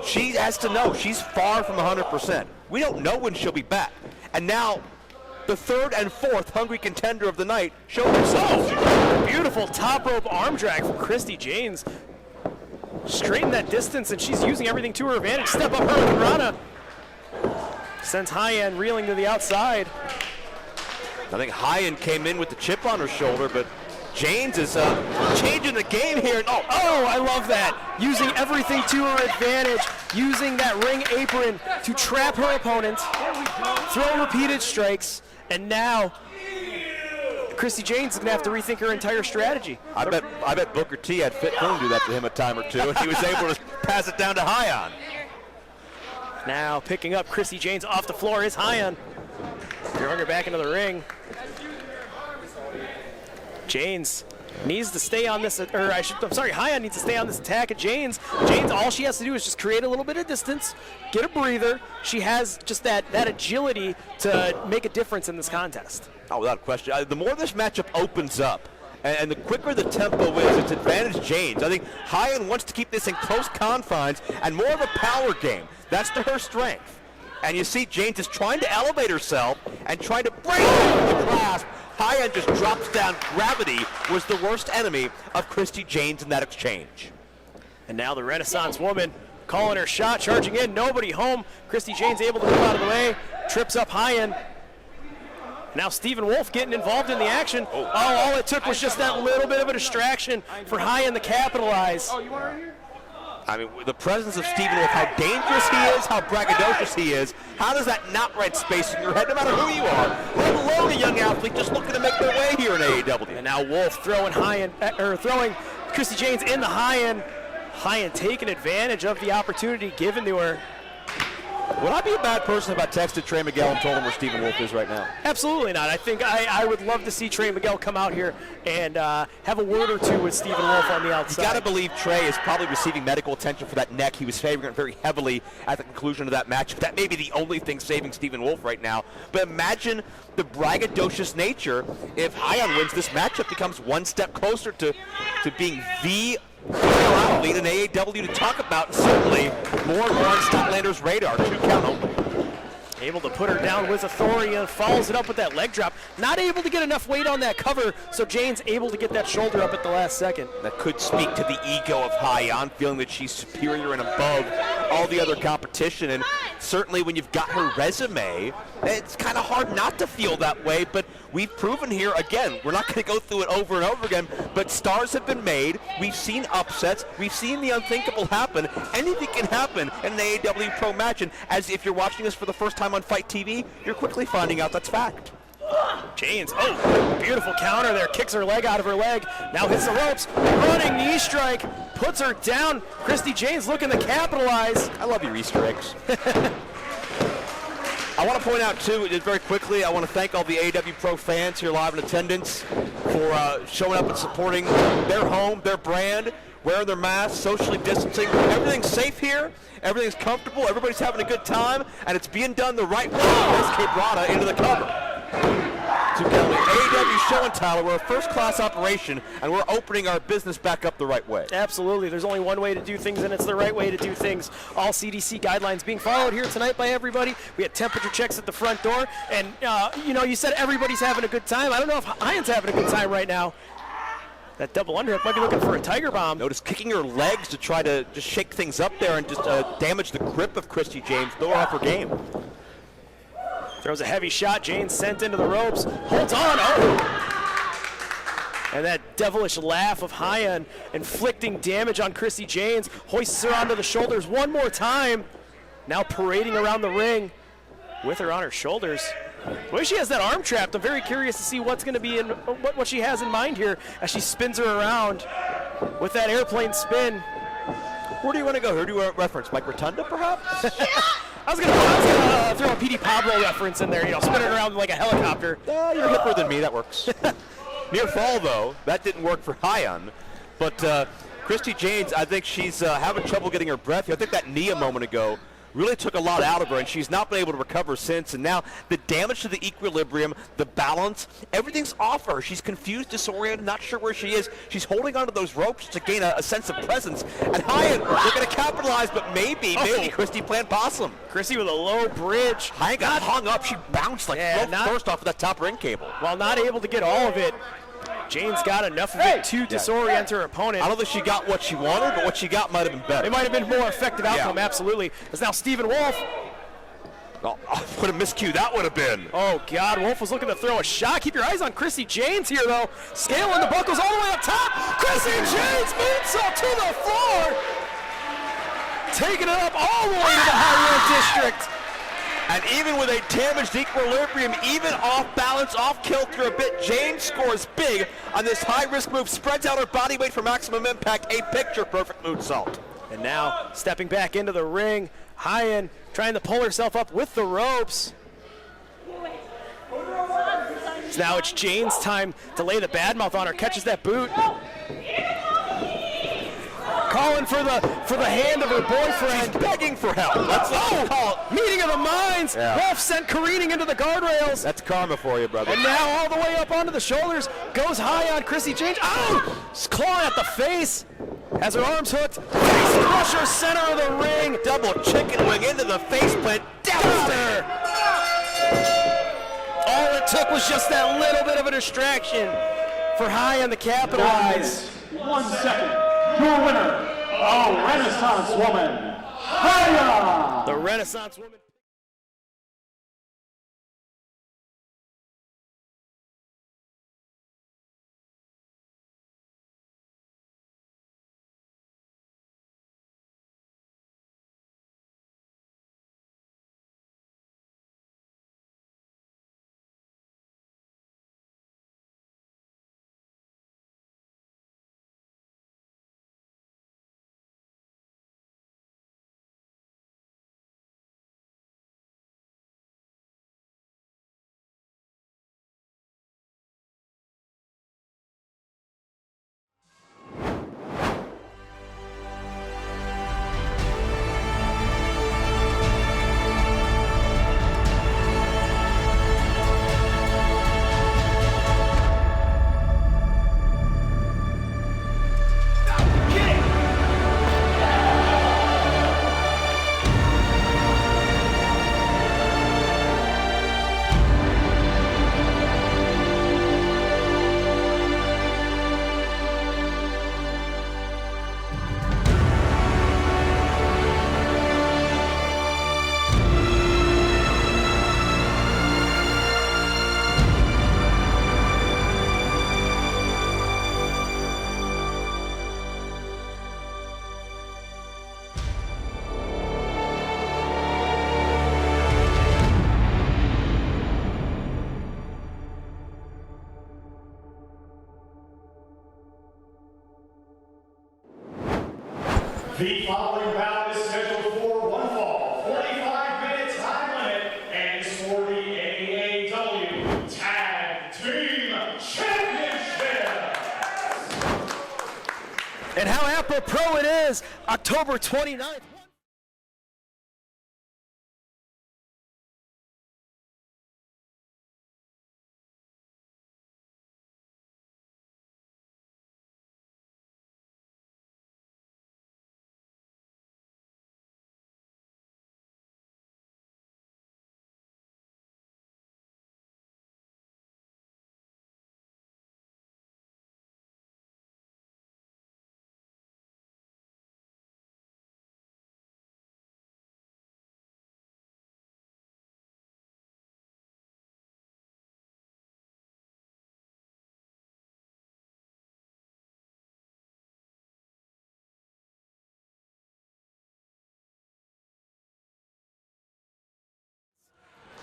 she has to know she's far from 100%. We don't know when she'll be back. And now, the third and fourth hungry contender of the night show themselves.
Beautiful top rope arm drag from Christi Jaynes. Straighten that distance, and she's using everything to her advantage. Step up her Rana. Sends Hyan reeling to the outside.
I think Hyan came in with the chip on her shoulder, but Jaynes is changing the game here.
Oh, I love that. Using everything to her advantage, using that ring apron to trap her opponent, throw repeated strikes, and now Christi Jaynes is going to have to rethink her entire strategy.
I bet Booker T had Fit Coon do that to him a time or two, and he was able to pass it down to Hyan.
Now picking up Christi Jaynes off the floor is Hyan. Throwing her back into the ring. Jaynes needs to stay on this, Hyan needs to stay on this attack at Jaynes. Jaynes, all she has to do is just create a little bit of distance, get a breather. She has just that agility to make a difference in this contest.
Oh, without question. The more this matchup opens up, and the quicker the tempo is, it's advantage Jaynes. I think Hyan wants to keep this in close confines and more of a power game. That's to her strength. And you see Jaynes is trying to elevate herself and trying to break the grasp. Hyan just drops down. Gravity was the worst enemy of Christi Jaynes in that exchange.
And now the Renaissance woman calling her shot, charging in, nobody home. Christi Jaynes able to move out of the way, trips up Hyan. Now Stephen Wolf getting involved in the action. All it took was just that little bit of a distraction for Hyan to capitalize.
I mean, the presence of Stephen Wolf, how dangerous he is, how braggadocious he is, how does that not rent space in your head, no matter who you are, let alone a young athlete just looking to make their way here in AAW.
And now Wolf throwing Christi Jaynes in the Hyan. Hyan taking advantage of the opportunity given to her.
Would I be a bad person if I texted Trey Miguel and told him where Stephen Wolf is right now?
Absolutely not. I think I would love to see Trey Miguel come out here and have a word or two with Stephen Wolf on the outside.
You got to believe Trey is probably receiving medical attention for that neck. He was favoring it very heavily at the conclusion of that match. That may be the only thing saving Stephen Wolf right now. But imagine the braggadocious nature if Hyan wins this matchup, becomes one step closer to being the athlete in AAW to talk about, and certainly more and more on Statlander's radar. 2 count only.
Able to put her down with authority and follows it up with that leg drop. Not able to get enough weight on that cover, so Jaynes able to get that shoulder up at the last second.
That could speak to the ego of Hyan, feeling that she's superior and above all the other competition. And certainly when you've got her resume, it's kind of hard not to feel that way. But we've proven here, again, we're not going to go through it over and over again, but stars have been made. We've seen upsets. We've seen the unthinkable happen. Anything can happen in an AAW Pro match. And as if you're watching this for the first time on Fight TV, you're quickly finding out that's fact.
Jaynes, oh, beautiful counter there, kicks her leg out of her leg, now hits the ropes, running knee strike, puts her down. Christi Jaynes looking to capitalize.
I love your Easter eggs. I want to point out, too, just very quickly, I want to thank all the AAW Pro fans here live in attendance for showing up and supporting their home, their brand, wearing their masks, socially distancing. Everything's safe here. Everything's comfortable. Everybody's having a good time, and it's being done the right way. There's Cape Rada into the cover. To Kelly, AAW show and Tyler, we're a first-class operation, and we're opening our business back up the right way.
Absolutely. There's only one way to do things, and it's the right way to do things. All CDC guidelines being followed here tonight by everybody. We had temperature checks at the front door, and, you said everybody's having a good time. I don't know if Hyan's having a good time right now. That double underhook might be looking for a tiger bomb.
Notice kicking her legs to try to just shake things up there and just damage the grip of Christi Jaynes, throw her off her game.
Throws a heavy shot, Jaynes sent into the ropes, holds on, oh! And that devilish laugh of Hyan inflicting damage on Christi Jaynes, hoists her onto the shoulders one more time. Now parading around the ring with her on her shoulders. The way she has that arm trapped, I'm very curious to see what's going to be in, what she has in mind here as she spins her around with that airplane spin.
Where do you want to go? Who do you want to reference? Mike Rotunda, perhaps?
I was gonna throw a PD Pablo reference in there, spinning around like a helicopter.
You're hipper than me, that works. Near fall, though, that didn't work for Hyan. But Christi Jaynes, I think she's having trouble getting her breath. I think that knee a moment ago really took a lot out of her, and she's not been able to recover since. And now the damage to the equilibrium, the balance, everything's off her. She's confused, disoriented, not sure where she is. She's holding onto those ropes to gain a sense of presence. And Hyan, they're going to capitalize, but maybe Christi playing possum.
Christi with a low bridge.
Hyan got hung up. She bounced like first off of that top ring cable.
While not able to get all of it, Jaynes got enough of it to disorient her opponent.
I don't think she got what she wanted, but what she got might have been better.
It might have been more effective outcome, absolutely. As now Stephen Wolf.
Oh, what a miscue that would have been.
Oh, God, Wolf was looking to throw a shot. Keep your eyes on Christi Jaynes here, though. Scaling the buckles all the way up top. Christi Jaynes moonsault to the floor. Taking it up all the way to the high-end district.
And even with a damaged equilibrium, even off balance, off kilter a bit, Jaynes scores big on this high-risk move, spreads out her body weight for maximum impact, a picture-perfect moonsault.
And now, stepping back into the ring, Hyan trying to pull herself up with the ropes. So now it's Jaynes' time to lay the bad mouth on her, catches that boot. Calling for the hand of her boyfriend.
She's begging for help. Let's call it.
Meeting of the minds.
Yeah.
Wolf sent careening into the guardrails.
That's karma for you, brother.
And now all the way up onto the shoulders. Goes high on Christi Jaynes. Oh! Clawing at the face. Has her arms hooked. Face crusher, center of the ring.
Double chicken wing into the faceplant.
Devastator. All it took was just that little bit of a distraction for Hyan to capitalize.
1 second. Your winner, a Renaissance woman, Hyan!
The Renaissance woman.
The following bout is scheduled for one fall, 45-minute time limit, and is for the AAW Tag Team Championship.
And how apropos it is, October 29th.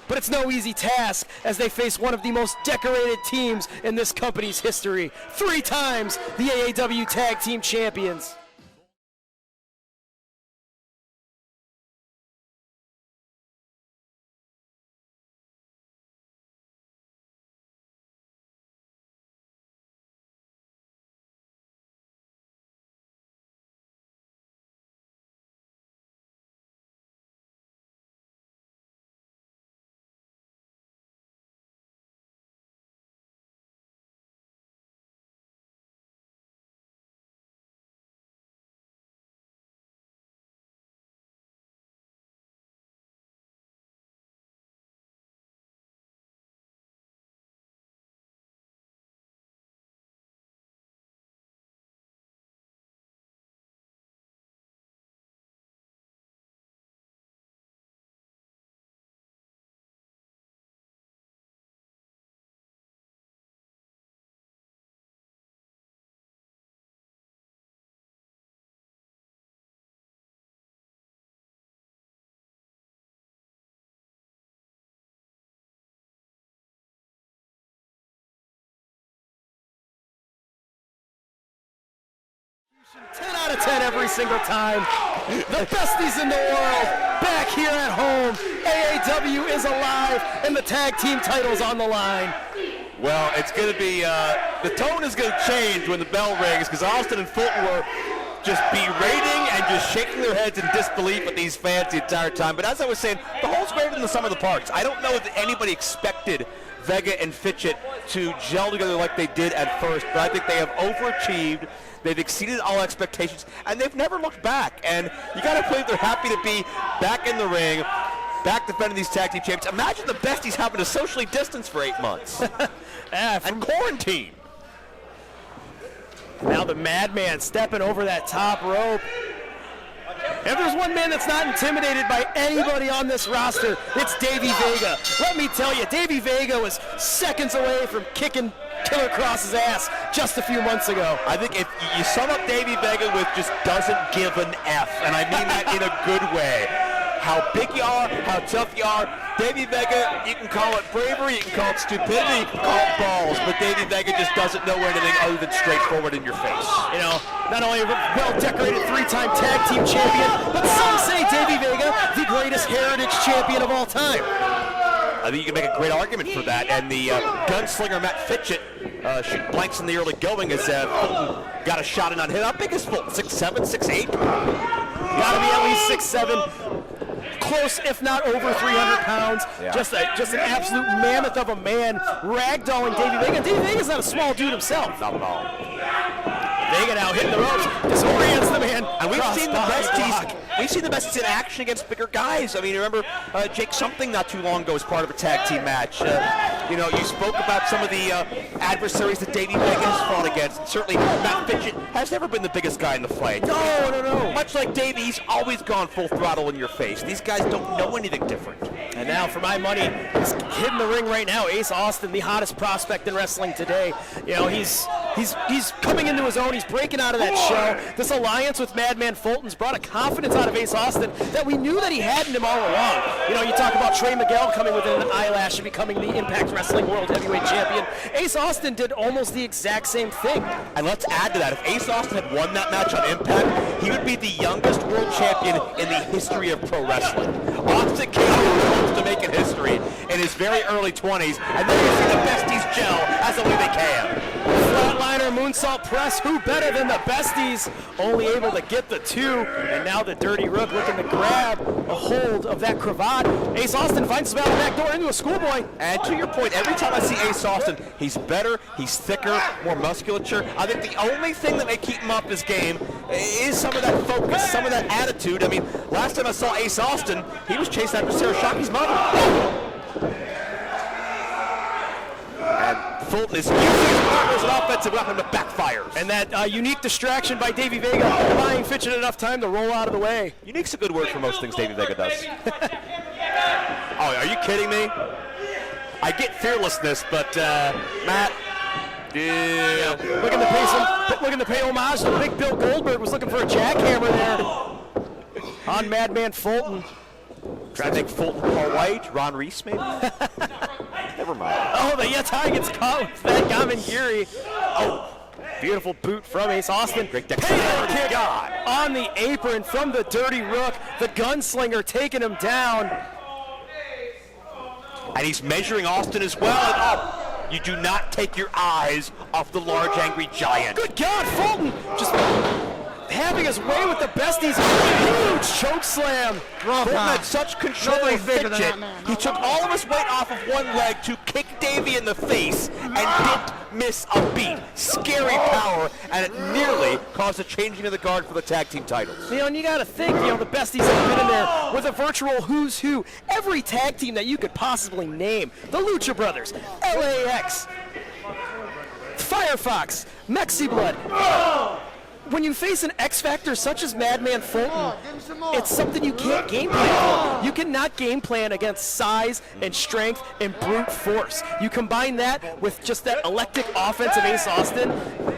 But it's no easy task as they face one of the most decorated teams in this company's history. 3 times the AAW Tag Team Champions. Ten out of 10 every single time. The besties in the world back here at home. AAW is alive and the tag team title's on the line.
Well, it's going to be, the tone is going to change when the bell rings because Austin and Fulton were just berating and just shaking their heads in disbelief at these fans the entire time. But as I was saying, the whole's greater than the sum of the parts. I don't know that anybody expected Vega and Fitchett to gel together like they did at first, but I think they have overachieved. They've exceeded all expectations, and they've never looked back. And you got to believe they're happy to be back in the ring, back defending these tag team champions. Imagine the besties having to socially distance for 8 months and quarantine.
Now the Madman stepping over that top rope. If there's one man that's not intimidated by anybody on this roster, it's Davey Vega. Let me tell you, Davey Vega was seconds away from kicking Killer Cross's ass just a few months ago.
I think if you sum up Davey Vega with just doesn't give an F, and I mean that in a good way. How big you are, how tough you are. Davey Vega, you can call it bravery, you can call it stupidity, you can call it balls, but Davey Vega just doesn't know anything other than straightforward in your face.
You know, not only a well-decorated 3-time tag team champion, but some say Davey Vega, the greatest heritage champion of all time.
I think you can make a great argument for that, and the gunslinger Matt Fitchett shooting blanks in the early going as Fulton got a shot in on him. How big is Fulton? 6'7", 6'8"?
Gotta be at least 6'7". Close, if not over 300 pounds.
Yeah.
Just an absolute mammoth of a man, ragdolling Davey Vega. Davey Vega's not a small dude himself.
Not at all.
Vega now hitting the ropes, disorients the man.
And we've seen the besties. We've seen the besties in action against bigger guys. I mean, remember Jake Something not too long ago was part of a tag team match. You know, you spoke about some of the adversaries that Davey Vega has fought against. And certainly, Matt Fitchett has never been the biggest guy in the fight.
No.
Much like Davey, he's always gone full throttle in your face. These guys don't know anything different.
And now, for my money, he's hitting the ring right now. Ace Austin, the hottest prospect in wrestling today. You know, he's He's coming into his own. He's breaking out of that shell. This alliance with Madman Fulton's brought a confidence out of Ace Austin that we knew that he had in him all along. You know, you talk about Trey Miguel coming within an eyelash and becoming the Impact Wrestling World Heavyweight Champion. Ace Austin did almost the exact same thing.
And let's add to that, if Ace Austin had won that match on Impact, he would be the youngest world champion in the history of pro wrestling. Austin came close to making history in his very early 20s, and then you see the Besties gel as only they can.
Flatliner moonsault press, who better than the Besties? Only able to get the 2, and now the Dirty Rook looking to grab a hold of that cravat. Ace Austin finds his back door into a schoolboy.
And to your point, every time I see Ace Austin, he's better, he's thicker, more musculature. I think the only thing that may keep him off his game is some of that focus, some of that attitude. I mean, last time I saw Ace Austin, he was chasing after Sarah Shockey's mother. And Fulton is using his partner as an offensive weapon, but backfires.
And that unique distraction by Davey Vega, buying Fitchin enough time to roll out of the way.
Unique's a good word for most things Davey Vega does. Oh, are you kidding me? I get fearlessness, but Matt, yeah.
Looking to pay homage to Big Bill Goldberg. Was looking for a jackhammer there on Madman Fulton.
Trying to make Fulton Paul White, Ron Reese maybe? Never mind.
Oh, the Yatai gets caught with that Gamengiri. Oh, beautiful boot from Ace Austin.
Great dexterity.
Kick on the apron from the Dirty Rook. The gunslinger taking him down.
And he's measuring Austin as well. And oh, you do not take your eyes off the large angry giant.
Good God, Fulton just having his way with the Besties. Huge choke slam.
Fulton had such control of fidget. He took all of his weight off of one leg to kick Davey in the face and didn't miss a beat. Scary power, and it nearly caused a changing of the guard for the tag team titles.
You know, and you got to think, the Besties have been in there with a virtual who's who. Every tag team that you could possibly name. The Lucha Brothers, LAX, Firefox, Mexi Blood. When you face an X Factor such as Madman Fulton, it's something you can't game plan for. You cannot game plan against size and strength and brute force. You combine that with just that electric offense of Ace Austin.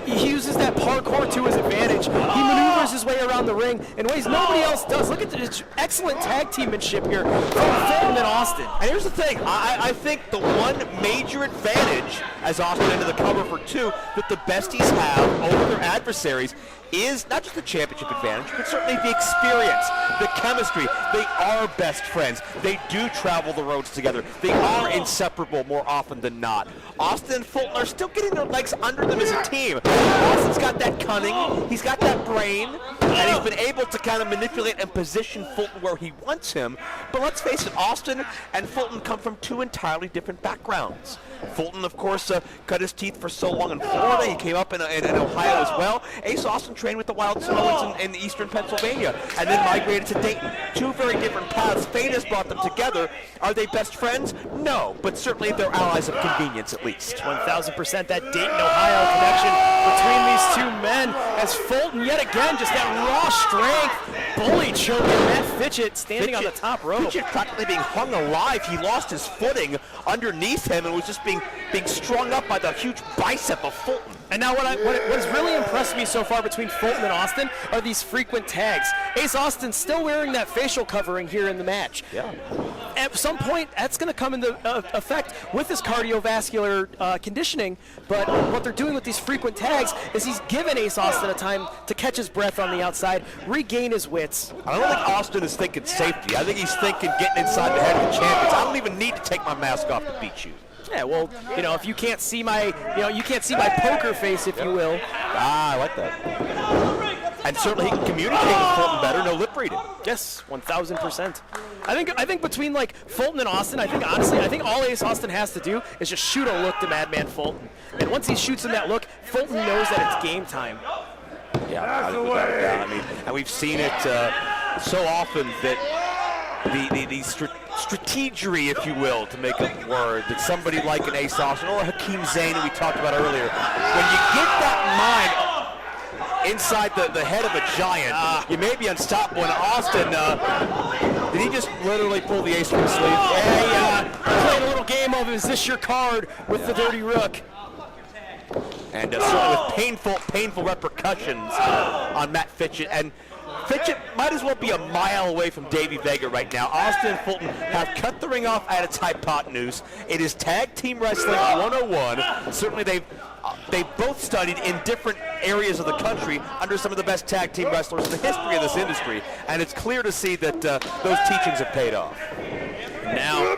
He uses that parkour to his advantage. He maneuvers his way around the ring in ways nobody else does. Look at this excellent tag teammanship here from Fulton and Austin.
And here's the thing, I think the one major advantage, as Austin into the cover for 2, that the Besties have over their adversaries is not just the championship advantage, but certainly the experience, the chemistry. They are best friends. They do travel the roads together. They are inseparable more often than not. Austin and Fulton are still getting their legs under them as a team. Austin's got that cunning, he's got that brain, and he's been able to kind of manipulate and position Fulton where he wants him. But let's face it, Austin and Fulton come from 2 entirely different backgrounds. Fulton, of course, cut his teeth for so long in Florida. He came up in Ohio as well. Ace Austin trained with the Wild Samoans in eastern Pennsylvania and then migrated to Dayton. 2 very different paths. Fate has brought them together. Are they best friends? No, but certainly they're allies of convenience at least.
1,000% that Dayton, Ohio connection between these 2 men as Fulton yet again just that raw strength. Bully choking Matt Fitchett standing on the top rope.
Fitchett practically being hung alive. He lost his footing underneath him and was just being strung up by the huge bicep of Fulton.
And now what has really impressed me so far between Fulton and Austin are these frequent tags. Ace Austin still wearing that facial covering here in the match.
Yeah.
At some point, that's going to come into effect with his cardiovascular conditioning, but what they're doing with these frequent tags is he's given Ace Austin a time to catch his breath on the outside, regain his wits.
I don't think Austin is thinking safety. I think he's thinking getting inside the head of the champions. I don't even need to take my mask off to beat you.
Yeah, well, if you can't see my, you can't see my poker face, if you will.
Ah, I like that. And certainly he can communicate with Fulton better, no lip reading.
Yes, 1,000%. I think between Fulton and Austin, I think all Ace Austin has to do is just shoot a look to Madman Fulton. And once he shoots him that look, Fulton knows that it's game time.
Yeah, I mean, and we've seen it so often that the strategery, if you will, to make a word, that somebody like an Ace Austin or Hakim Zane, who we talked about earlier, when you get that mind inside the head of a giant, you may be unstoppable. And Austin, did he just literally pull the ace from his sleeve?
Yeah, playing a little game of is this your card with the Dirty Rook.
And certainly with painful repercussions on Matt Fitchett. And Fitchett might as well be a mile away from Davey Vega right now. Austin and Fulton have cut the ring off at its hypotenuse. It is Tag Team Wrestling 101. Certainly they both studied in different areas of the country under some of the best tag team wrestlers in the history of this industry. And it's clear to see that those teachings have paid off.
Now,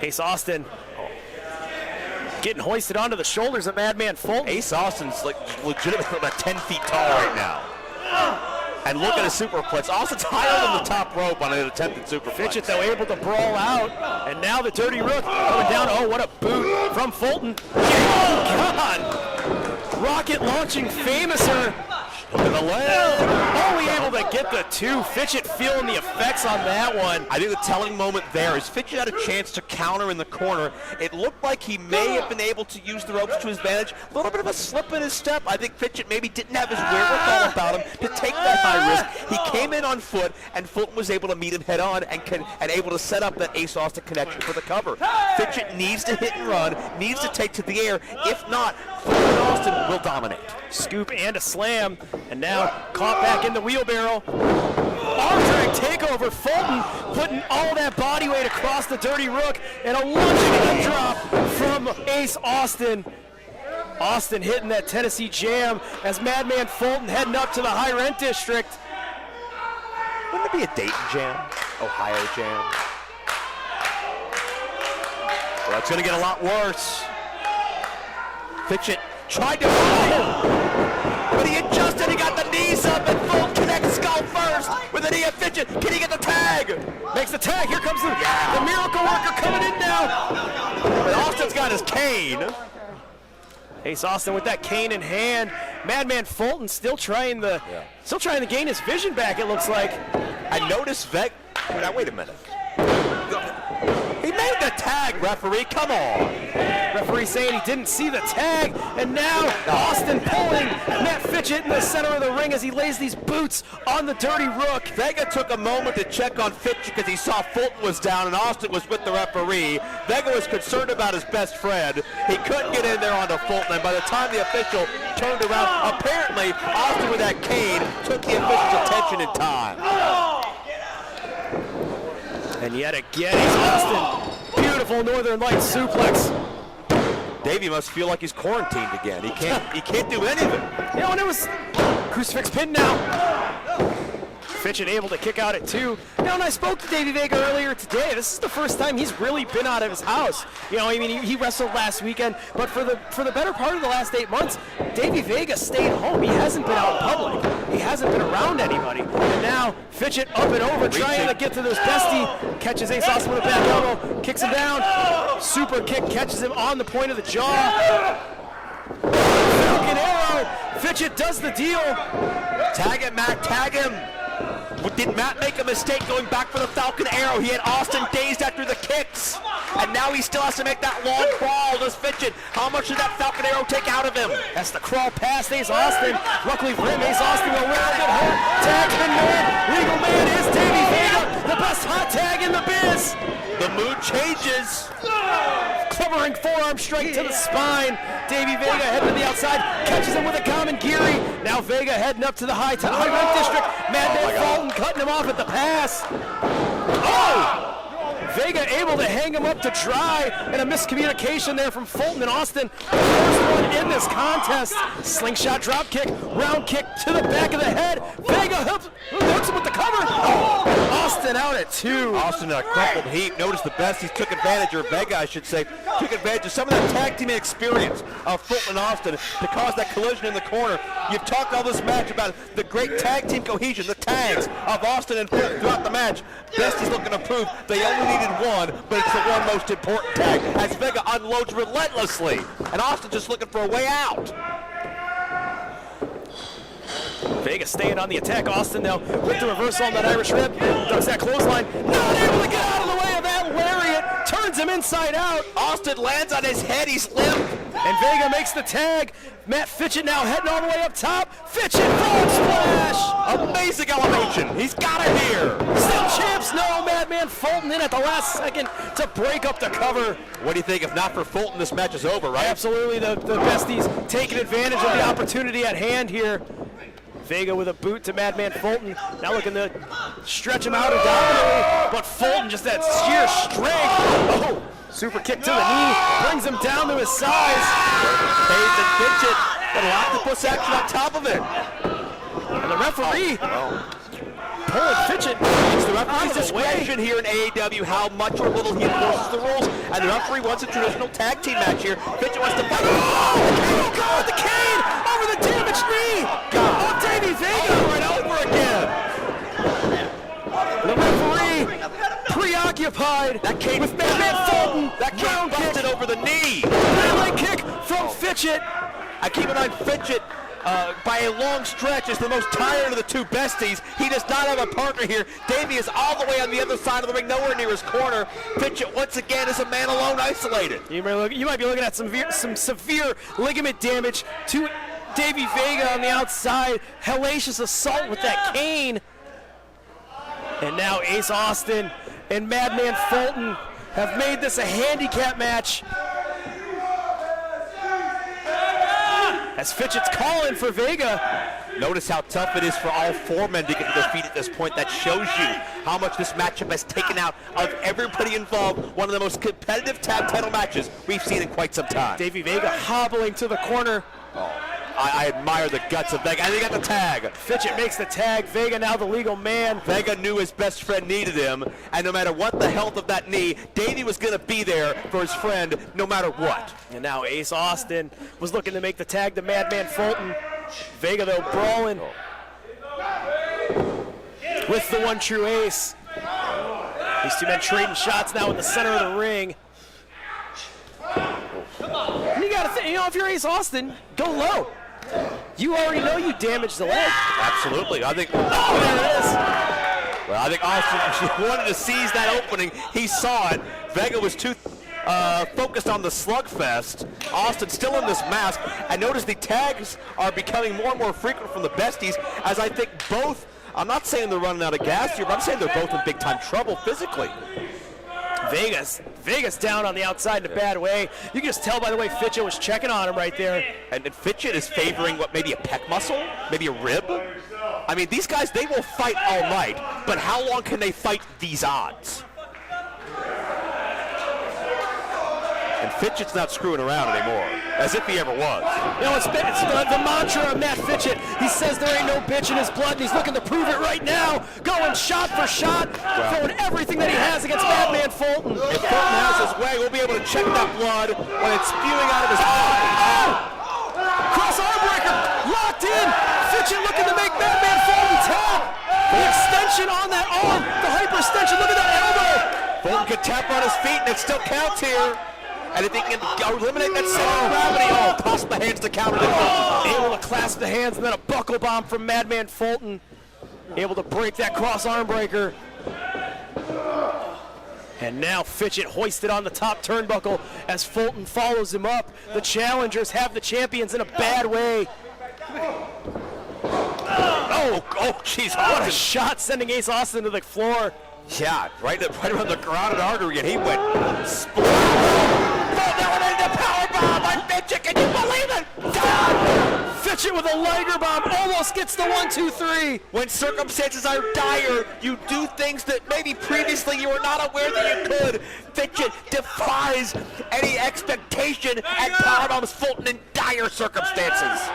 Ace Austin getting hoisted onto the shoulders of Madman Fulton.
Ace Austin's like legitimately about 10 feet tall right now. And look at his superplex. Austin's higher than the top rope on an attempted superplex.
Fitchett, though, able to brawl out. And now the Dirty Rook coming down. Oh, what a boot from Fulton. Oh, God. Rocket launching Famouser. To the left. Only able to get the two. Fitchett feeling the effects on that one.
I think the telling moment there is Fitchett had a chance to counter in the corner. It looked like he may have been able to use the ropes to his advantage. A little bit of a slip in his step. I think Fitchett maybe didn't have his wherewithal about him to take that high risk. He came in on foot, and Fulton was able to meet him head on and able to set up that Ace Austin connection for the cover. Fitchett needs to hit and run, needs to take to the air. If not, Fulton and Austin will dominate.
Scoop and a slam. And now caught back in the wheelbarrow. Arm drag takeover. Fulton putting all that body weight across the Dirty Rook, and a lunging drop from Ace Austin. Austin hitting that Tennessee Jam as Madman Fulton heading up to the high rent district.
Wouldn't it be a Dayton Jam? Ohio Jam? Well, it's going to get a lot worse. Fitchett tried to but he adjusted, he got the knees up, and Fulton connects skull first with a knee of Fitchett. Can he get the tag?
Makes the tag. Here comes the Miracle Worker coming in now.
But Austin's got his cane.
Ace Austin with that cane in hand. Madman Fulton still trying to gain his vision back, it looks like.
I noticed now wait a minute. He made the tag, referee, come on.
Referee saying he didn't see the tag, and now Austin pulling Matt Fitchett in the center of the ring as he lays these boots on the Dirty Rook.
Vega took a moment to check on Fitchett because he saw Fulton was down and Austin was with the referee. Vega was concerned about his best friend. He couldn't get in there onto Fulton, and by the time the official turned around, apparently Austin with that cane took the official's attention in time.
And yet again, Ace Austin, beautiful Northern Lights suplex.
Davey must feel like he's quarantined again. He can't do anything.
You know, and it was crucifix pin now. Fitchett able to kick out at 2. Now, and I spoke to Davey Vega earlier today. This is the first time he's really been out of his house. You know, I mean, he wrestled last weekend, but for the better part of the last 8 months, Davey Vega stayed home. He hasn't been out in public. He hasn't been around anybody. And now Fitchett up and over, trying to get to this bestie. Catches Ace Austin with a back elbow, kicks him down. Super kick catches him on the point of the jaw. Falcon Arrow. Fitchett does the deal.
Tag him, Matt, tag him. Did Matt make a mistake going back for the Falcon Arrow? He had Austin dazed after the kicks. And now he still has to make that long crawl. Does Fitchett? How much did that Falcon Arrow take out of him?
That's the crawl past Ace Austin. Luckily for him, Ace Austin will round it home. Tag the man. Legal man is Davey Vega, the best hot tag in the biz.
The mood changes.
Covering forearm straight to the spine. Davey Vega heading to the outside, catches him with a common Geary. Now Vega heading up to the high rent district. Madman Fulton cutting him off at the pass. Oh! Vega able to hang him up to dry, and a miscommunication there from Fulton and Austin. The first one in this contest. Slingshot drop kick, round kick to the back of the head. Vega hooks him with the cover. Austin out at 2.
Austin in a crumpled heap. Notice the Besties took advantage, or Vega, I should say, took advantage of some of the tag team experience of Fulton and Austin to cause that collision in the corner. You've talked all this match about the great tag team cohesion, the tags of Austin and Fulton throughout the match. Besties looking to prove they only needed one, but it's the one most important tag as Vega unloads relentlessly. And Austin just looking for a way out.
Vega staying on the attack. Austin now with the reversal on that Irish rib. Ducks that clothesline. Not able to get out of the way of that lariat. Turns turns him inside out.
Austin lands on his head, he's limp.
And Vega makes the tag. Matt Fitchett now heading all the way up top. Fitchett frog splash.
Amazing elevation. He's got it here.
Still champs, no. Madman Fulton in at the last second to break up the cover.
What do you think? If not for Fulton, this match is over, right?
Absolutely. The Besties taking advantage of the opportunity at hand here. Vega with a boot to Madman Fulton. Now looking to stretch him out and dominate. But Fulton just that sheer strength. Oh, super kick to the knee. Brings him down to his size.
Page and Fitchett. Got a octopus action on top of it.
And the referee pulling Fitchett.
It's the referee's discretion here in AAW how much or little he enforces the rules. And the referee wants a traditional tag team match here. Fitchett wants to fight.
Oh, God, the cane over the damaged knee. Oh, Davey Vega.
Over and over again.
The referee preoccupied
That cane
with Madman Fulton.
That cane busted over the knee.
Leg kick from Fitchett.
I keep in mind Fitchett. By a long stretch is the most tired of the two Besties. He does not have a partner here. Davey is all the way on the other side of the ring, nowhere near his corner. Fitchett once again is a man alone, isolated.
You might be looking at some severe ligament damage to Davey Vega on the outside. Hellacious assault with that cane. And now Ace Austin and Madman Fulton have made this a handicap match. As Fitchett's calling for Vega.
Notice how tough it is for all four men to get to their feet at this point. That shows you how much this matchup has taken out of everybody involved. One of the most competitive tag title matches we've seen in quite some time.
Davey Vega hobbling to the corner.
I admire the guts of Vega. And he got the tag.
Fitchett makes the tag. Vega now the legal man.
Vega knew his best friend needed him, and no matter what the health of that knee, Davey was going to be there for his friend no matter what.
And now Ace Austin was looking to make the tag to Madman Fulton. Vega, though, brawling with the one true Ace. These two men trading shots now in the center of the ring. You gotta think, if you're Ace Austin, go low. You already know you damaged the leg.
Absolutely. I think.
Oh, there it is.
Well, I think Austin wanted to seize that opening. He saw it. Vega was too focused on the slugfest. Austin still in this mask. I notice the tags are becoming more and more frequent from the Besties, as I think both. I'm not saying they're running out of gas here, but I'm saying they're both in big time trouble physically.
Vegas down on the outside in a bad way. You can just tell by the way Fitchett was checking on him right there.
And Fitchett is favoring what, maybe a pec muscle, maybe a rib. I mean, these guys, they will fight all night, but how long can they fight these odds? And Fitchett's not screwing around anymore, as if he ever was.
You know, it's the mantra of Matt Fitchett. He says there ain't no bitch in his blood, and he's looking to prove it right now. Going shot for shot, throwing everything that he has against Madman Fulton.
If Fulton has his way, we'll be able to check that blood when it's spewing out of his eye.
Cross arm breaker, locked in. Fitchett looking to make Madman Fulton tap. The extension on that arm, the hyperextension, look at that elbow.
Fulton can tap on his feet, and it still counts here. And if he can eliminate that center of gravity, clasp the hands to counter it.
Able to clasp the hands, and then a buckle bomb from Madman Fulton. Able to break that cross arm breaker. And now Fitchett hoisted on the top turnbuckle as Fulton follows him up. The challengers have the champions in a bad way.
Oh, jeez.
What a shot, sending Ace Austin to the floor.
Yeah, right around the carotid artery, and he went splat. The powerbomb by Fitchett, can you believe it?
Fitchett with a Liger bomb almost gets the 1-2-3.
When circumstances are dire, you do things that maybe previously you were not aware that you could. Fitchett defies any expectation and powerbombs Fulton in dire circumstances.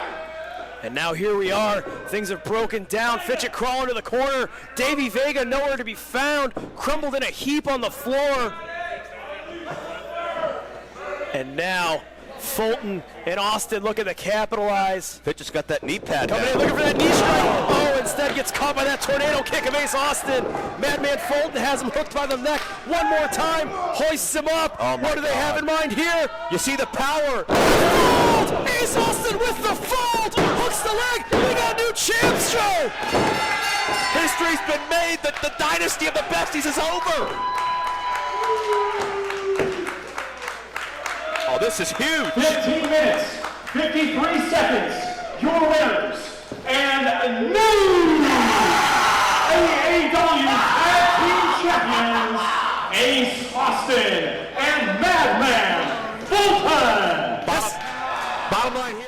And now here we are. Things have broken down. Fitchett crawling to the corner. Davey Vega nowhere to be found. Crumbled in a heap on the floor. And now Fulton and Austin looking to capitalize.
Fitchett's got that knee pad
coming
now.
in looking for that knee strike. Oh, instead gets caught by that tornado kick of Ace Austin. Madman Fulton has him hooked by the neck one more time. Hoists him up. What do they have in mind here?
You see the power.
Fold! Ace Austin with the fold. Hooks the leg. We got a new champs show.
History's been made. The dynasty of the Besties is over. Oh, this is huge.
15 minutes, 53 seconds. Your winners and new AAW Tag Team Champions, Ace Austin and Madman Fulton.
Bottom line here.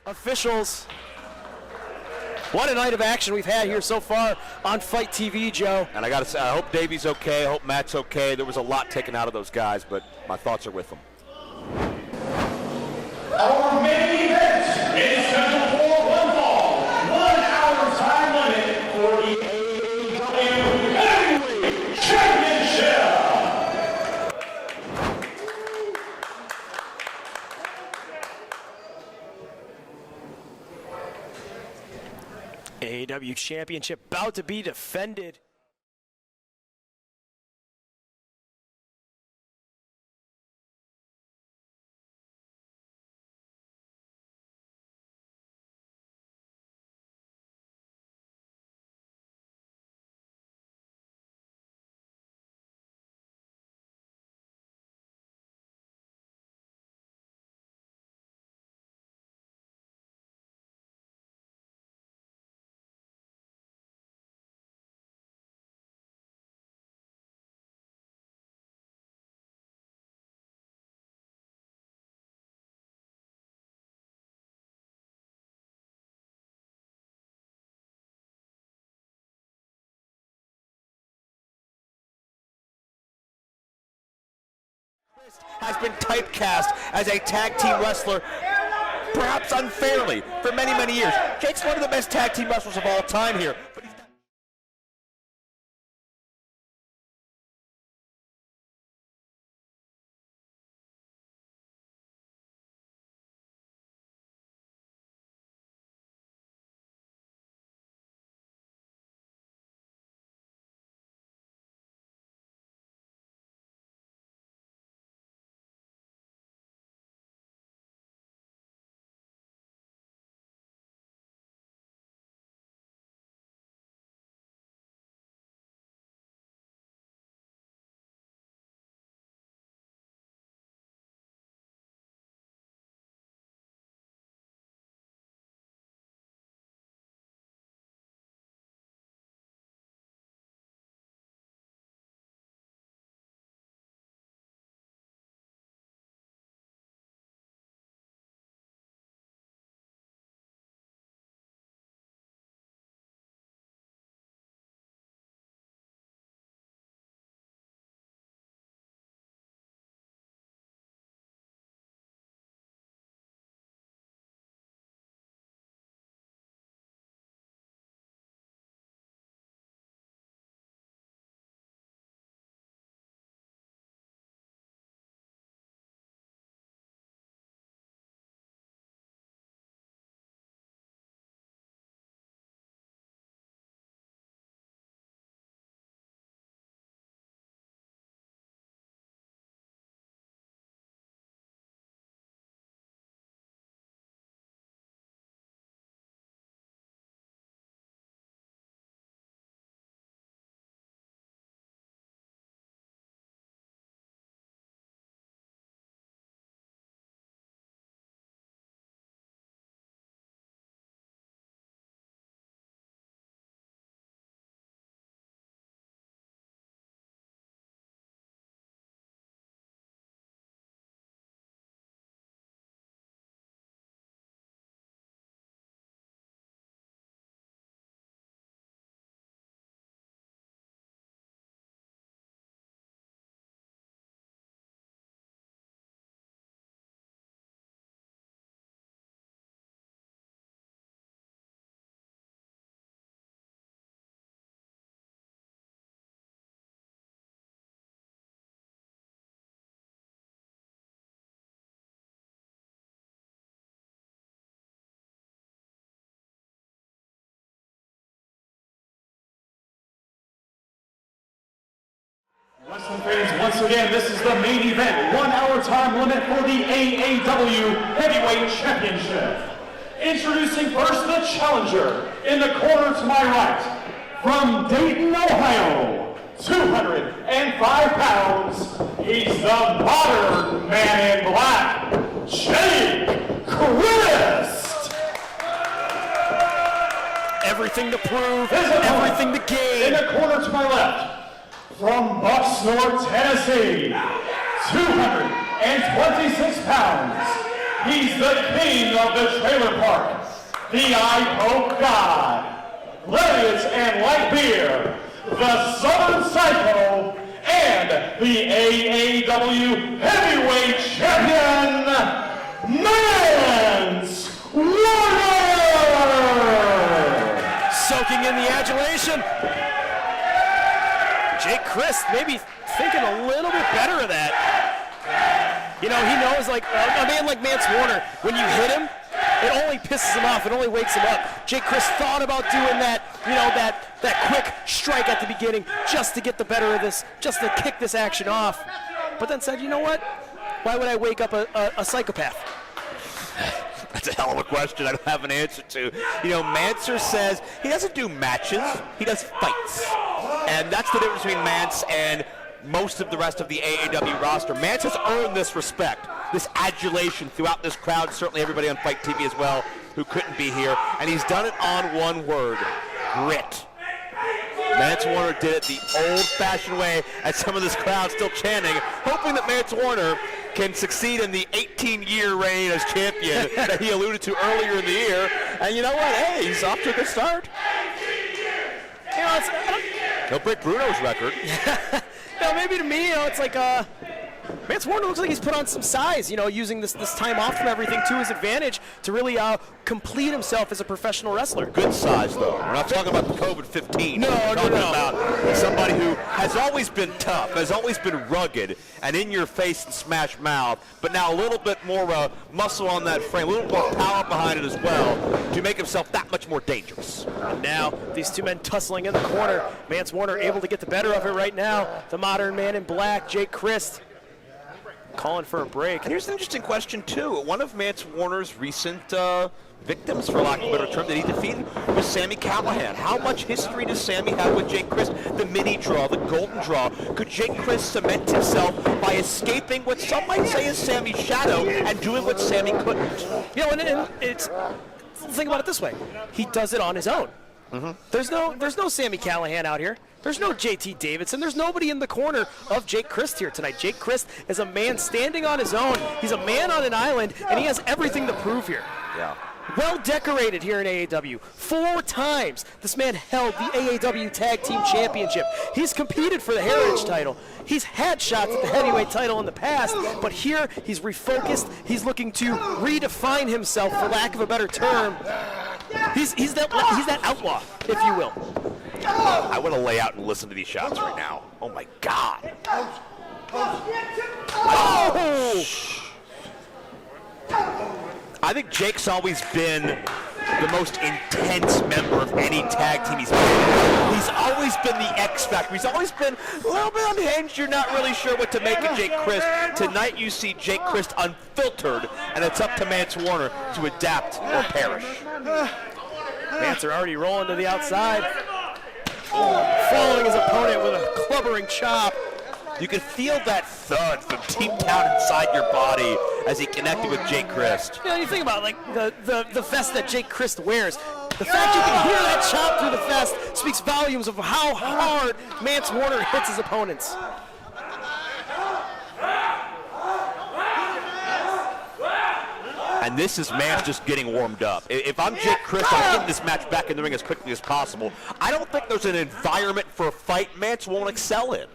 Officials. What a night of action we've had here so far on Fight TV, Joe.
And I got to say, I hope Davey's okay. I hope Matt's okay. There was a lot taken out of those guys, but my thoughts are with them.
Our main event is scheduled for one fall, 1 hour time limit for the AAW Heavyweight Championship.
AAW Championship about to be defended.
Has been typecast as a tag team wrestler, perhaps unfairly, for many, many years. Jake's one of the best tag team wrestlers of all time here. But
once again, this is the main event. 1 hour time limit for the AAW Heavyweight Championship. Introducing first the challenger in the corner to my right. From Dayton, Ohio, 205 pounds. He's the modern man in black, Crist.
Everything to prove, everything to gain.
In the corner to my left. From Bucksnort, Tennessee, 226 pounds. He's the king of the trailer park, the eye poke god, lemonades and light beer, the Southern Psycho, and the AAW Heavyweight Champion, Mance Warner!
Soaking in the adulation. Jake Crist maybe thinking a little bit better of that. You know, he knows, like, a man like Mance Warner, when you hit him, it only pisses him off, it only wakes him up. Jake Crist thought about doing that, you know, that quick strike at the beginning just to get the better of this, just to kick this action off. But then said, you know what? Why would I wake up a psychopath?
That's a hell of a question I don't have an answer to. You know, Manser says he doesn't do matches, he does fights. And that's the difference between Mance and most of the rest of the AAW roster. Mance has earned this respect, this adulation throughout this crowd, certainly everybody on Fight TV as well who couldn't be here. And he's done it on one word, grit. Mance Warner did it the old-fashioned way, and some of this crowd still chanting, hoping that Mance Warner can succeed in the 18-year reign as champion that he alluded to earlier in the year. And you know what? Hey, he's off to a good start.
You know,
He'll break Bruno's record.
No, maybe to me, you know, it's like Mance Warner looks like he's put on some size, you know, using this time off from everything to his advantage to really complete himself as a professional wrestler.
Good size, though. We're not talking about the COVID-15.
No,
We're talking about somebody who has always been tough, has always been rugged and in your face and smash mouth, but now a little bit more muscle on that frame, a little more power behind it as well to make himself that much more dangerous.
And now these two men tussling in the corner. Mance Warner able to get the better of it right now. The modern man in black, Jake Crist, calling for a break.
And here's an interesting question, too. One of Mance Warner's recent victims, for lack of a better term, that he defeated was Sami Callihan. How much history does Sami have with Jake Crist? The mini draw, the golden draw. Could Jake Crist cement himself by escaping what some might say is Sami's shadow and doing what Sami couldn't?
You know, and it's, think about it this way. He does it on his own.
Mm-hmm.
There's no Sami Callihan out here. There's no JT Davidson. There's nobody in the corner of Jake Crist here tonight. Jake Crist is a man standing on his own. He's a man on an island, and he has everything to prove here.
Yeah.
Well decorated here in AAW. 4 times this man held the AAW Tag Team Championship. He's competed for the Heritage title. He's had shots at the heavyweight title in the past, but here he's refocused. He's looking to redefine himself, for lack of a better term. He's that outlaw, if you will.
I want to lay out and listen to these shots right now. Oh my God. Oh! I think Jake's always been the most intense member of any tag team he's been in. He's always been the X Factor. He's always been a little bit unhinged. You're not really sure what to make of Jake Crist. Tonight you see Jake Crist unfiltered, and it's up to Mance Warner to adapt or perish.
Mance are already rolling to the outside. Following his opponent with a clubbering chop.
You could feel that thud from deep down inside your body as he connected with Jake Crist.
You know, you think about like the vest that Jake Crist wears. The fact you can hear that chop through the vest speaks volumes of how hard Mance Warner hits his opponents.
And this is Mance just getting warmed up. If I'm Jake Crist, I'm getting this match back in the ring as quickly as possible. I don't think there's an environment for a fight Mance won't excel in.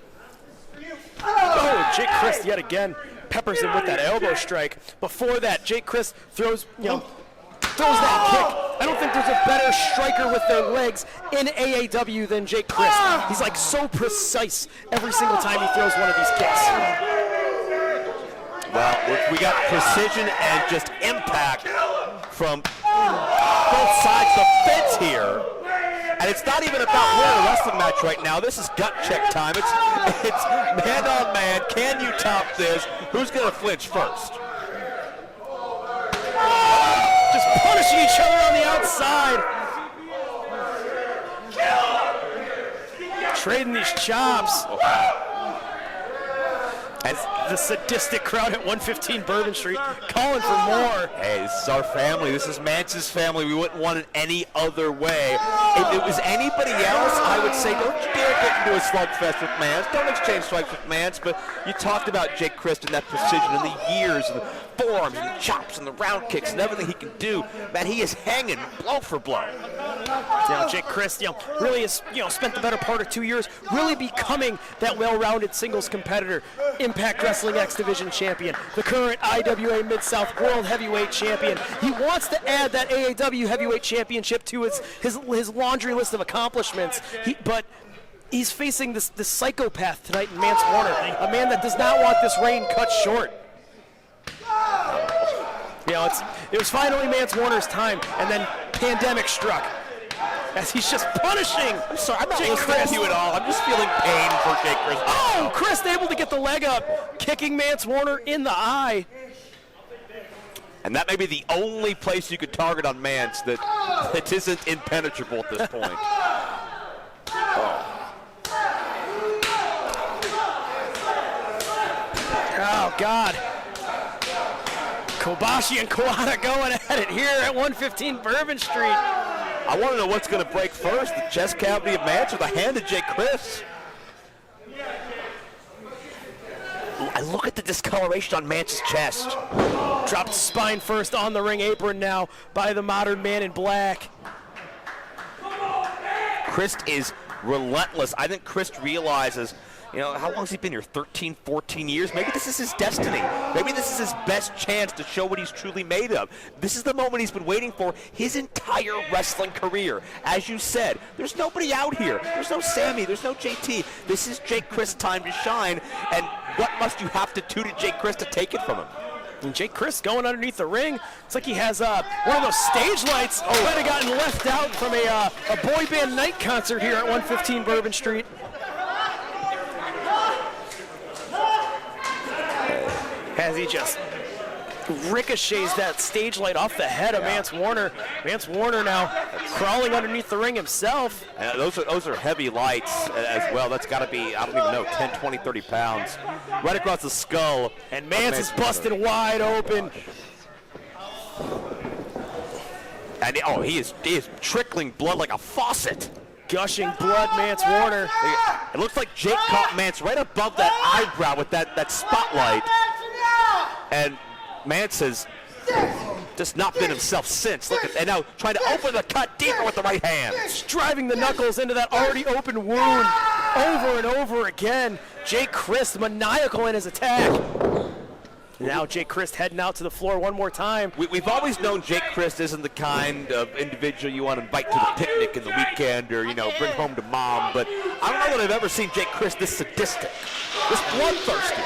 Oh, Jake Crist yet again peppers him with that elbow strike. Before that, Jake Crist throws that kick. I don't think there's a better striker with their legs in AAW than Jake Crist. He's like so precise every single time he throws one of these kicks.
Well, we got precision and just impact from both sides of the fence here. And it's not even about winning a wrestling match right now. This is gut check time. It's man on man. Can you top this? Who's going to flinch first?
Just punishing each other on the outside. Trading these chops. And the sadistic crowd at 115 Bourbon Street calling for more.
Hey, this is our family. This is Mance's family. We wouldn't want it any other way. If it was anybody else, I would say don't you dare get into a slugfest with Mance. Don't exchange strikes with Mance. But you talked about Jake Crist and that precision and the years and the forearms and the chops and the round kicks and everything he can do. Man, he is hanging blow for blow.
Jake Crist, really has, spent the better part of 2 years really becoming that well-rounded singles competitor. Impact Wrestling X Division champion, the current IWA Mid-South World Heavyweight champion. He wants to add that AAW Heavyweight Championship to his laundry list of accomplishments. But he's facing this psychopath tonight in Mance Warner, a man that does not want this reign cut short. It was finally Mance Warner's time, and then pandemic struck. As he's just punishing.
I'm sorry, I'm not listening to you at all. I'm just feeling pain for Jake Crist.
Oh, Crist able to get the leg up, kicking Mance Warner in the eye.
And that may be the only place you could target on Mance that isn't impenetrable at this point.
Oh, God. Kobashi and Kawada going at it here at 115 Bourbon Street.
I want to know what's going to break first, the chest cavity of Mance or the hand of Jake Crist. I look at the discoloration on Mance's chest.
Dropped spine first on the ring apron now by the modern man in black.
Crist is relentless. I think Crist realizes, how long has he been here? 13, 14 years? Maybe this is his destiny. Maybe this is his best chance to show what he's truly made of. This is the moment he's been waiting for his entire wrestling career. As you said, there's nobody out here. There's no Sammy. There's no JT. This is Jake Crist's time to shine. And what must you have to do to Jake Crist to take it from him?
And Jake Crist going underneath the ring. It's like he has one of those stage lights. Might have gotten left out from a boy band night concert here at 115 Bourbon Street. As he just ricochets that stage light off the head of Mance Warner. Mance Warner now crawling underneath the ring himself.
Those are heavy lights as well. That's got to be, I don't even know, 10, 20, 30 pounds. Right across the skull.
And Mance is busted wide open.
And he is trickling blood like a faucet.
Gushing blood, Mance Warner.
It looks like Jake caught Mance right above that eyebrow with that spotlight. And Mance has just not been himself since. Look at, and now trying to open the cut deeper with the right hand.
Just driving the knuckles into that already open wound over and over again. Jake Crist maniacal in his attack. Now Jake Crist heading out to the floor one more time.
We've always known Jake Crist isn't the kind of individual you want to invite to the picnic in the weekend or, bring home to mom. But I don't know that I've ever seen Jake Crist this sadistic, this bloodthirsty.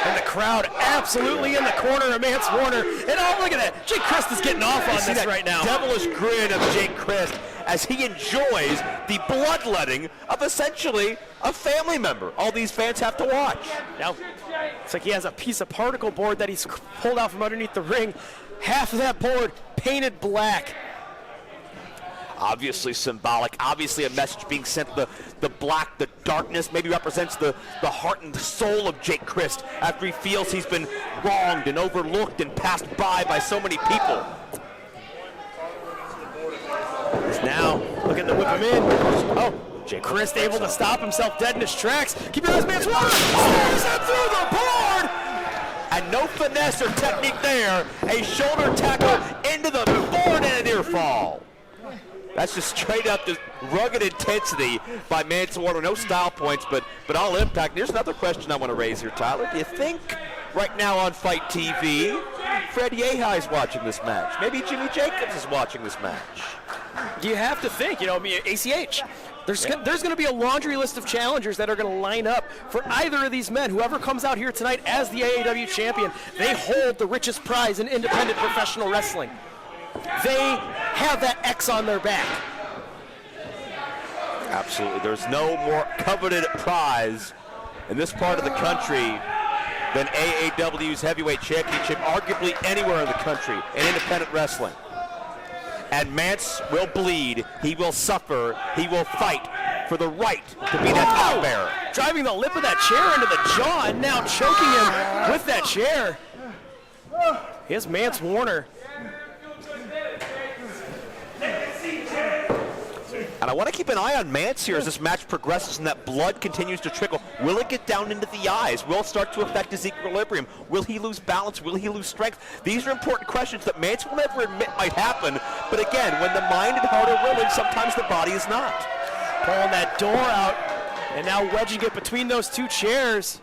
And the crowd absolutely in the corner of Mance Warner. And look at that. Jake Crist is getting off on this right now.
Devilish grin of Jake Crist as he enjoys the bloodletting of essentially a family member. All these fans have to watch.
Now, it's like he has a piece of particle board that he's pulled out from underneath the ring. Half of that board painted black.
Obviously symbolic, obviously a message being sent. The black, the darkness maybe represents the heart and the soul of Jake Crist after he feels he's been wronged and overlooked and passed by so many people.
Now, looking to whip him in. Oh, Jake Crist able to stop himself dead in his tracks. Keep your eyes, Mance Warner. Slams him through the board.
And no finesse or technique there. A shoulder tackle into the board and a near fall. That's just straight up just rugged intensity by Mance Warner. No style points, but all impact. Here's another question I want to raise here, Tyler. Do you think right now on Fight TV, Freddie Ahai's watching this match? Maybe Jimmy Jacobs is watching this match.
You have to think, ACH. There's going to be a laundry list of challengers that are going to line up for either of these men. Whoever comes out here tonight as the AAW champion, they hold the richest prize in independent professional wrestling. They have that X on their back.
Absolutely. There's no more coveted prize in this part of the country than AAW's Heavyweight Championship, arguably anywhere in the country in independent wrestling. And Mance will bleed, he will suffer, he will fight for the right to be that title bearer.
Driving the lip of that chair into the jaw and now choking him with that chair. Here's Mance Warner.
And I want to keep an eye on Mance here as this match progresses and that blood continues to trickle. Will it get down into the eyes? Will it start to affect his equilibrium? Will he lose balance? Will he lose strength? These are important questions that Mance will never admit might happen. But again, when the mind and heart are willing, sometimes the body is not.
Pulling that door out and now wedging it between those two chairs.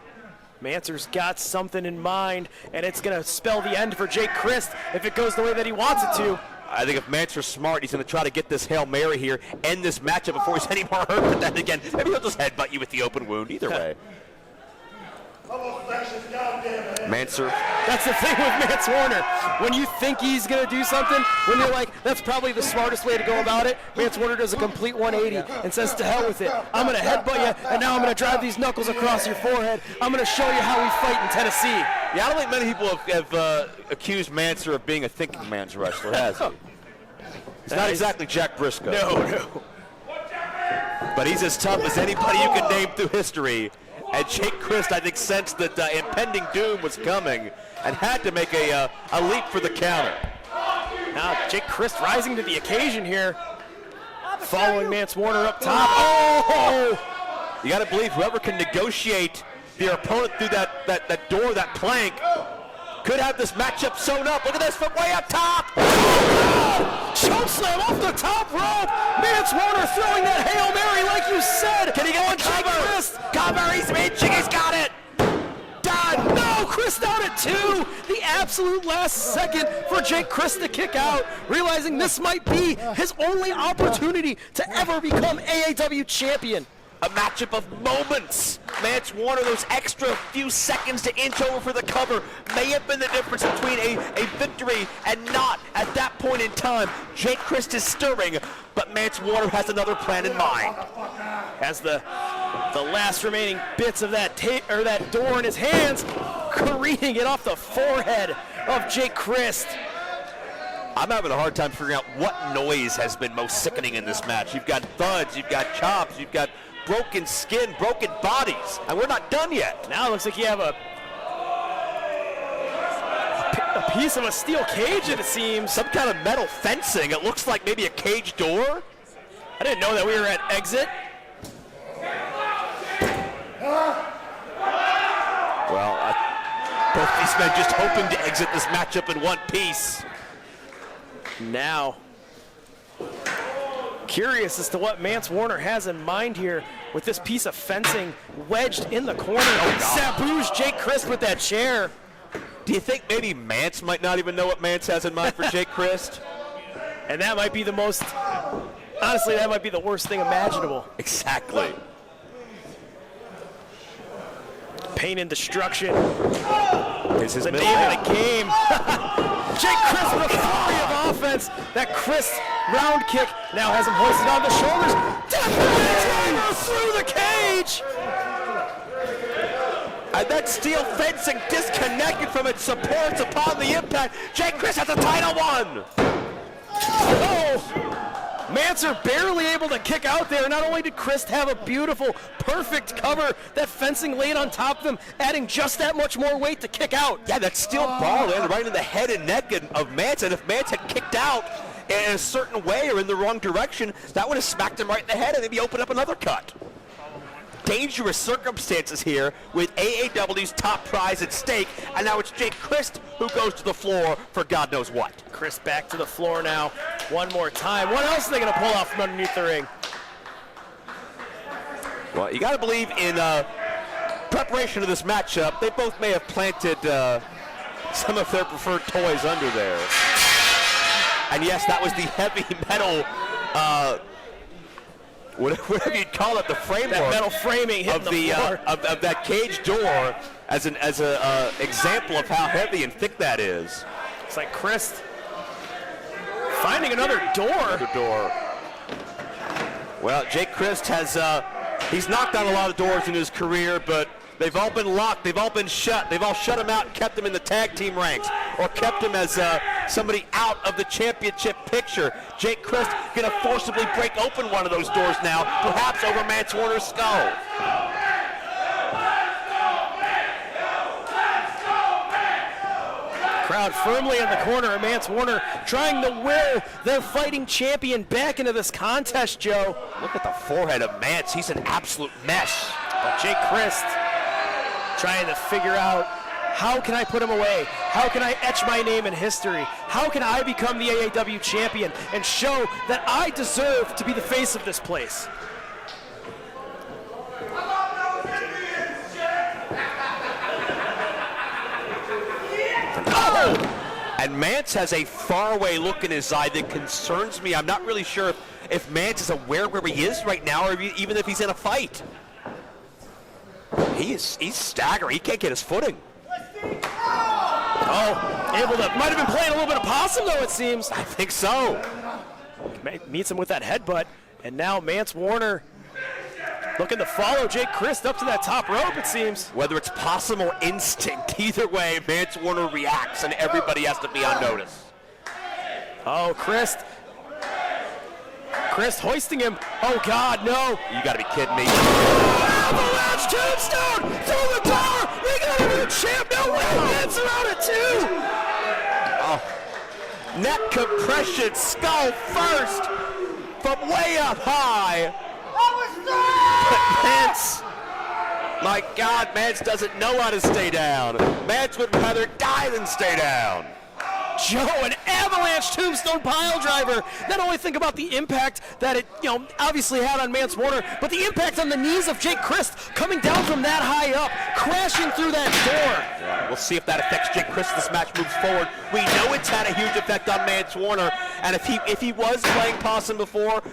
Mancer's got something in mind, and it's going to spell the end for Jake Crist if it goes the way that he wants it to.
I think if Mancer's smart, he's going to try to get this Hail Mary here, end this matchup before he's any more hurt. But then again, maybe he'll just headbutt you with the open wound. Either way. Mancer.
That's the thing with Mance Warner. When you think he's going to do something, when you're like, that's probably the smartest way to go about it, Mance Warner does a complete 180 and says, to hell with it. I'm going to headbutt you, and now I'm going to drive these knuckles across your forehead. I'm going to show you how we fight in Tennessee.
Yeah, I don't think many people have accused Mancer of being a thinking man's wrestler, has he? He's not exactly Jack Briscoe.
No.
But he's as tough as anybody you can name through history. And Jake Crist, I think, sensed that impending doom was coming and had to make a leap for the counter.
Now Jake Crist rising to the occasion here, following Mance Warner up top. Oh!
You got to believe whoever can negotiate their opponent through that door, that plank, could have this matchup sewn up. Look at this from way up top.
Choke slam off the top rope. Mance Warner throwing that Hail Mary like you said.
Can he get one cover? Cover, he's reaching, he's got it.
Done. No, Crist out at 2. The absolute last second for Jake Crist to kick out, realizing this might be his only opportunity to ever become AAW champion.
A matchup of moments. Mance Warner, those extra few seconds to inch over for the cover may have been the difference between a victory and not at that point in time. Jake Crist is stirring, but Mance Warner has another plan in mind.
Has the last remaining bits of that door in his hands, careening it off the forehead of Jake Crist.
I'm having a hard time figuring out what noise has been most sickening in this match. You've got thuds, you've got chops, you've got broken skin, broken bodies, and we're not done yet.
Now it looks like you have a piece of a steel cage, it seems.
Some kind of metal fencing. It looks like maybe a cage door.
I didn't know that we were at exit.
Well, both these men just hoping to exit this matchup in one piece.
Now, curious as to what Mance Warner has in mind here with this piece of fencing wedged in the corner. Saboos Jake Crist with that chair.
Do you think maybe Mance might not even know what Mance has in mind for Jake Crist?
And that might be the most, honestly, that might be the worst thing imaginable.
Exactly.
Pain and destruction.
Is his
the
middle
name
name
of the game. Jake Crist with a flurry of offense. That Crist round kick now has him hoisted on the shoulders. Death through the cage.
And that steel fencing disconnected from its supports upon the impact. Jake Crist has a title won.
Oh! Mancer barely able to kick out there. Not only did Crist have a beautiful, perfect cover, that fencing laid on top of him, adding just that much more weight to kick out.
Yeah, that steel ball landed right in the head and neck of Mance, and if Mance had kicked out in a certain way or in the wrong direction, that would have smacked him right in the head and maybe opened up another cut. Dangerous circumstances here with AAW's top prize at stake, and now it's Jake Crist who goes to the floor for God knows what.
Crist back to the floor now one more time. What else are they going to pull off from underneath the ring?
Well, you got to believe in preparation of this matchup, they both may have planted some of their preferred toys under there. And yes, that was the heavy metal whatever you'd call it, the framework.
That metal framing hitting the floor.
Of that cage door as an example of how heavy and thick that is.
It's like Crist Finding another door.
Another door. Well, Jake Crist has, he's knocked on a lot of doors in his career, but they've all been locked, they've all been shut. They've all shut him out and kept him in the tag team ranks, or kept him as somebody out of the championship picture. Jake Crist gonna forcibly break open one of those doors now, perhaps over Mance Warner's skull.
Crowd firmly in the corner of Mance Warner, trying to will their fighting champion back into this contest, Joe.
Look at the forehead of Mance. He's an absolute mess.
But Jake Crist trying to figure out, how can I put him away? How can I etch my name in history? How can I become the AAW champion and show that I deserve to be the face of this place?
And Mance has a faraway look in his eye that concerns me. I'm not really sure if Mance is aware where he is right now, or even if he's in a fight. He's staggering. He can't get his footing.
Oh, able to, might have been playing a little bit of possum though, it seems.
I think so.
Meets him with that headbutt, and now Mance Warner looking to follow Jake Crist up to that top rope, it seems.
Whether it's possum or instinct, either way, Mance Warner reacts, and everybody has to be on notice.
Oh, Crist hoisting him. Oh, God, no.
You got to be kidding me.
Avalanche tombstone through the door. We got a new champ. No way. Mance around at 2.
Oh. Neck compression, skull first from way up high. But Mance, my God, Mance doesn't know how to stay down. Mance would rather die than stay down.
Joe, an avalanche tombstone pile driver. Not only think about the impact that it, obviously had on Mance Warner, but the impact on the knees of Jake Crist coming down from that high up, crashing through that door.
Yeah, we'll see if that affects Jake Crist as this match moves forward. We know it's had a huge effect on Mance Warner, and if he was playing possum before,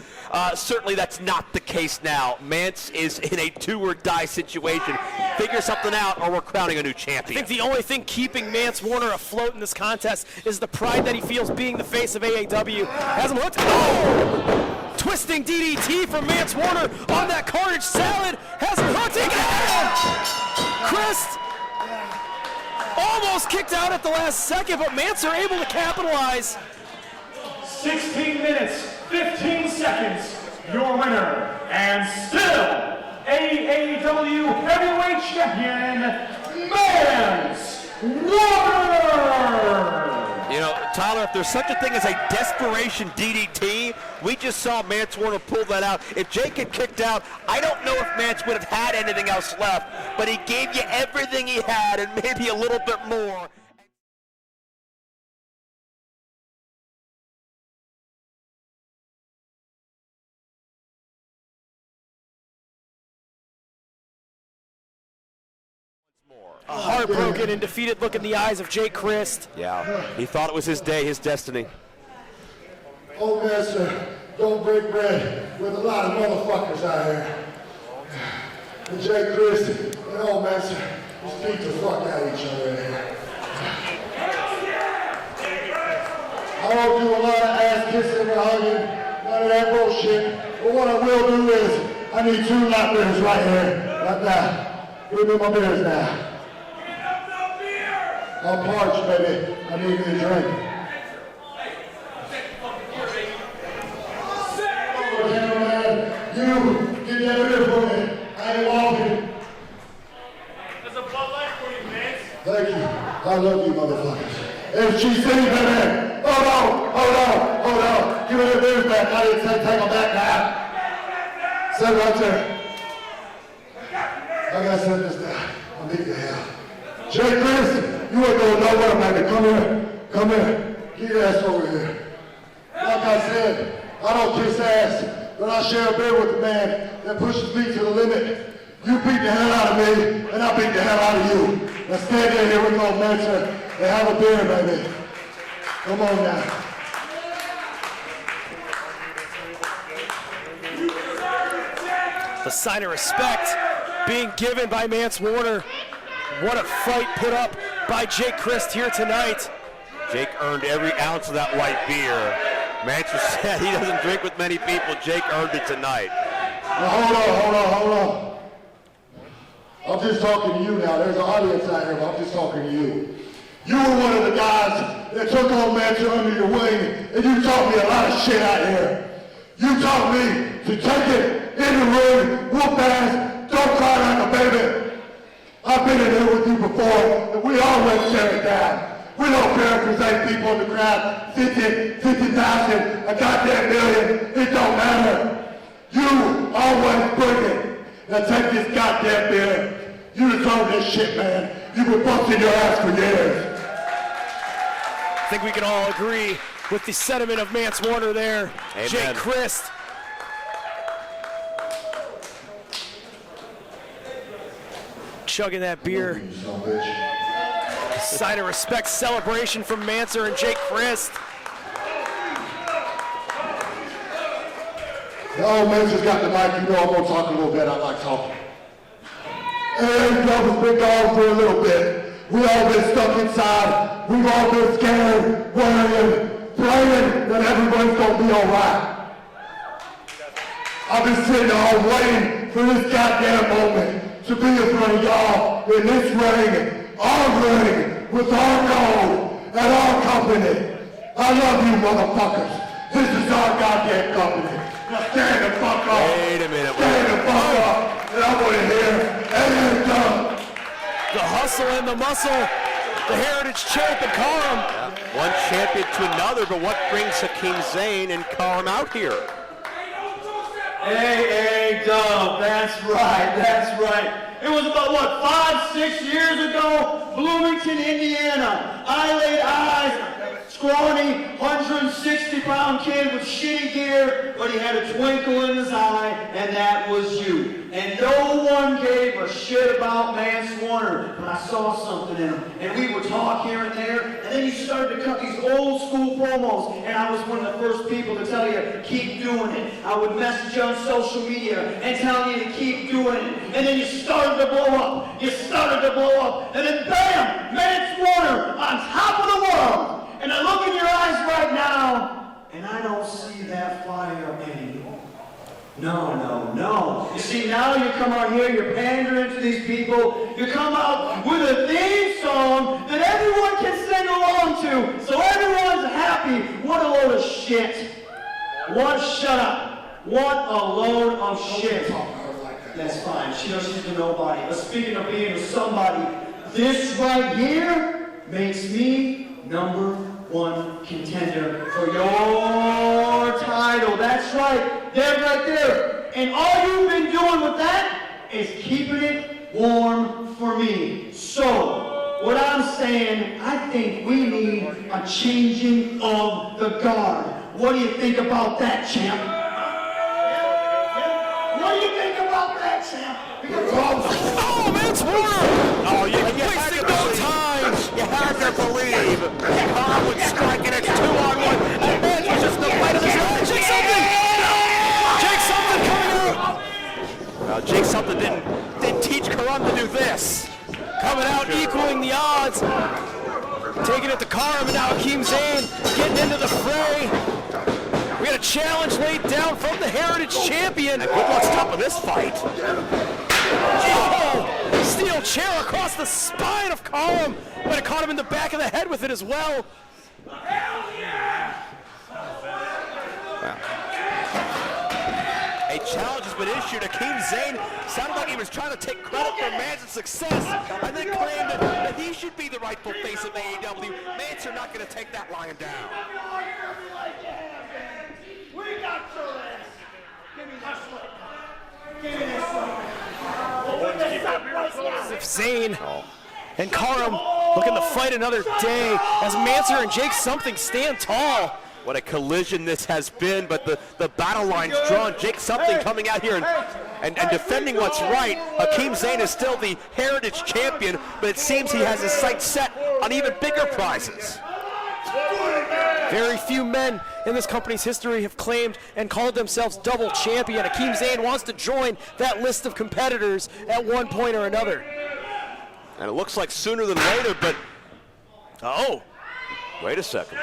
certainly that's not the case now. Mance is in a do-or-die situation. Figure something out, or we're crowning a new champion.
I think the only thing keeping Mance Warner afloat in this contest is the pride that he feels being the face of AAW. Has him hooked. Oh! Twisting DDT from Mance Warner on that Carnage Salad. Has him hooked again! Crist almost kicked out at the last second, but Mance are able to capitalize.
16 minutes, 15 seconds. Your winner, and still AAW Heavyweight Champion, Mance Warner!
Tyler, if there's such a thing as a desperation DDT, we just saw Mance Warner pull that out. If Jake had kicked out, I don't know if Mance would have had anything else left, but he gave you everything he had and maybe a little bit more.
A heartbroken and defeated look in the eyes of Jake Crist.
Yeah, he thought it was his day, his destiny.
Oh, master, don't break bread with a lot of motherfuckers out here. And Jay Crist and old master just beat the fuck out of each other in here. I won't do a lot of ass kissing and hugging, none of that bullshit. But what I will do is, I need 2 light beers right here, right now. Give me my beers now. I'm parched, baby. I need me a drink. Oh, gentlemen, you get that beer for me. I ain't walking.
There's a Bud Light for you, man.
Thank you. I love you, motherfuckers. FGC, baby. Hold on. Give me the beers back. I didn't take them back now. Set it right there. I gotta set this down. I'll beat the hell. Jay Crist, you ain't going nowhere, baby. Come here. Get your ass over here. Like I said, I don't kiss ass, but I share a beer with the man that pushes me to the limit. You beat the hell out of me, and I beat the hell out of you. Now stand there, here we go, Mance, and have a beer, baby. Come on now.
The sign of respect being given by Mance Warner. What a fight put up by Jake Crist here tonight.
Jake earned every ounce of that light beer. Mance said he doesn't drink with many people. Jake earned it tonight.
Now, hold on. I'm just talking to you now. There's an audience out here, but I'm just talking to you. You were one of the guys that took on Mance under your wing, and you taught me a lot of shit out here. You taught me to take it in the ring, whoop ass, don't cry like a baby. I've been in here with you before, and we always tear it down. We don't care if there's 8 people in the crowd, 50,000, a goddamn million, it don't matter. You always bring it. Now take this goddamn beer. You deserve this shit, man. You've been busting your ass for years.
I think we can all agree with the sentiment of Mance Warner there.
Amen.
Jake Crist. Chugging that beer. Sign of respect celebration from Manser and Jake Crist.
Oh, Manser's got the mic. You know I'm going to talk a little bit. I like talking. AAW's been gone for a little bit. We all been stuck inside. We've all been scared, worrying, praying that everybody's going to be all right. I've been sitting home waiting for this goddamn moment to be in front of y'all in this ring, our ring, with our gold and our company. I love you, motherfuckers. This is our goddamn company. Now stand the fuck up.
Wait a minute.
Stand the fuck up. And I want to hear AAW.
The hustle and the muscle. The heritage champ and Karam.
One champion to another, but what brings Hakim Zane and Karam out here?
AAW, that's right. It was about, 5-6 years ago, Bloomington, Indiana. I laid eyes, scrawny, 160-pound kid with shitty gear, but he had a twinkle in his eye, and that was you. And no one gave a shit about Mance Warner, but I saw something in him. And we would talk here and there, and then you started to cut these old school promos, and I was one of the first people to tell you, keep doing it. I would message you on social media and tell you to keep doing it. And then you started to blow up. And then bam, Mance Warner on top of the world. And I look in your eyes right now, and I don't see that fire anymore. No. You see, now you come out here, you're pandering to these people, you come out with a theme song that everyone can sing along to, so everyone's happy. What a load of shit. Shut up. What a load of shit. That's fine, she doesn't need to nobody. But speaking of being with somebody, this right here makes me number 1 contender for your title. That's right, they're right there. And all you've been doing with that is keeping it warm for me. So, what I'm saying, I think we need a changing of the guard. What do you think about that, champ? What do you think about that, champ?
Oh, Mance Warner!
Oh, you wasted no time. You had to believe Karam would strike and it's 2-on-1. And Mance was just the fight of his life. Jake something didn't teach Karam to do this.
Coming out, equaling the odds. Taking it to Karam, and now Hakim Zane getting into the fray. We got a challenge laid down from the Heritage Champion.
And good luck stopping this fight.
Oh, steel chair across the spine of Karam. Might have caught him in the back of the head with it as well.
Hell yeah! A challenge has been issued. Hakim Zane sounded like he was trying to take credit for Mance's success and then claimed that he should be the rightful face of AAW. Mance are not going to take that lying down.
We got your ass. Give me that slip. Give me this slip. Open this up right now.
Zane and Karam looking to fight another day as Manser and Jake Something stand tall.
What a collision this has been, but the battle line's drawn. Jake Something coming out here and defending what's right. Hakim Zane is still the Heritage Champion, but it seems he has his sights set on even bigger prizes.
Very few men in this company's history have claimed and called themselves double champion. Hakim Zane wants to join that list of competitors at one point or another.
And it looks like sooner than later, but oh, wait a second.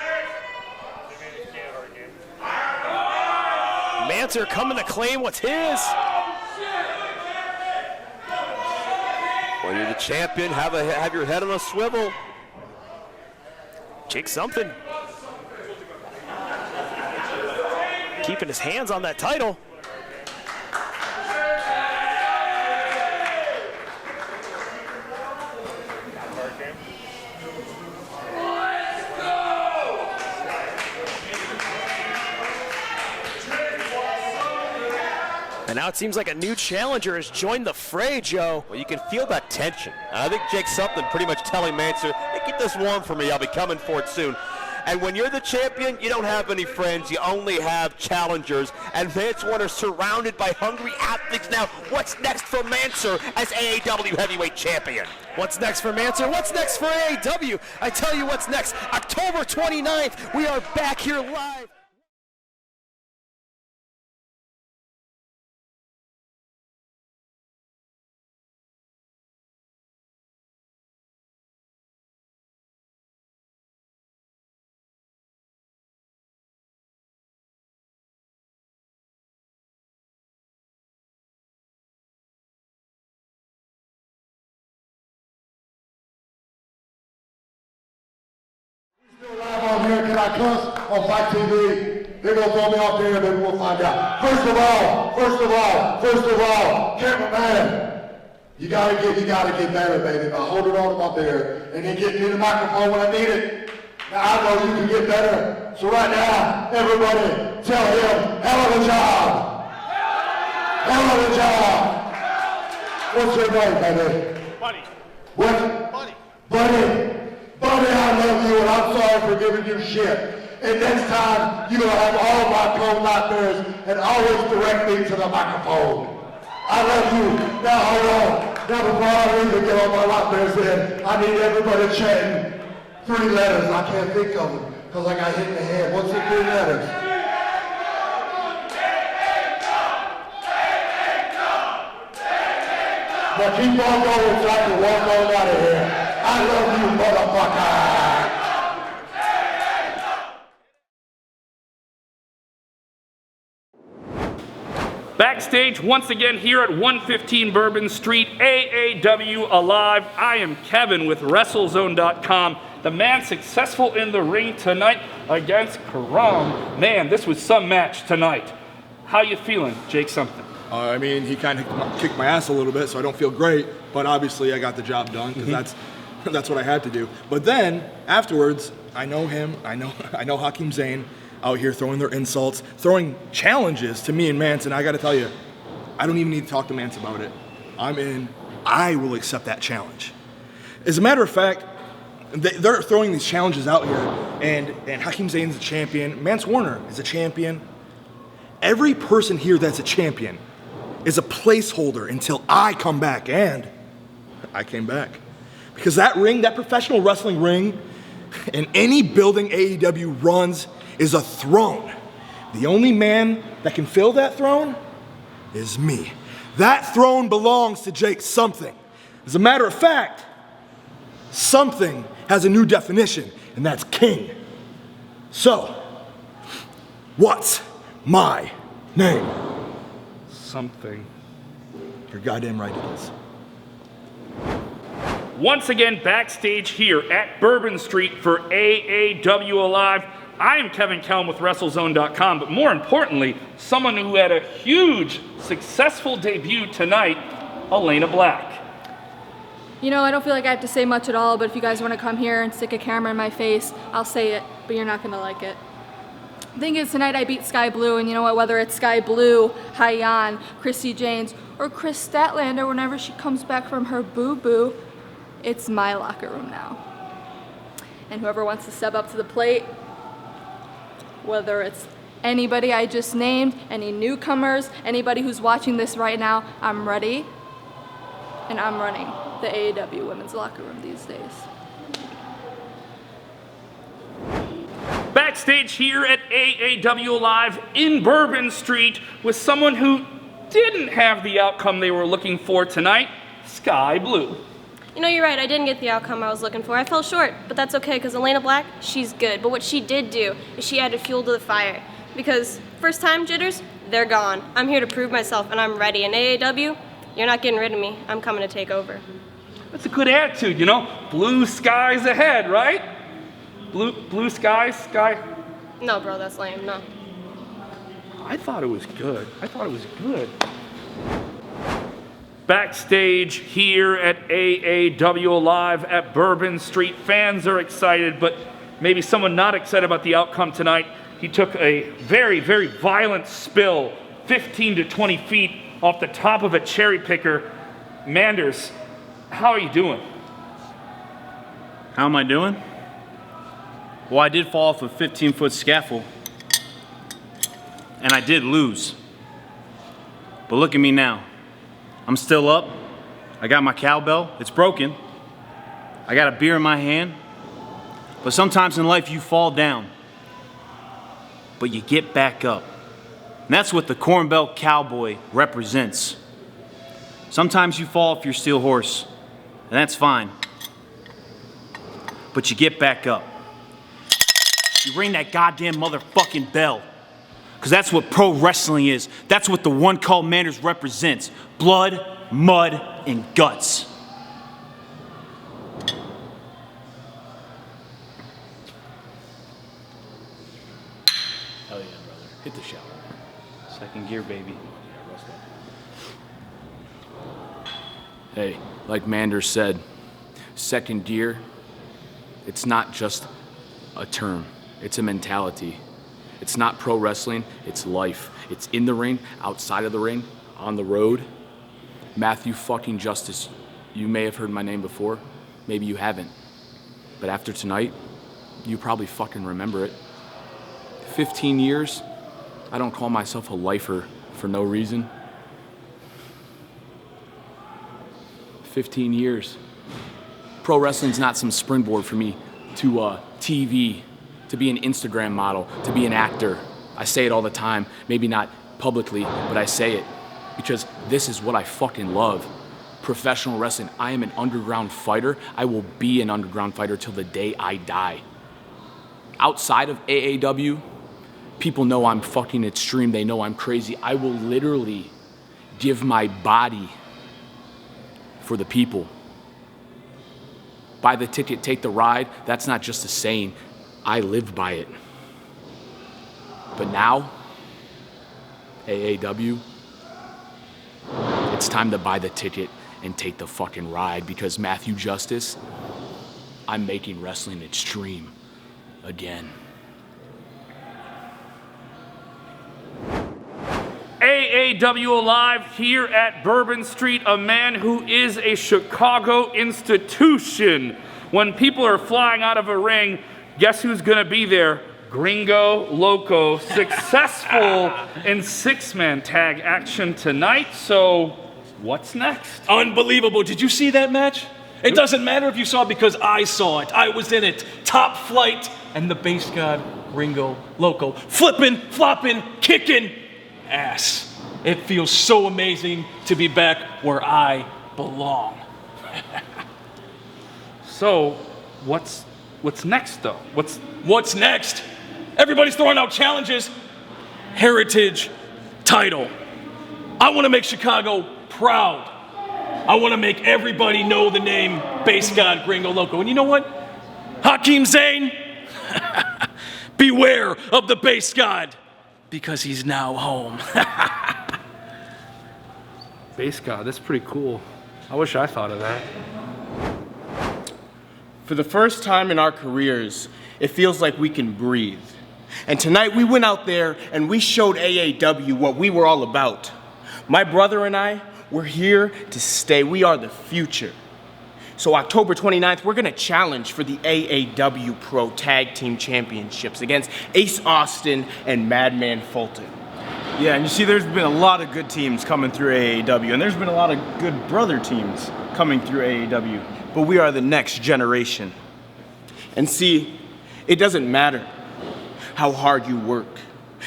Mancer coming to claim what's his.
When you're the champion, have your head on a swivel.
Jake something. Keeping his hands on that title. And now it seems like a new challenger has joined the fray, Joe.
Well, you can feel that tension. I think Jake something pretty much telling Mancer, hey, keep this warm for me. I'll be coming for it soon. And when you're the champion, you don't have any friends. You only have challengers. And Mance Warner surrounded by hungry athletes. Now, what's next for Mancer as AAW Heavyweight Champion?
What's next for Mancer? What's next for AAW? I tell you what's next. October 29th, we are back here live.
Live on here, can I cuss on Fight TV? They're gonna throw me off there, maybe we'll find out. First of all, cameraman, you gotta get better, baby, by holding on to my beard and then getting me the microphone when I need it. Now I know you can get better. So right now, everybody, tell him, hell of a job. Hell of a job. What's your name, baby?
Buddy.
What?
Buddy.
Buddy. Buddy, I love you, and I'm sorry for giving you shit. And next time, you're going to have all my co-nightmares and always direct me to the microphone. I love you. Now, hold on. Now, before I leave and get all my nightmares in, I need everybody chanting 3 letters. I can't think of them because I got hit in the head. What's the 3 letters? Now, keep on going so I can walk on out of here. I love you, motherfucker!
Backstage once again here at 115 Bourbon Street, AAW Alive. I am Kevin with WrestleZone.com. The man successful in the ring tonight against Karam. Man, this was some match tonight. How you feeling, Jake something?
I mean, he kind of kicked my ass a little bit, so I don't feel great. But obviously, I got the job done because that's what I had to do. But then afterwards, I know him. I know Hakim Zane out here throwing their insults, throwing challenges to me and Mance. And I got to tell you, I don't even need to talk to Mance about it. I'm in. I will accept that challenge. As a matter of fact, they're throwing these challenges out here, and Hakim Zane's a champion. Mance Warner is a champion. Every person here that's a champion is a placeholder until I come back, and I came back. Because that ring, that professional wrestling ring, in any building AEW runs is a throne. The only man that can fill that throne is me. That throne belongs to Jake something. As a matter of fact, something has a new definition, and that's king. So, what's my name?
Something.
You're goddamn right it is.
Once again, backstage here at Bourbon Street for AAW Alive. I am Kevin Kelm with WrestleZone.com, but more importantly, someone who had a huge, successful debut tonight, Elayna Black.
You know, I don't feel like I have to say much at all, but if you guys want to come here and stick a camera in my face, I'll say it, but you're not going to like it. The thing is, tonight I beat Skye Blue, and you know what, whether it's Skye Blue, Hyan, Christi Jaynes, or Chris Statlander, whenever she comes back from her boo-boo, it's my locker room now. And whoever wants to step up to the plate, whether it's anybody I just named, any newcomers, anybody who's watching this right now, I'm ready, and I'm running the AAW women's locker room these days.
Backstage here at AAW Live in Bourbon Street with someone who didn't have the outcome they were looking for tonight, Skye Blue.
You know, you're right, I didn't get the outcome I was looking for. I fell short, but that's okay, because Elayna Black, she's good. But what she did do is she added fuel to the fire. Because first time jitters, they're gone. I'm here to prove myself, and I'm ready. In AAW, you're not getting rid of me. I'm coming to take over.
That's a good attitude, you know? Blue skies ahead, right? Blue skies, Skye?
No, bro, that's lame. No.
I thought it was good. Backstage here at AAW Live at Bourbon Street, fans are excited, but maybe someone not excited about the outcome tonight. He took a very, very violent spill, 15 to 20 feet off the top of a cherry picker. Manders, how are you doing?
How am I doing? Well, I did fall off a 15-foot scaffold, and I did lose. But look at me now. I'm still up. I got my cowbell. It's broken. I got a beer in my hand. But sometimes in life you fall down, but you get back up. And that's what the Corn Belt Cowboy represents. Sometimes you fall off your steel horse, and that's fine. But you get back up. You ring that goddamn motherfucking bell. Because that's what pro wrestling is. That's what the one called Manders represents. Blood, mud, and guts. Hell yeah, brother. Hit the shower. Second gear, baby.
Hey, like Manders said, second gear, it's not just a term. It's a mentality. It's not pro wrestling, it's life. It's in the ring, outside of the ring, on the road. Matthew fucking Justice, you may have heard my name before, maybe you haven't. But after tonight, you probably fucking remember it. 15 years, I don't call myself a lifer for no reason. 15 years. Pro wrestling's not some springboard for me to TV, to be an Instagram model, to be an actor. I say it all the time, maybe not publicly, but I say it because this is what I fucking love. Professional wrestling. I am an underground fighter. I will be an underground fighter till the day I die. Outside of AAW, people know I'm fucking extreme. They know I'm crazy. I will literally give my body for the people. Buy the ticket, take the ride. That's not just a saying. I live by it. But now, AAW, it's time to buy the ticket and take the fucking ride because Matthew Justice, I'm making wrestling extreme again.
AAW Live here at Bourbon Street, a man who is a Chicago institution. When people are flying out of a ring, guess who's gonna be there? Gringo Loco, successful in six-man tag action tonight. So, what's next?
Unbelievable. Did you see that match? It doesn't matter if you saw it because I saw it. I was in it. Top flight. And the base god, Gringo Loco, flipping, flopping, kicking ass. It feels so amazing to be back where I belong.
So, what's next though?
What's next? Everybody's throwing out challenges. Heritage title. I want to make Chicago proud. I want to make everybody know the name Base God Gringo Loco. And you know what? Hakim Zane, beware of the Base God because he's now home.
Base God, that's pretty cool. I wish I thought of that.
For the first time in our careers, it feels like we can breathe. And tonight we went out there and we showed AAW what we were all about. My brother and I, we're here to stay. We are the future. So October 29th, we're gonna challenge for the AAW Pro Tag Team Championships against Ace Austin and Madman Fulton.
Yeah, and you see there's been a lot of good teams coming through AAW, and there's been a lot of good brother teams coming through AAW. But we are the next generation.
And see, it doesn't matter how hard you work.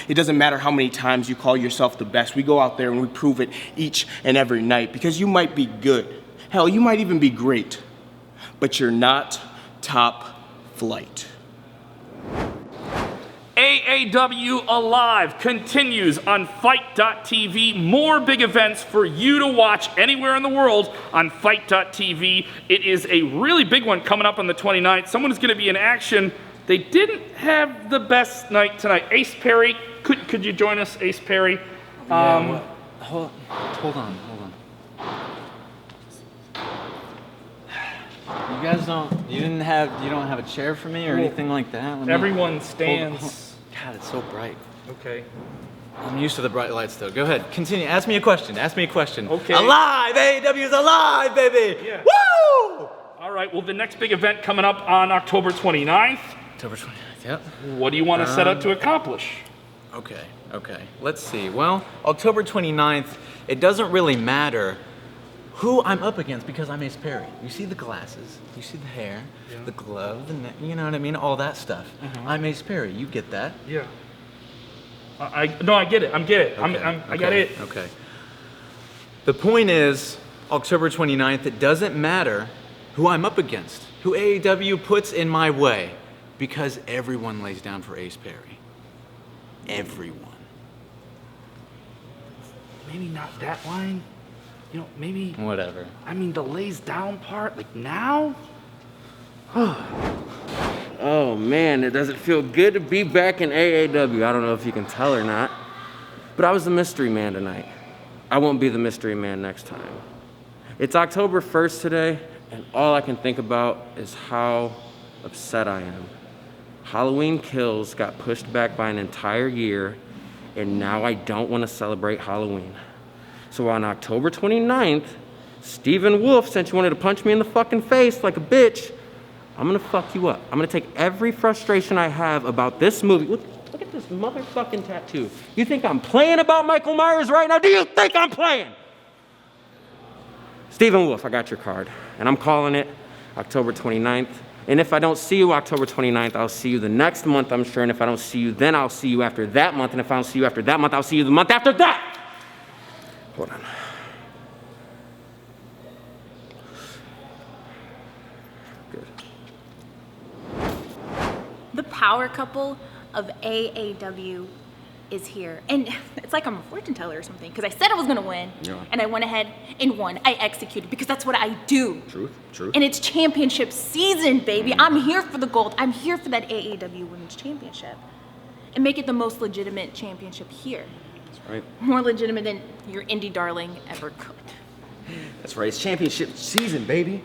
It doesn't matter how many times you call yourself the best. We go out there and we prove it each and every night because you might be good. Hell, you might even be great, but you're not top flight.
AAW Alive continues on Fight.tv. More big events for you to watch anywhere in the world on Fight.tv. It is a really big one coming up on the 29th. Someone is going to be in action. They didn't have the best night tonight. Ace Perry, could you join us, Ace Perry?
Hold on. You guys you don't have a chair for me or anything like that?
Everyone stands.
God, it's so bright.
Okay.
I'm used to the bright lights though. Go ahead, continue. Ask me a question.
Okay.
Alive! AEW's alive, baby!
Yeah.
Woo!
All right, well, the next big event coming up on October 29th.
October 29th, yep.
What do you want to set out to accomplish?
Okay. Let's see. Well, October 29th, it doesn't really matter who I'm up against because I'm Ace Perry. You see the glasses, you see the hair, the glove, the neck, you know what I mean? All that stuff. I'm Ace Perry. You get that?
Yeah. I get it. I got it.
Okay. The point is, October 29th, it doesn't matter who I'm up against, who AAW puts in my way, because everyone lays down for Ace Perry. Everyone.
Maybe not that line. Maybe...
Whatever.
I mean, the lays down part, like now?
Oh man, it doesn't feel good to be back in AAW. I don't know if you can tell or not, but I was the mystery man tonight. I won't be the mystery man next time. It's October 1st today, and all I can think about is how upset I am. Halloween Kills got pushed back by an entire year, and now I don't want to celebrate Halloween. So on October 29th, Stephen Wolf, since you wanted to punch me in the fucking face like a bitch, I'm gonna fuck you up. I'm gonna take every frustration I have about this movie. Look at this motherfucking tattoo. You think I'm playing about Michael Myers right now? Do you think I'm playing? Stephen Wolf, I got your card. And I'm calling it October 29th. And if I don't see you October 29th, I'll see you the next month, I'm sure. And if I don't see you then, I'll see you after that month. And if I don't see you after that month, I'll see you the month after that. Hold on. Good.
The power couple of AAW is here. And it's like I'm a fortune teller or something, because I said I was gonna win, and I went ahead and won. I executed, because that's what I do.
Truth.
And it's championship season, baby. I'm here for the gold. I'm here for that AAW Women's Championship. And make it the most legitimate championship here.
Right.
More legitimate than your indie darling ever could.
That's right, it's championship season, baby.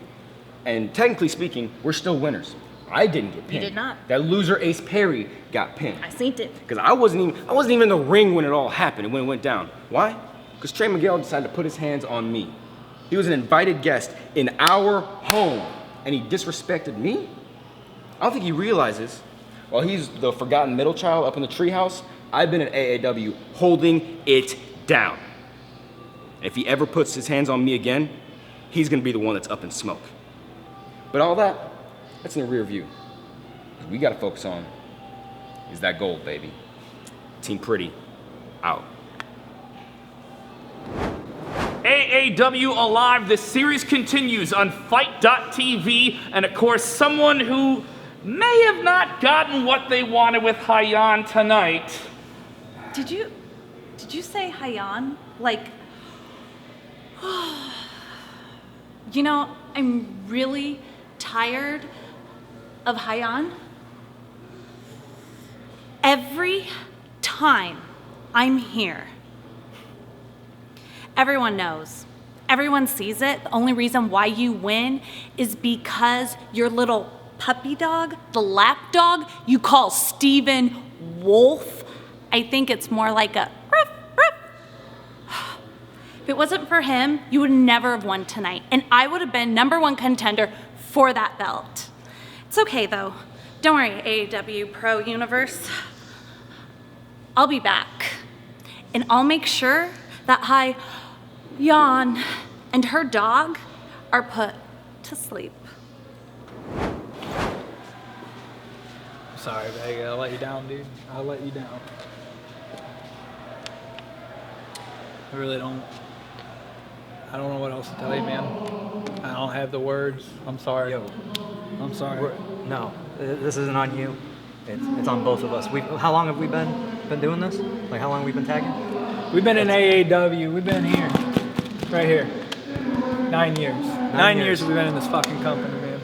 And technically speaking, we're still winners. I didn't get pinned.
You did not.
That loser Ace Perry got pinned.
I seen it.
Because I wasn't even in the ring when it all happened and when it went down. Why? Because Trey Miguel decided to put his hands on me. He was an invited guest in our home, and he disrespected me? I don't think he realizes, while he's the forgotten middle child up in the treehouse, I've been at AAW holding it down. If he ever puts his hands on me again, he's gonna be the one that's up in smoke. But all that's in the rear view. What we gotta focus on is that gold, baby. Team Pretty, out.
AAW Alive, the series continues on Fight.tv, and of course, someone who may have not gotten what they wanted with Hyan tonight.
Did you say Hyan? Like, I'm really tired of Hyan. Every time I'm here, everyone knows. Everyone sees it. The only reason why you win is because your little puppy dog, the lap dog, you call Stephen Wolf. I think it's more like a ruff, ruff. If it wasn't for him, you would never have won tonight, and I would have been #1 contender for that belt. It's okay though. Don't worry, AAW Pro Universe. I'll be back, and I'll make sure that Hyan and her dog are put to sleep.
Sorry, Vega. I'll let you down, dude. I'll let you down. I really don't. I don't know what else to tell you, man. I don't have the words. I'm sorry. I'm sorry.
No, this isn't on you. It's on both of us. How long have we been doing this? Like, how long have we been tagging?
We've been in AAW. We've been here. Right here. 9 years. 9 years we've been in this fucking company, man.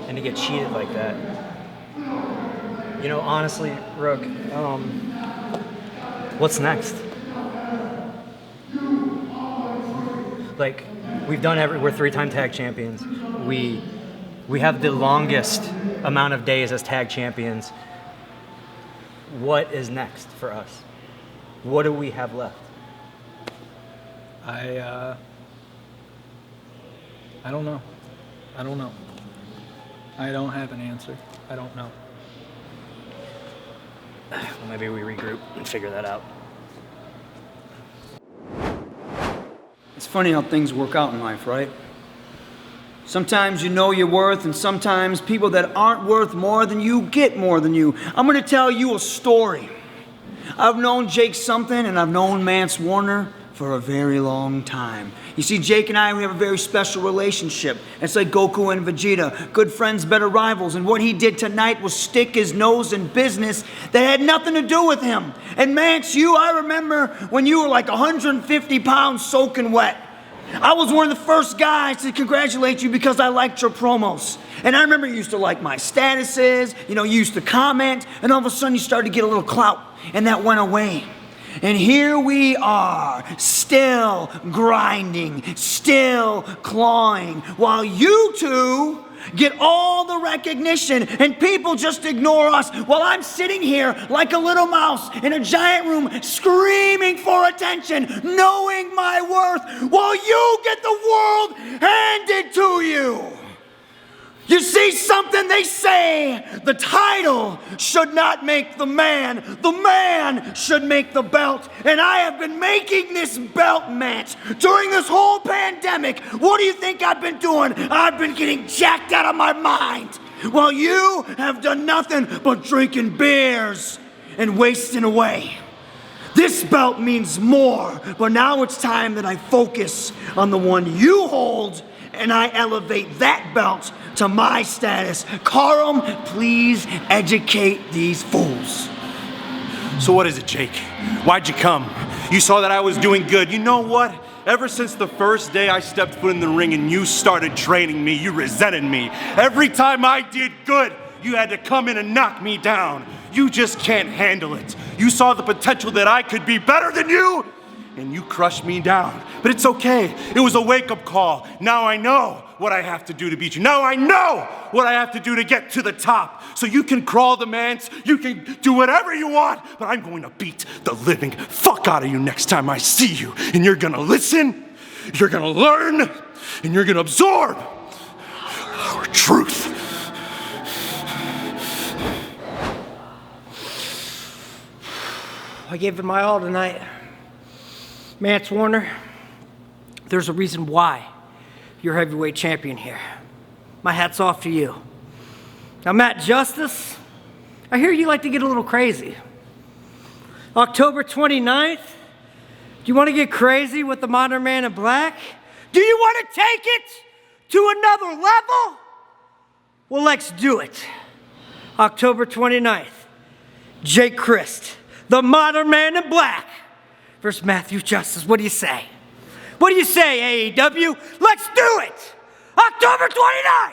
And to get cheated like that. You know, honestly, Rook, what's next? Like, we're 3-time tag champions. We have the longest amount of days as tag champions. What is next for us? What do we have left?
I don't know. I don't know. I don't have an answer. I don't know.
Well, maybe we regroup and figure that out.
It's funny how things work out in life, right? Sometimes you know your worth, and sometimes people that aren't worth more than you get more than you. I'm gonna tell you a story. I've known Jake Something and I've known Mance Warner for a very long time. You see, Jake and I, we have a very special relationship. It's like Goku and Vegeta, good friends, better rivals. And what he did tonight was stick his nose in business that had nothing to do with him. And Mance, I remember when you were like 150 pounds soaking wet. I was one of the first guys to congratulate you because I liked your promos. And I remember you used to like my statuses, you used to comment, and all of a sudden you started to get a little clout, and that went away. And here we are, still grinding, still clawing, while you two get all the recognition and people just ignore us while I'm sitting here like a little mouse in a giant room screaming for attention, knowing my worth, while you get the world handed to you. You see something? They say the title should not make the man should make the belt. And I have been making this belt match during this whole pandemic. What do you think I've been doing? I've been getting jacked out of my mind, while you have done nothing but drinking beers and wasting away. This belt means more, but now it's time that I focus on the one you hold, and I elevate that belt to my status. Karam, please educate these fools.
So what is it, Jake? Why'd you come? You saw that I was doing good. You know what? Ever since the first day I stepped foot in the ring and you started training me, you resented me. Every time I did good, you had to come in and knock me down. You just can't handle it. You saw the potential that I could be better than you, and you crushed me down. But it's okay. It was a wake-up call. Now I know what I have to do to beat you. Now I know what I have to do to get to the top. So you can crawl the Mance, you can do whatever you want, but I'm going to beat the living fuck out of you next time I see you. And you're gonna listen, you're gonna learn, and you're gonna absorb our truth.
I gave it my all tonight. Mance Warner, there's a reason why you're heavyweight champion here. My hat's off to you. Now, Matt Justice, I hear you like to get a little crazy. October 29th, do you want to get crazy with the Modern Man in Black? Do you want to take it to another level? Well, let's do it. October 29th, Jake Crist, the Modern Man in Black, versus Matthew Justice. What do you say? What do you say, AAW? Let's do it! October 29th!